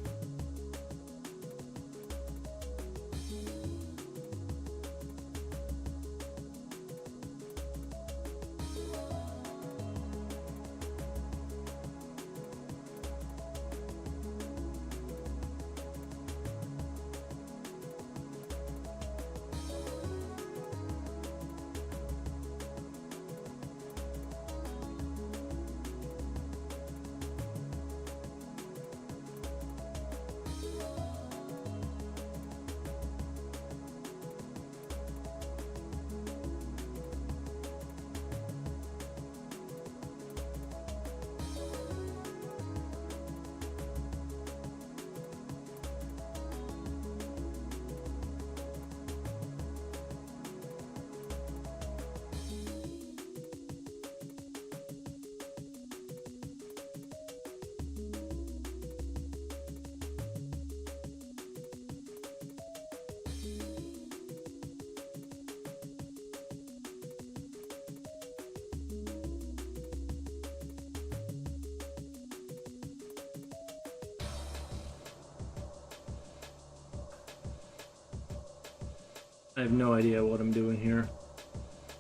I have no idea what I'm doing here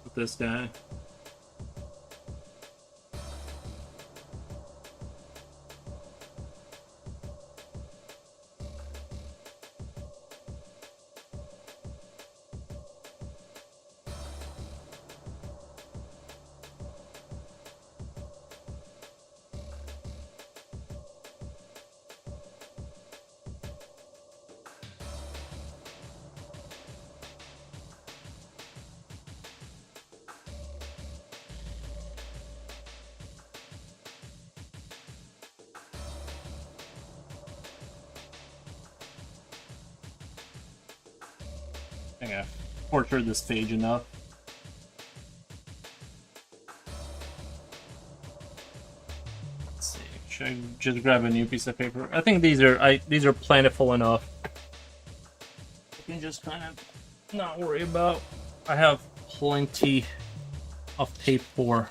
with this guy. I think I tortured this page enough. Let's see. Should I just grab a new piece of paper? I think these are plentiful enough. You can just kind of not worry about. I have plenty of tape for.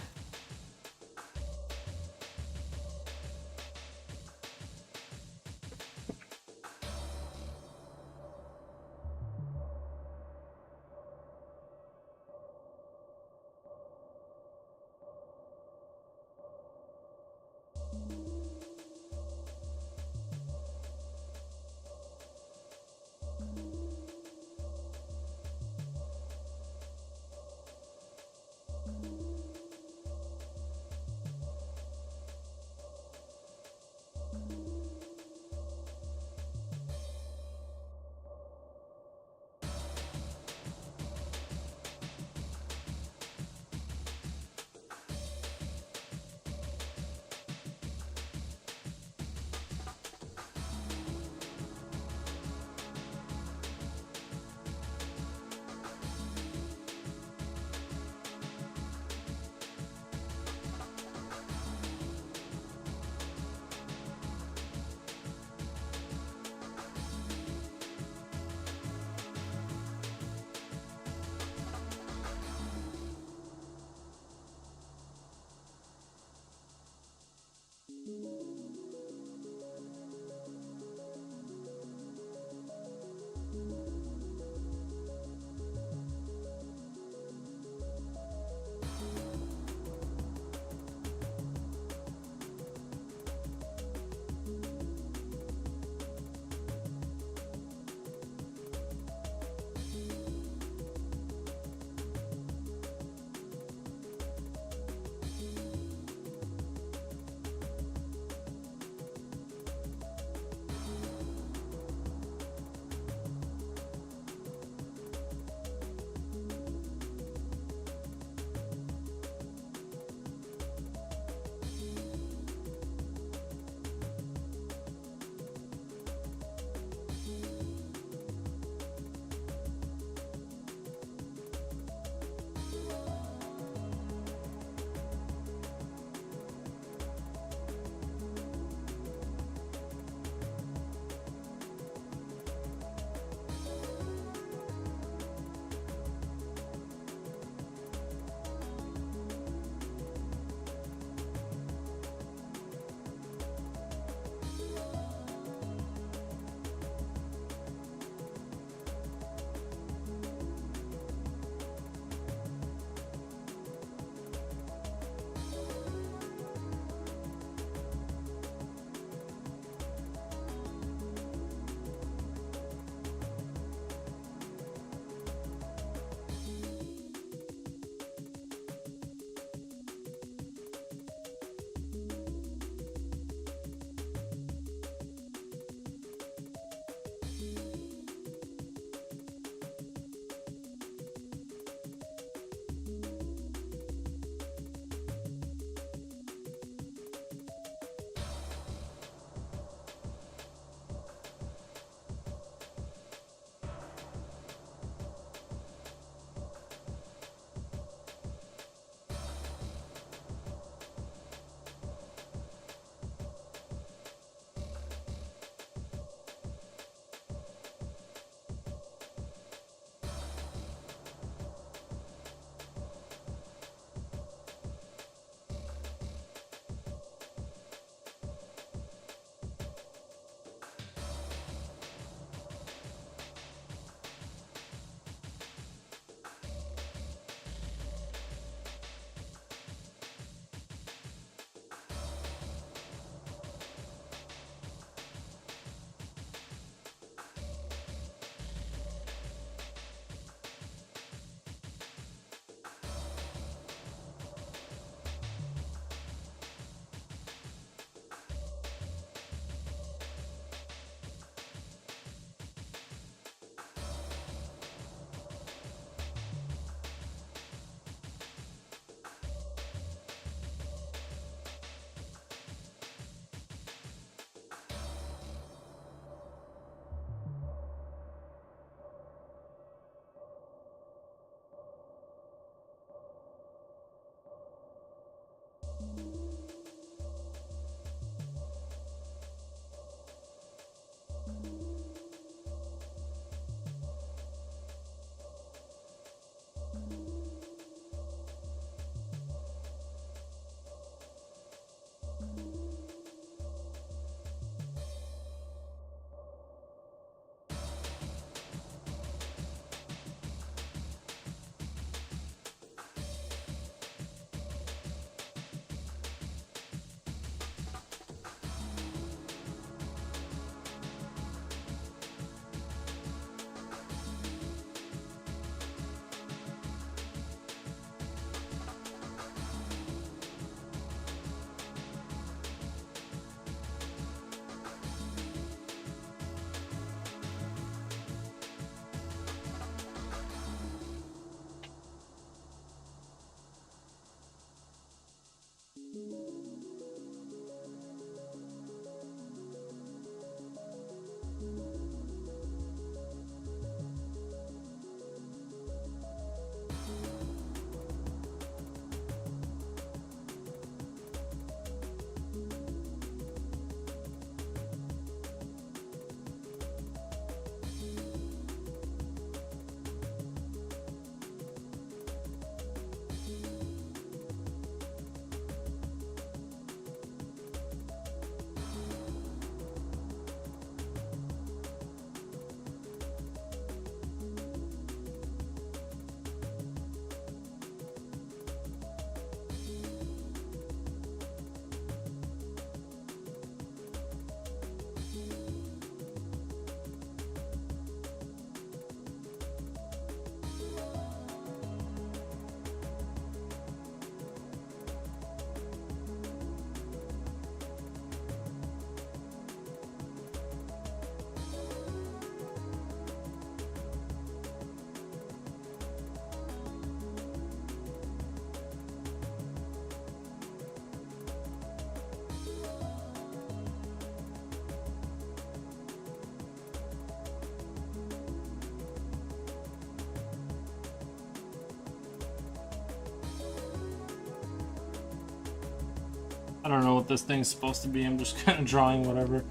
I don't know what this thing's supposed to be. I'm just kind of drawing whatever.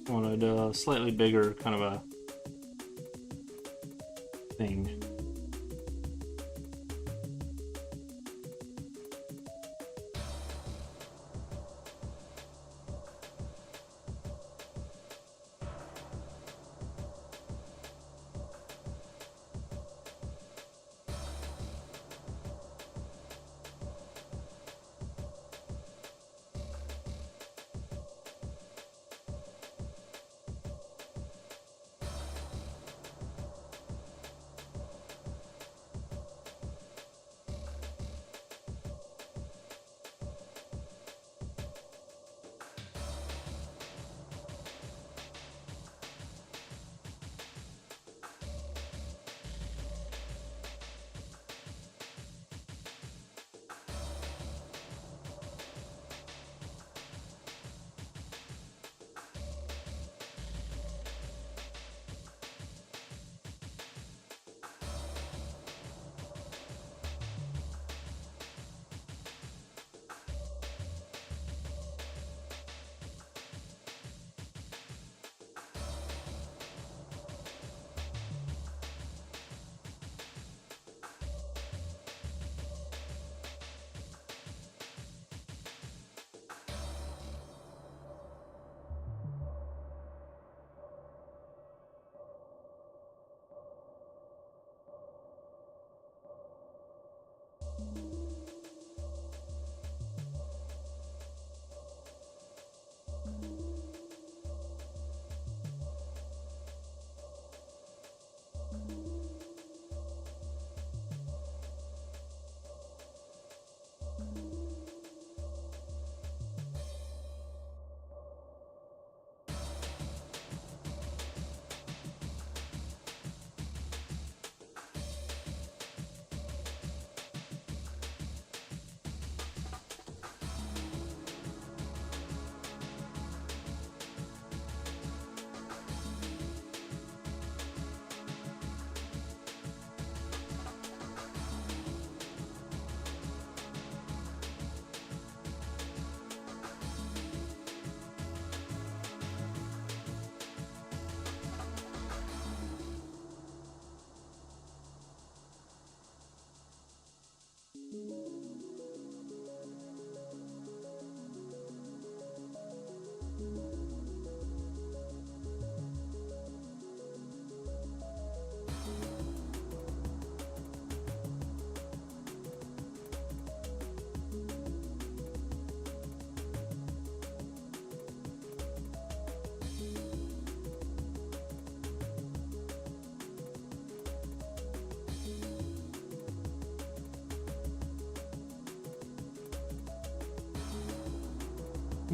Wanted a slightly bigger kind of a thing.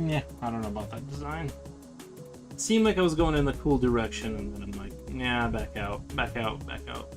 Yeah, I don't know about that design. It seemed like I was going in the cool direction, and then I'm like, nah, back out, back out, back out.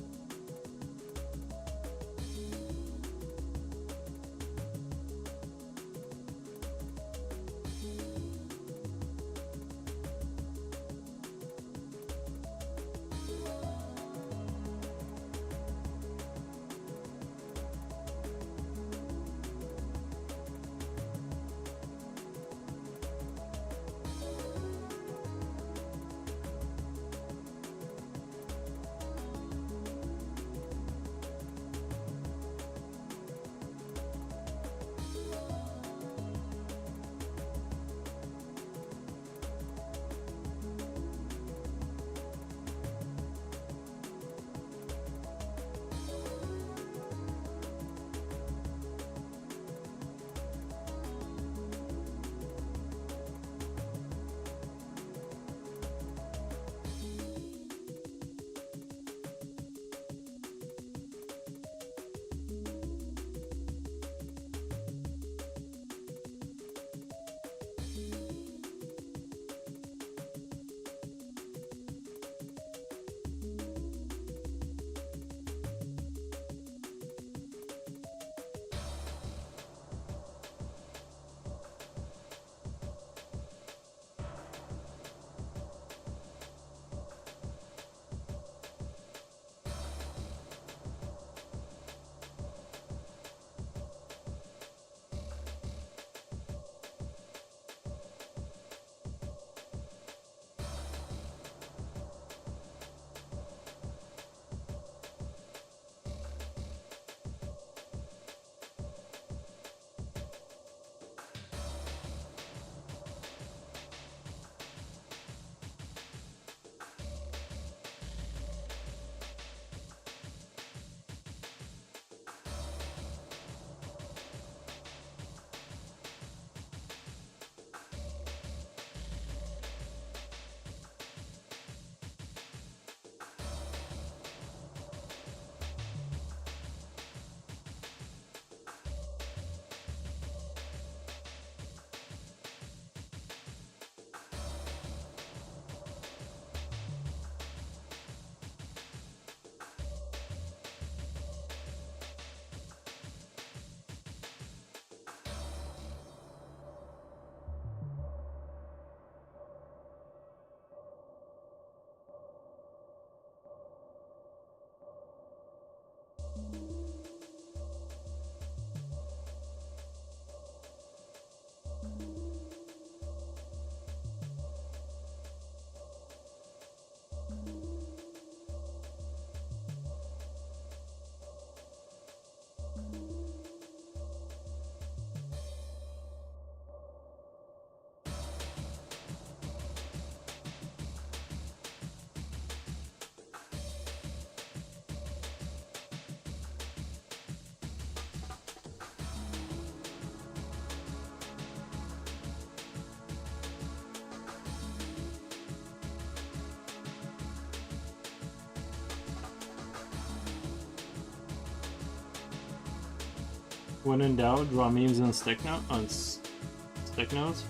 When in doubt, draw memes on stick note on stick notes.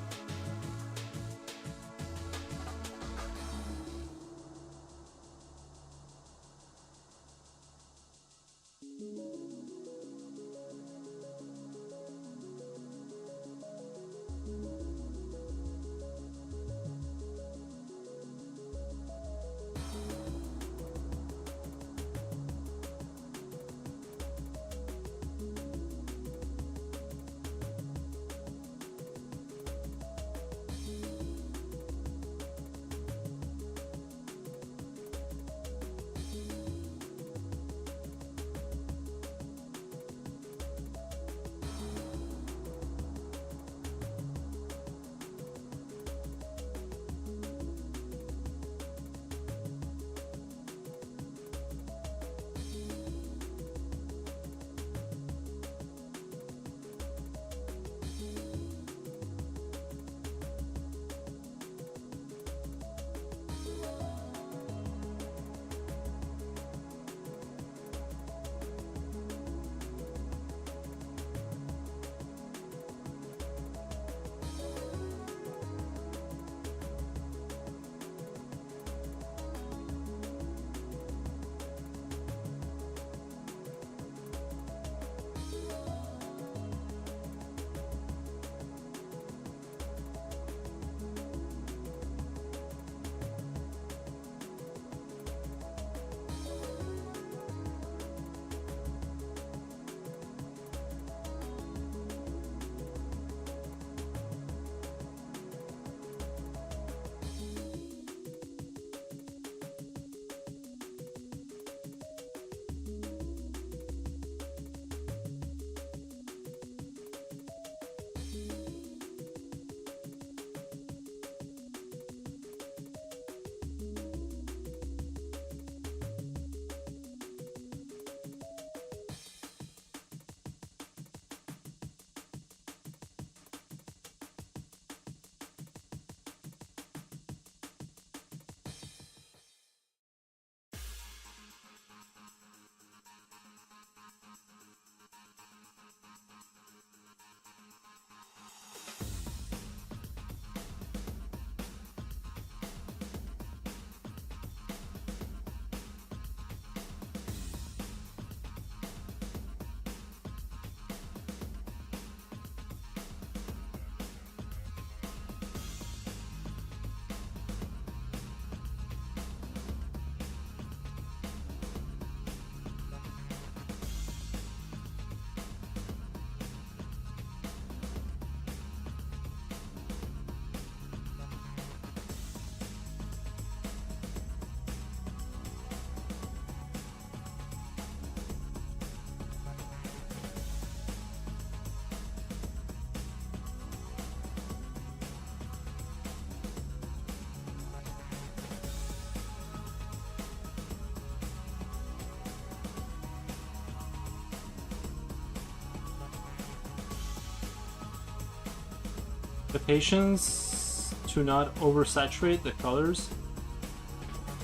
The patience to not oversaturate the colors.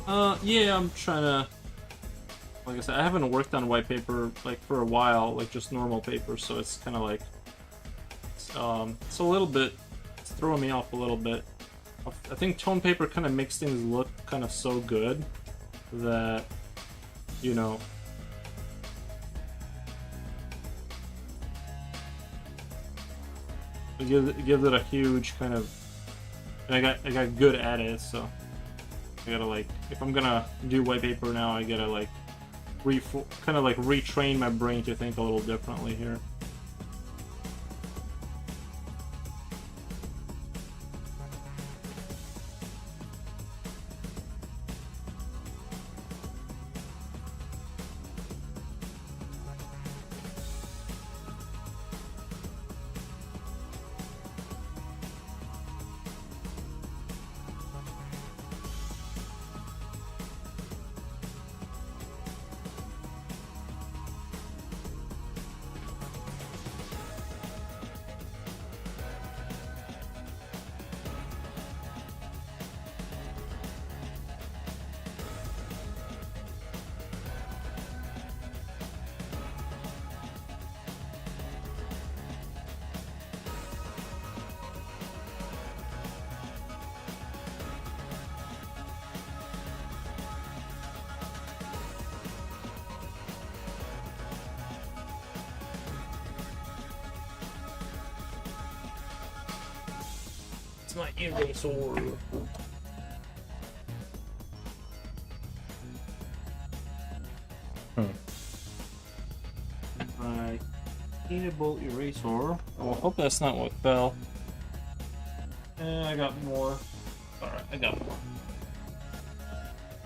Yeah, I'm trying to. Like I said, I haven't worked on white paper like for a while, like just normal paper, so it's kind of like it's a little bit. It's throwing me off a little bit. I think tone paper kind of makes things look kind of so good that, you know. It gives it a huge kind of, and I got good at it, so I gotta like, if I'm gonna do white paper now, I gotta like kind of like retrain my brain to think a little differently here. It's my eraser. My paintable eraser. Oh, I hope that's not what fell. I got more. Alright, I got more.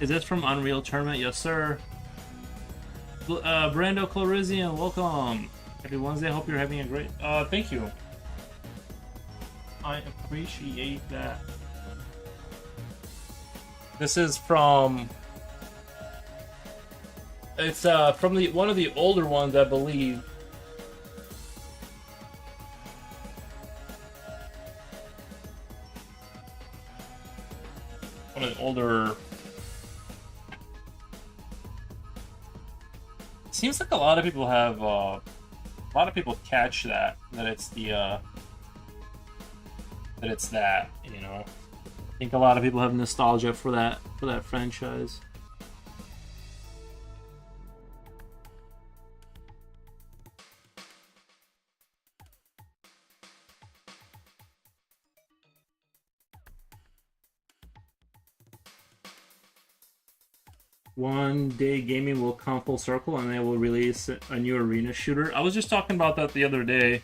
Is this from Unreal Tournament? Yes, sir. Brando Clarizian, welcome. Happy Wednesday. Hope you're having a great. Thank you. I appreciate that. This is from. It's from one of the older ones, I believe. One of the older. Seems like a lot of people have. A lot of people catch that it's the. That it's that, you know. I think a lot of people have nostalgia for that franchise. One day gaming will come full circle and they will release a new arena shooter. I was just talking about that the other day.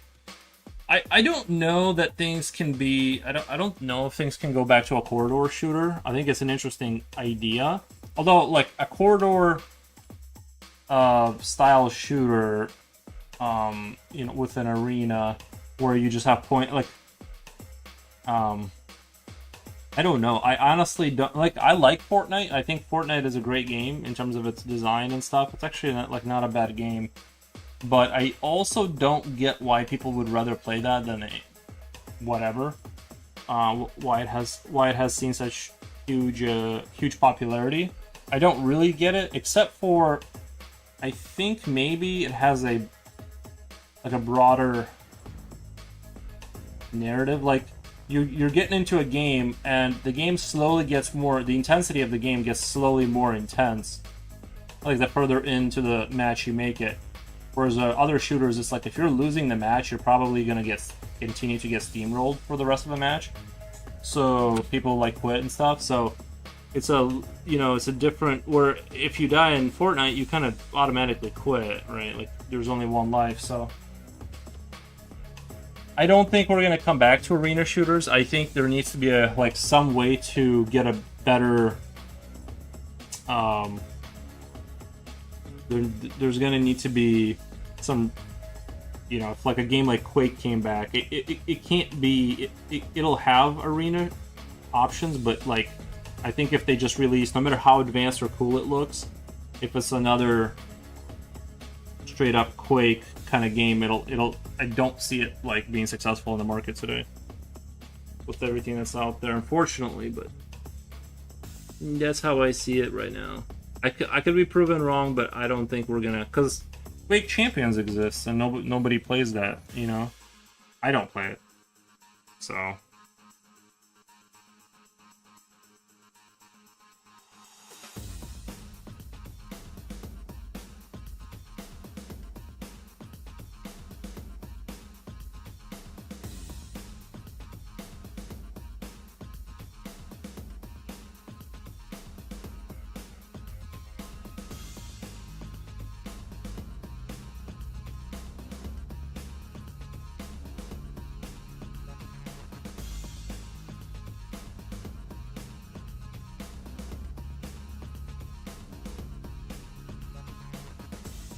I don't know that things can be. I don't know if things can go back to a corridor shooter. I think it's an interesting idea. Although, like a corridor style shooter, you know, with an arena where you just have point like, I don't know. I honestly don't like. I like Fortnite. I think Fortnite is a great game in terms of its design and stuff. It's actually not a bad game. But I also don't get why people would rather play that than a whatever. Why it has seen such huge popularity. I don't really get it, except for I think maybe it has a broader narrative. Like you're getting into a game and the game slowly gets more. The intensity of the game gets slowly more intense. Like the further into the match you make it. Whereas other shooters, it's like if you're losing the match, you're probably gonna continue to get steamrolled for the rest of the match. So people like quit and stuff. So it's a different. Where if you die in Fortnite, you kind of automatically quit, right? Like there's only one life. So I don't think we're gonna come back to arena shooters. I think there needs to be some way to get a better. There's gonna need to be some, you know, if like a game like Quake came back, it can't be. It'll have arena options, but like I think if they just release, no matter how advanced or cool it looks, if it's another straight up Quake kind of game, it'll. I don't see it like being successful in the market today with everything that's out there, unfortunately. But that's how I see it right now. I could be proven wrong, but I don't think we're gonna, because Quake Champions exists and nobody plays that, you know. I don't play it, so.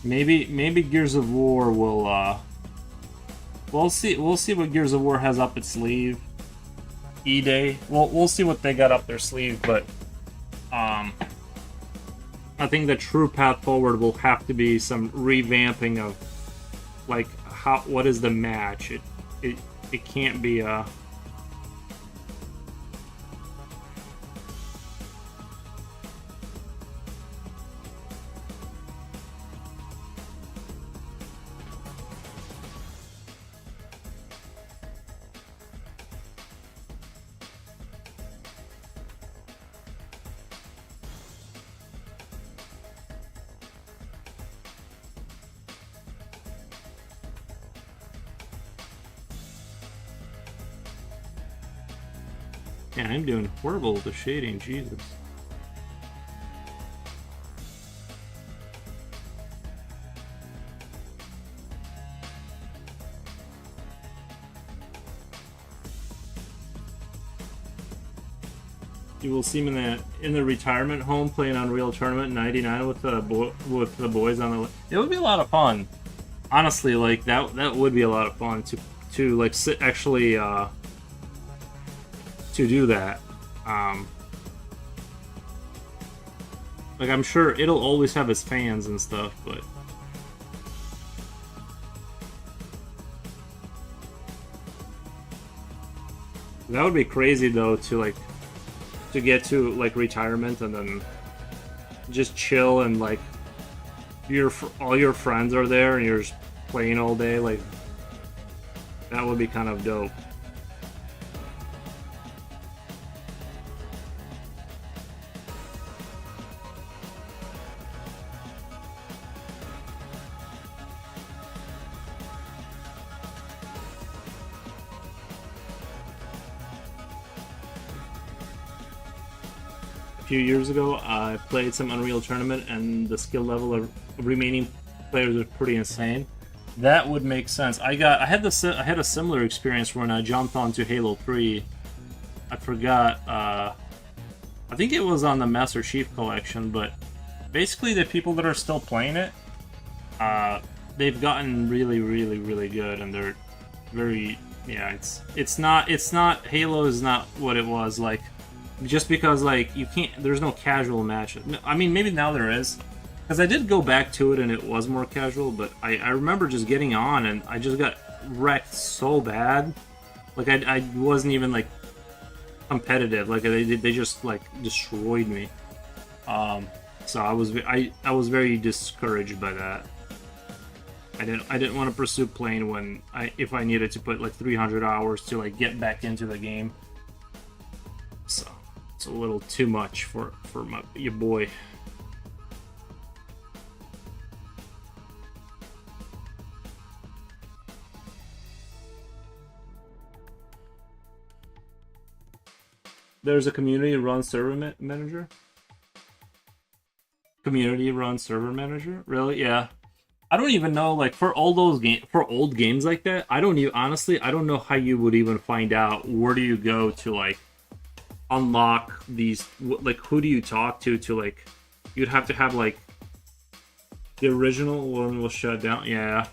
Maybe Gears of War will we'll see what Gears of War has up its sleeve. E-Day. We'll see what they got up their sleeve, but I think the true path forward will have to be some revamping of like what is the match. It can't be a Yeah, I'm doing horrible with the shading, Jesus. You will see him in the retirement home playing Unreal Tournament '99 with the boys on the. It would be a lot of fun, honestly. Like that would be a lot of fun to like sit actually to do that. Like I'm sure it'll always have its fans and stuff, but. That would be crazy though to get to like retirement and then just chill and like all your friends are there and you're just playing all day. Like that would be kind of dope. Few years ago, I played some Unreal Tournament, and the skill level of remaining players was pretty insane. That would make sense. I had a similar experience when I jumped onto Halo 3. I forgot. I think it was on the Master Chief Collection, but basically the people that are still playing it, they've gotten really, really, really good, and they're very. Yeah, it's not Halo is not what it was like. Just because, like, you can't... There's no casual match. I mean, maybe now there is. Because I did go back to it and it was more casual, but I remember just getting on and I just got wrecked so bad. Like, I wasn't even, like, competitive. Like, they just, like, destroyed me. So I was very discouraged by that. I didn't want to pursue playing if I needed to put, like, 300 hours to, like, get back into the game. So... It's a little too much for your boy. There's a community-run server manager. Community-run server manager? Really? Yeah. I don't even know. Like for all those old games like that, I don't know how you would even find out where do you go to like. Unlock these, like who do you talk to like you'd have to have like the original one was shut down. Yeah,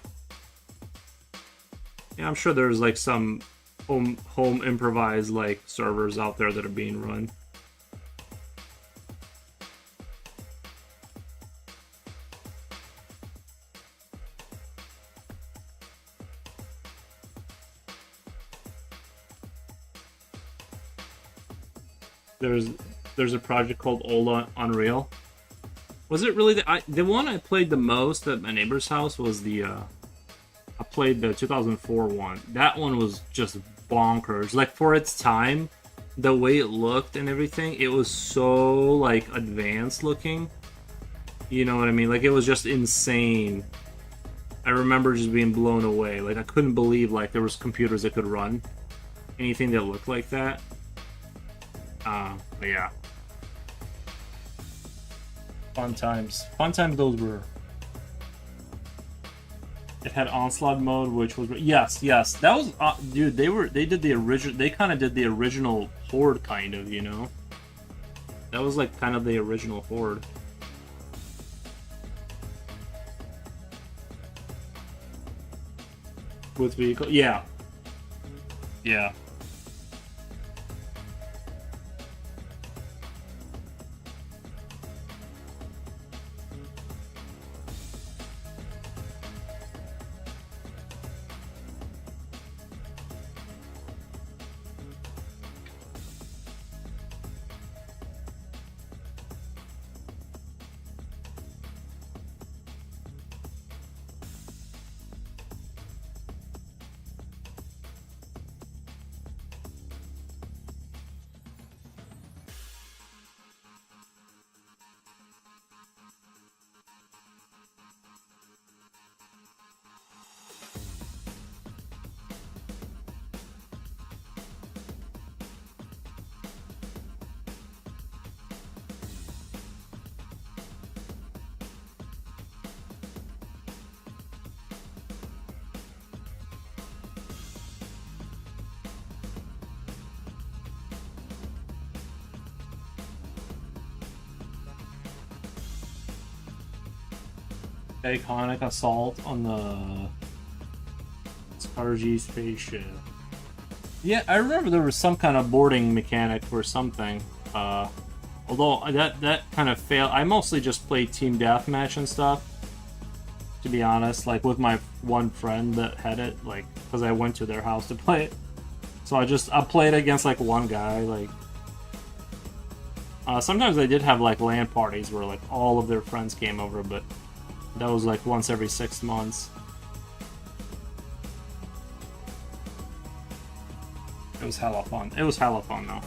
I'm sure there's like some home improvised like servers out there that are being run. There's a project called Old Unreal. Was it really the one I played the most at my neighbor's house was I played the 2004 one. That one was just bonkers. Like for its time, the way it looked and everything, it was so like advanced looking. You know what I mean? Like it was just insane. I remember just being blown away. Like I couldn't believe like there was computers that could run anything that looked like that. But yeah. Fun times those were. It had onslaught mode, which was yes, that was dude. They did the original. They kind of did the original Horde, kind of, you know. That was like kind of the original Horde. With vehicle, yeah. iconic assault on the Scargy spaceship. Yeah, I remember there was some kind of boarding mechanic or something. Although that kind of failed. I mostly just played team deathmatch and stuff. To be honest, like with my one friend that had it, like because I went to their house to play it. So I played against like one guy. Like sometimes they did have like LAN parties where like all of their friends came over, but that was like once every 6 months. It was hella fun. It was hella fun though.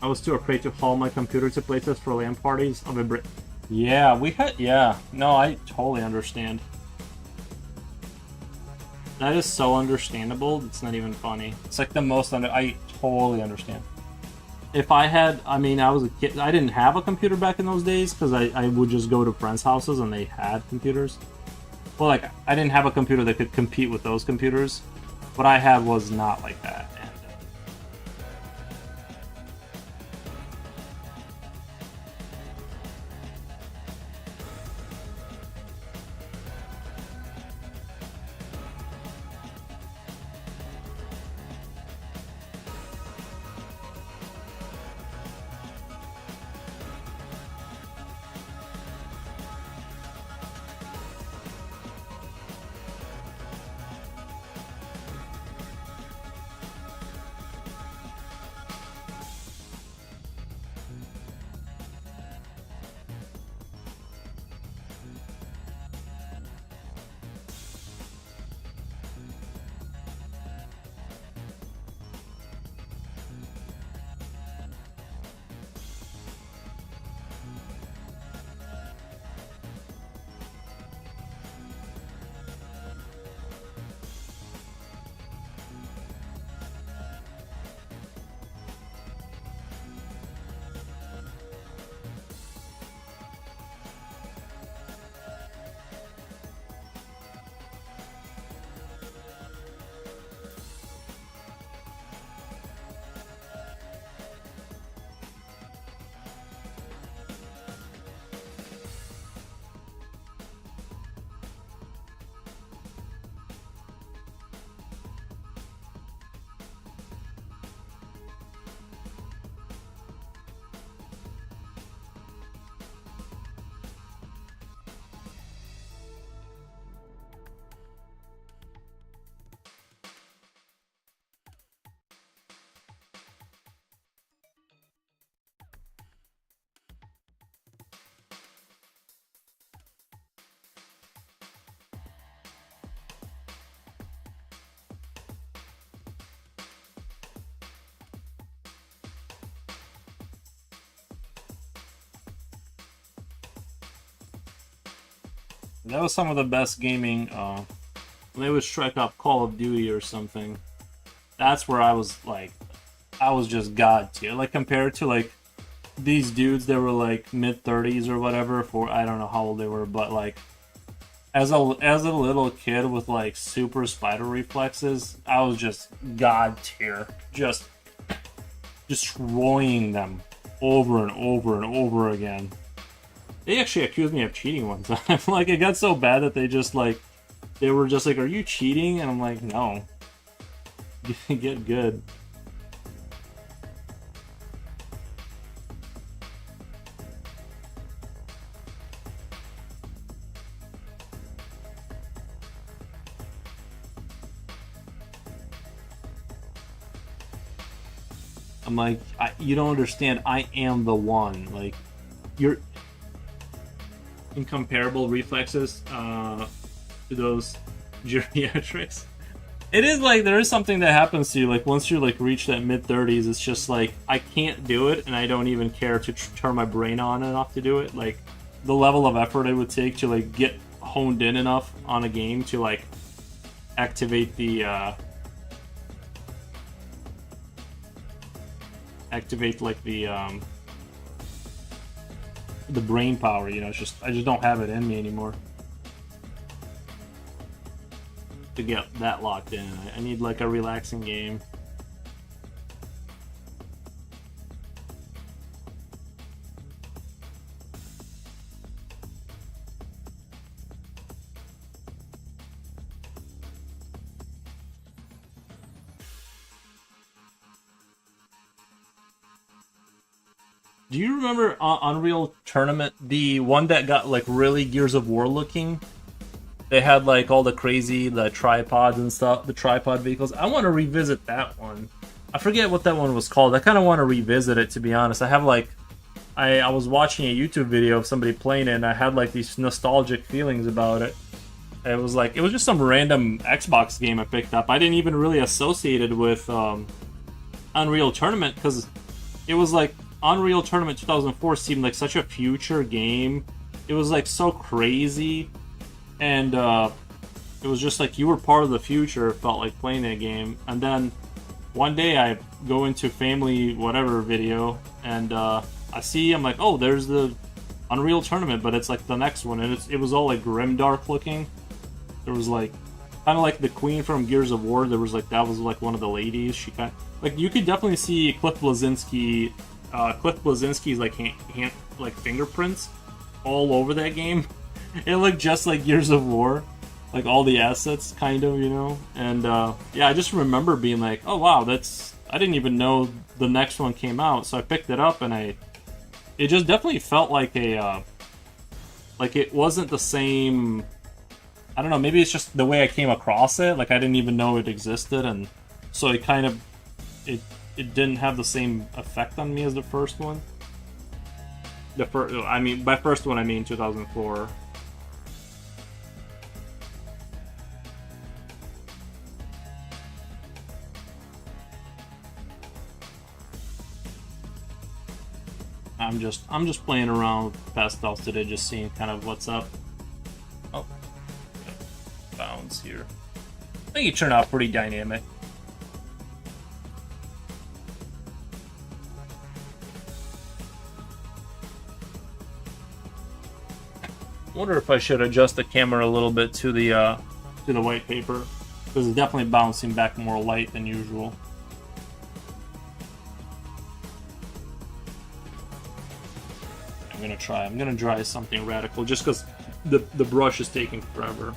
I was too afraid to haul my computer to places for LAN parties. Yeah, we had. Yeah, no, I totally understand. That is so understandable. It's not even funny. It's like the most I totally understand. If I had, I mean, I was a kid. I didn't have a computer back in those days because I would just go to friends' houses and they had computers. Well, like I didn't have a computer that could compete with those computers. What I had was not like that. That was some of the best gaming. When they would strike up Call of Duty or something, that's where I was like, I was just god tier. Like compared to like these dudes that were like mid-30s or whatever. For I don't know how old they were, but like as a little kid with like super spider reflexes, I was just god tier, just destroying them over and over and over again. They actually accused me of cheating one time. Like, it got so bad that they were just like, "Are you cheating?" And I'm like, "No." Get good. I'm like, you don't understand. I am the one. Like, you're incomparable reflexes to those geriatrics. It is like there is something that happens to you. Like once you like reach that mid-30s, it's just like I can't do it, and I don't even care to turn my brain on enough to do it. Like the level of effort it would take to like get honed in enough on a game to like activate the the brain power. You know, it's just I just don't have it in me anymore to get that locked in. I need like a relaxing game. Do you remember Unreal Tournament, the one that got like really Gears of War looking? They had like all the tripods and stuff, the tripod vehicles. I want to revisit that one. I forget what that one was called. I kind of want to revisit it, to be honest. I have like, I was watching a YouTube video of somebody playing it, and I had like these nostalgic feelings about it. It was just some random Xbox game I picked up. I didn't even really associate it with Unreal Tournament because it was like Unreal Tournament 2004 seemed like such a future game. It was like so crazy. And it was just like you were part of the future. It felt like playing that game. And then one day I go into family whatever video, and I'm like, oh, there's the Unreal Tournament, but it's like the next one, and it was all like grimdark looking. There was like kind of like the Queen from Gears of War. There was like that was like one of the ladies. She kind like you could definitely see Cliff Bleszinski's like hand like fingerprints all over that game. It looked just like Gears of War, like all the assets, kind of, you know. And yeah, I just remember being like, "Oh wow, I didn't even know the next one came out." So I picked it up, and it just definitely felt like like it wasn't the same. I don't know. Maybe it's just the way I came across it. Like I didn't even know it existed, and so it kind of it didn't have the same effect on me as the first one. By first one I mean 2004. I'm just playing around with pastels today, just seeing kind of what's up. Oh, bounds here. I think it turned out pretty dynamic. Wonder if I should adjust the camera a little bit to the white paper, because it's definitely bouncing back more light than usual. I'm gonna try something radical just because the brush is taking forever.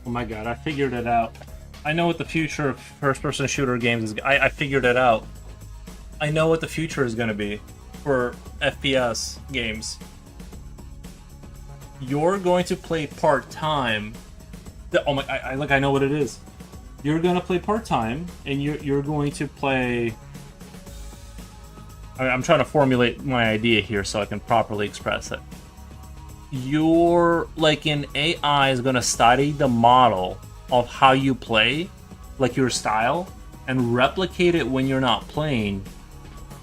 Oh my god, I figured it out. I know what the future of first-person shooter games is. I figured it out. I know what the future is going to be for FPS games. You're going to play part-time. Oh my! I know what it is. You're going to play part-time, and you're going to play. I'm trying to formulate my idea here so I can properly express it. An AI is going to study the model of how you play, like your style, and replicate it when you're not playing,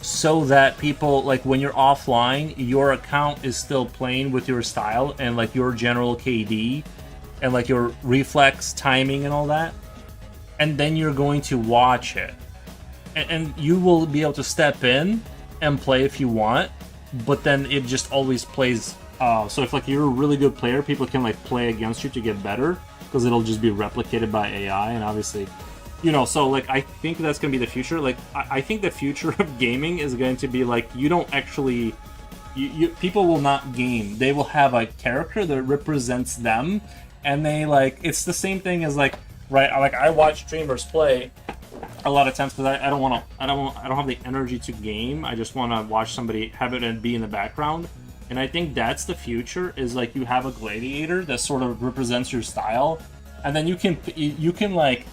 so that people, like when you're offline, your account is still playing with your style and like your general KD and like your reflex timing and all that. And then you're going to watch it. And you will be able to step in and play if you want, but then it just always plays. So if like you're a really good player, people can like play against you to get better because it'll just be replicated by AI. And obviously, so like I think that's gonna be the future. Like I think the future of gaming is going to be like you don't actually, people will not game. They will have a character that represents them, and they like it's the same thing as like I watch streamers play a lot of times because I don't have the energy to game. I just want to watch somebody have it and be in the background. And I think that's the future, is like you have a gladiator that sort of represents your style, and then you can like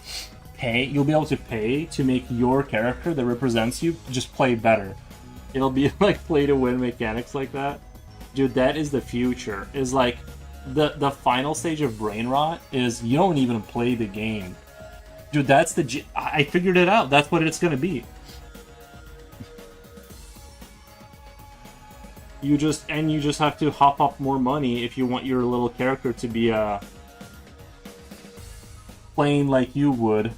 pay. You'll be able to pay to make your character that represents you just play better. It'll be like play to win mechanics like that. Dude, that is the future. Is like the final stage of brain rot is you don't even play the game. Dude, I figured it out. That's what it's gonna be. You just have to hop up more money if you want your little character to be playing like you would,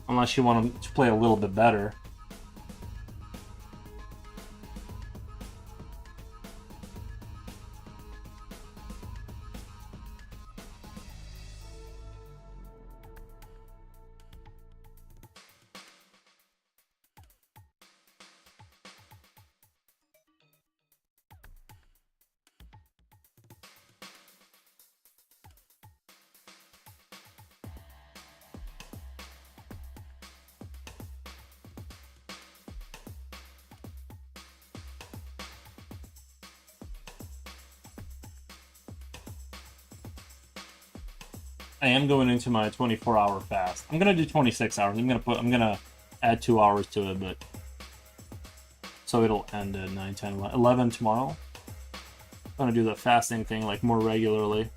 unless you want them to play a little bit better. I am going into my 24-hour fast. I'm gonna do 26 hours. I'm gonna add 2 hours to it, but so it'll end at 9, 10, 11 tomorrow. I'm gonna do the fasting thing like more regularly.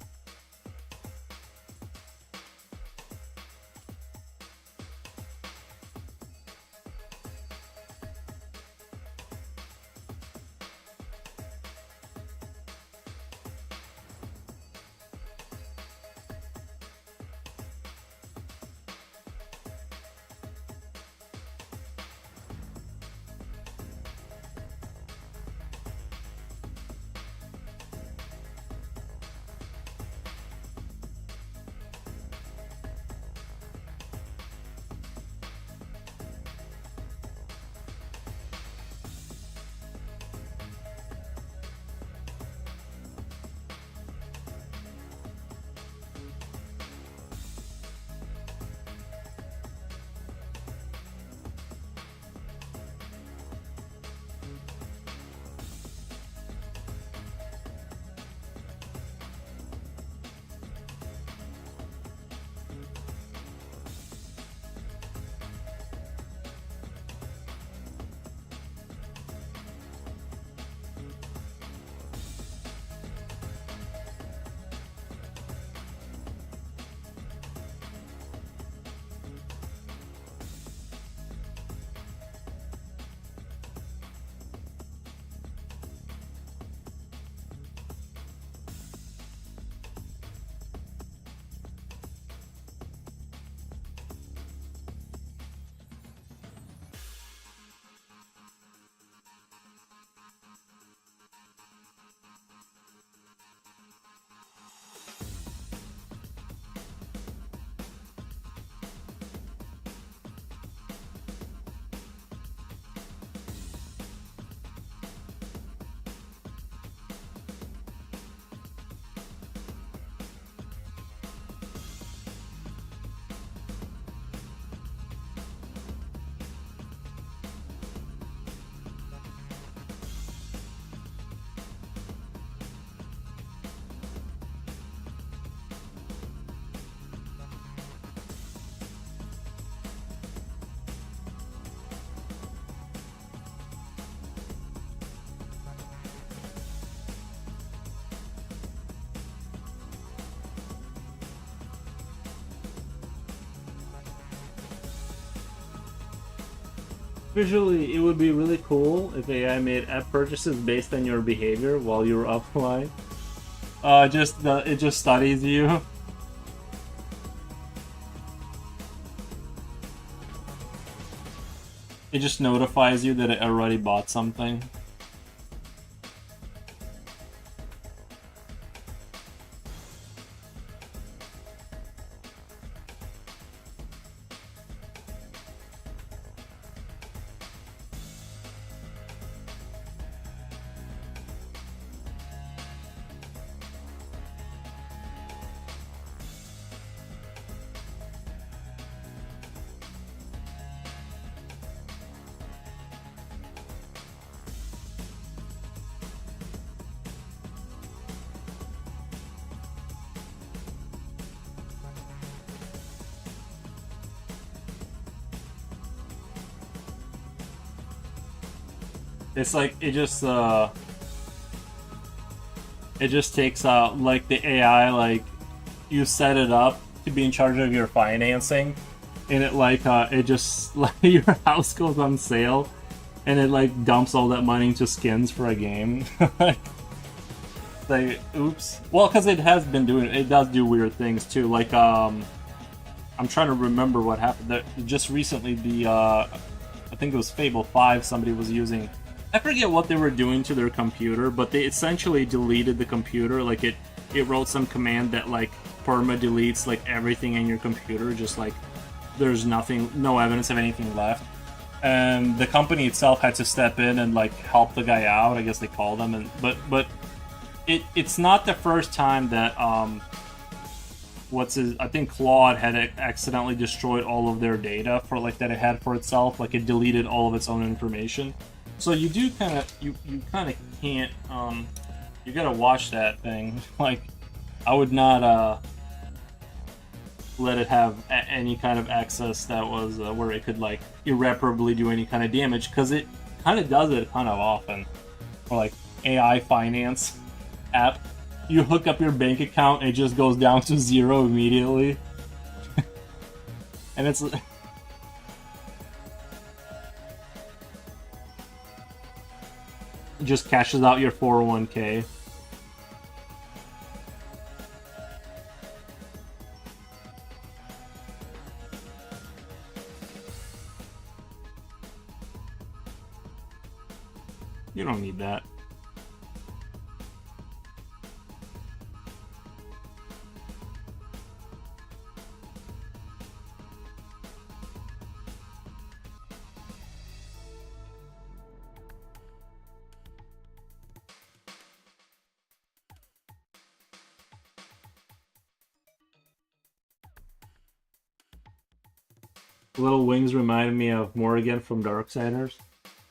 Visually, it would be really cool if AI made app purchases based on your behavior while you're offline. It just studies you. It just notifies you that it already bought something. It's like it just takes out like the AI, like you set it up to be in charge of your financing, and it just like your house goes on sale, and it like dumps all that money into skins for a game. like oops. Well, because it does do weird things too. Like I'm trying to remember what happened. Just recently, I think it was Fable 5. Somebody was using. I forget what they were doing to their computer, but they essentially deleted the computer. Like it wrote some command that like perma deletes like everything in your computer, just like there's no evidence of anything left. And the company itself had to step in and like help the guy out. I guess they called him, but it's not the first time that I think Claude had accidentally destroyed all of their data for like that it had for itself. Like it deleted all of its own information. So you do kind of you kind of can't you gotta watch that thing. Like I would not let it have any kind of access that was where it could like irreparably do any kind of damage, because it kind of does it kind of often. Or like AI finance app, you hook up your bank account and it just goes down to 0 immediately. And it's just cashes out your 401k. You don't need that. Little Wings reminded me of Morrigan from Darksiders.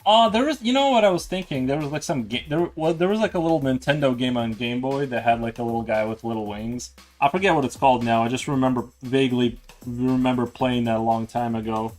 There was, you know what I was thinking? There was like some game. There was like a little Nintendo game on Game Boy that had like a little guy with little wings. I forget what it's called now. I just vaguely remember playing that a long time ago.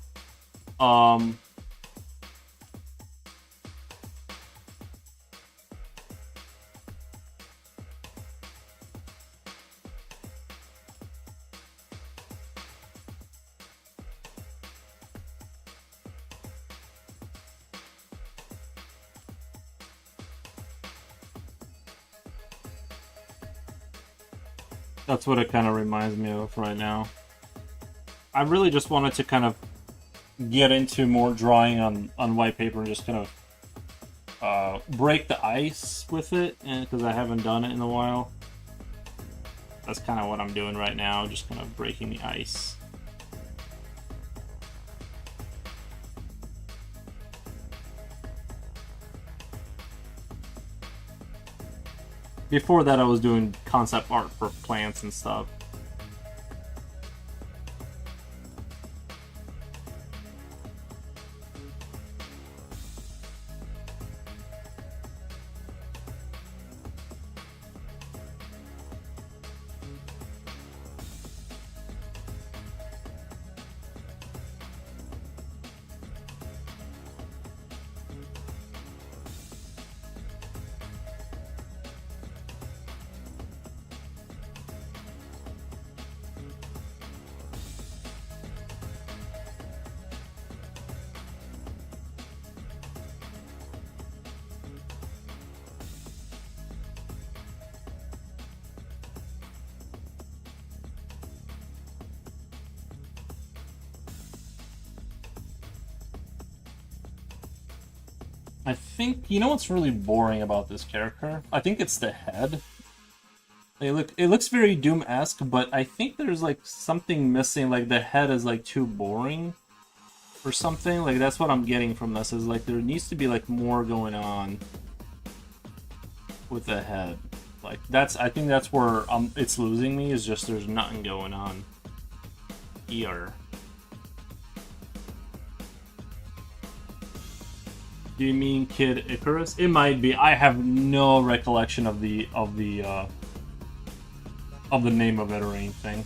That's what it kind of reminds me of right now. I really just wanted to kind of get into more drawing on white paper and just kind of break the ice with it, because I haven't done it in a while. That's kind of what I'm doing right now, just kind of breaking the ice. Before that, I was doing concept art for plants and stuff. I think, you know what's really boring about this character? I think it's the head. It looks very Doom-esque, but I think there's like something missing. Like the head is like too boring or something. Like that's what I'm getting from this. Is like there needs to be like more going on with the head. Like I think that's where it's losing me. Is just there's nothing going on here. Do you mean Kid Icarus? It might be. I have no recollection of the name of it or anything.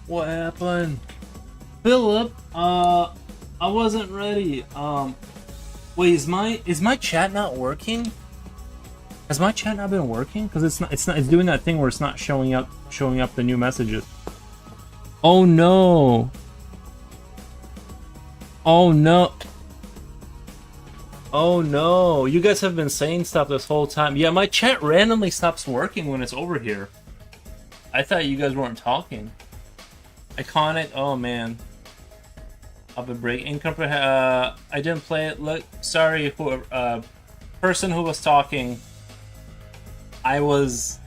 What happened? Philip, I wasn't ready. Wait, is my chat not working? Has my chat not been working? Because it's doing that thing where it's not showing up the new messages. Oh no. Oh no. Oh no. You guys have been saying stuff this whole time. Yeah, my chat randomly stops working when it's over here. I thought you guys weren't talking. Iconic. Oh man. Of a break. I didn't play it. Look, sorry, person who was talking. I was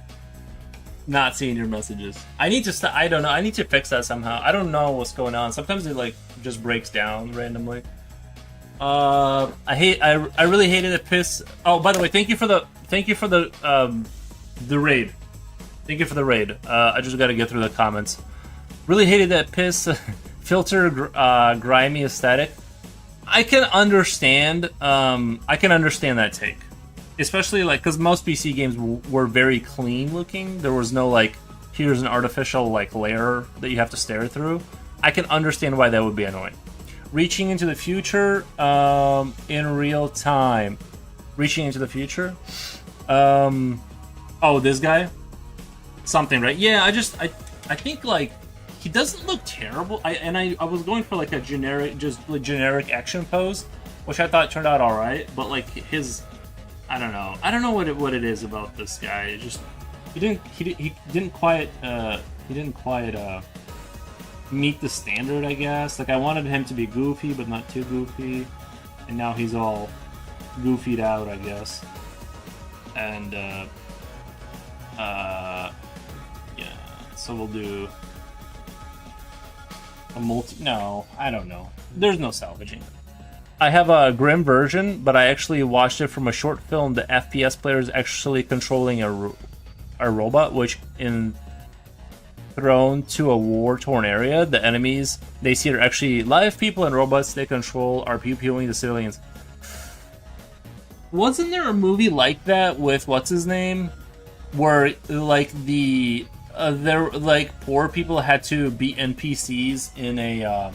not seeing your messages. I need to I don't know. I need to fix that somehow. I don't know what's going on. Sometimes it like just breaks down randomly. I really hated it. Piss. Oh, by the way, thank you for the raid. Thank you for the raid. I just got to get through the comments. Really hated that piss filter grimy aesthetic. I can understand that take. Especially like because most PC games were very clean looking. There was no like here's an artificial like layer that you have to stare through. I can understand why that would be annoying. Reaching into the future in real time. Reaching into the future. Oh, this guy. Something, right? Yeah, I think like he doesn't look terrible. I was going for like a generic action pose, which I thought turned out all right. But like his, I don't know what it is about this guy. It just he didn't quite meet the standard, I guess. Like I wanted him to be goofy, but not too goofy, and now he's all goofied out, I guess. And yeah, so we'll do a no, I don't know. There's no salvaging. I have a grim version, but I actually watched it from a short film. The FPS player is actually controlling a robot, which in thrown to a war-torn area. The enemies they see are actually live people, and robots they control are pew-pewing the civilians. Wasn't there a movie like that with what's his name, where like there like poor people had to be NPCs in a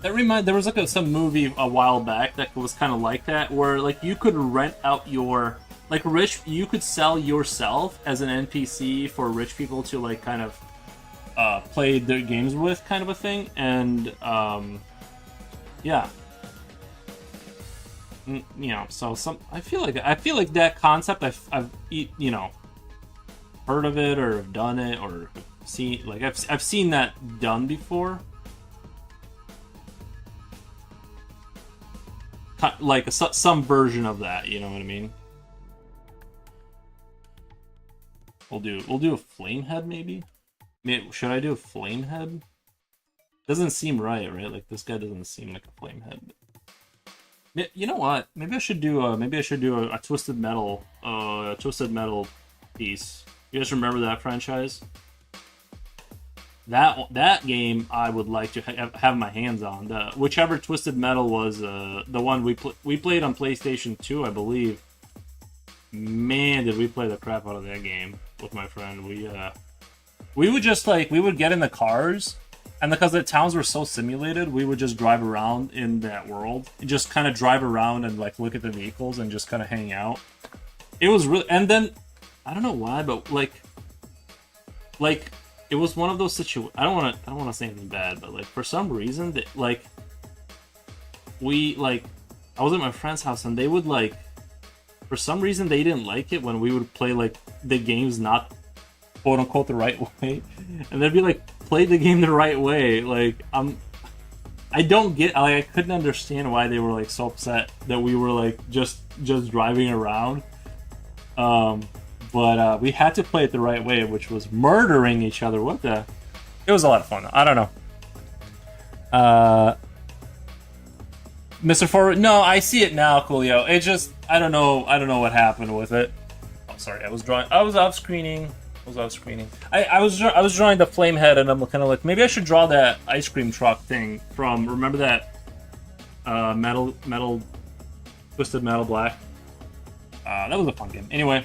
there was like some movie a while back that was kind of like that, where like you could rent out your you could sell yourself as an NPC for rich people to like kind of play their games with, kind of a thing. And yeah, you know, so I feel like that concept I've you know, heard of it or have done it or seen, like I've seen that done before. Like some version of that, you know what I mean? We'll do a flame head maybe. Should I do a flame head? Doesn't seem right? Like this guy doesn't seem like a flame head. You know what? Maybe I should do a Twisted Metal piece. You guys remember that franchise? That game I would like to have my hands on. Whichever Twisted Metal was the one we played on PlayStation 2, I believe. Man, did we play the crap out of that game with my friend. We would just we would get in the cars, and because the towns were so simulated, we would just drive around in that world. Just kind of drive around and like look at the vehicles and just kind of hang out. It was really, and then I don't know why, but like it was one of those situations. I don't want to say anything bad, but like for some reason that like we like, I was at my friend's house and they would like, for some reason they didn't like it when we would play like the games not quote unquote the right way, and they'd be like, play the game the right way. Like I don't get, like, I couldn't understand why they were like so upset that we were like just driving around. But we had to play it the right way, which was murdering each other. What the? It was a lot of fun. I don't know. Mr. Forward, no, I see it now, Coolio. It just, I don't know what happened with it. Oh, sorry, I was off screening. I was drawing the flame head, and I'm kind of like, maybe I should draw that ice cream truck thing from, remember that metal Twisted Metal Black? That was a fun game. Anyway,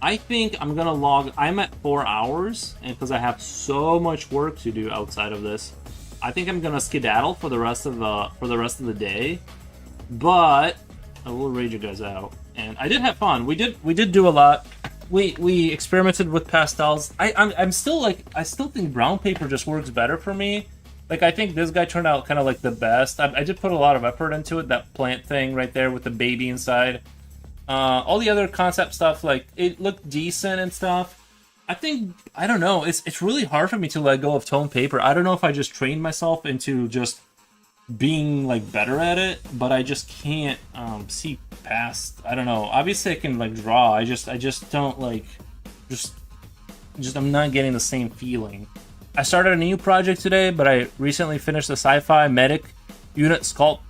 I think I'm gonna log. I'm at 4 hours, and because I have so much work to do outside of this, I think I'm gonna skedaddle for the rest of the day. But I will raid you guys out, and I did have fun. We did do a lot. We experimented with pastels. I'm still like, I still think brown paper just works better for me. Like, I think this guy turned out kind of like the best. I did put a lot of effort into it. That plant thing right there with the baby inside. All the other concept stuff, like, it looked decent and stuff. I think, I don't know, it's really hard for me to let go of tone paper. I don't know if I just trained myself into just being like better at it, but I just can't see past. I don't know. Obviously, I can like draw. I just don't like just I'm not getting the same feeling. I started a new project today, but I recently finished the sci-fi medic unit sculpt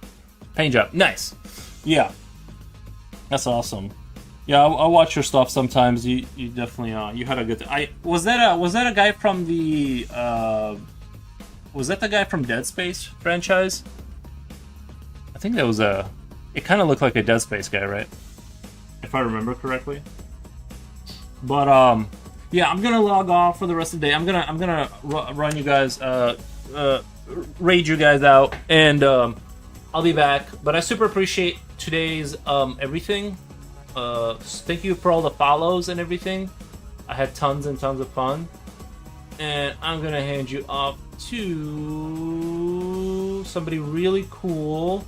paint job. Nice. Yeah, that's awesome. Yeah, I'll watch your stuff sometimes. You definitely you had a good. Was that a guy from the was that the guy from Dead Space franchise? I think that was a. It kind of looked like a Dead Space guy, right? If I remember correctly. But yeah, I'm gonna log off for the rest of the day. I'm gonna run you guys, raid you guys out, and I'll be back. But I super appreciate today's everything. Thank you for all the follows and everything. I had tons and tons of fun, and I'm gonna hand you off to somebody really cool.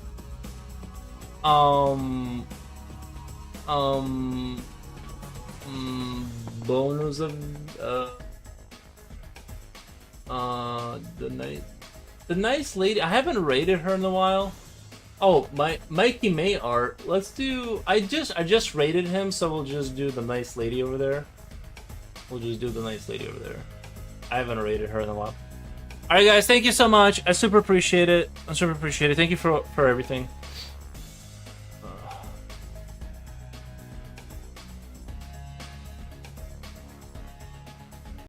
Bonus of the nice lady. I haven't rated her in a while. Oh, Mikey May art. Let's do. I just rated him, so we'll just do the nice lady over there. I haven't rated her in a while. All right, guys. Thank you so much. I super appreciate it. Thank you for everything.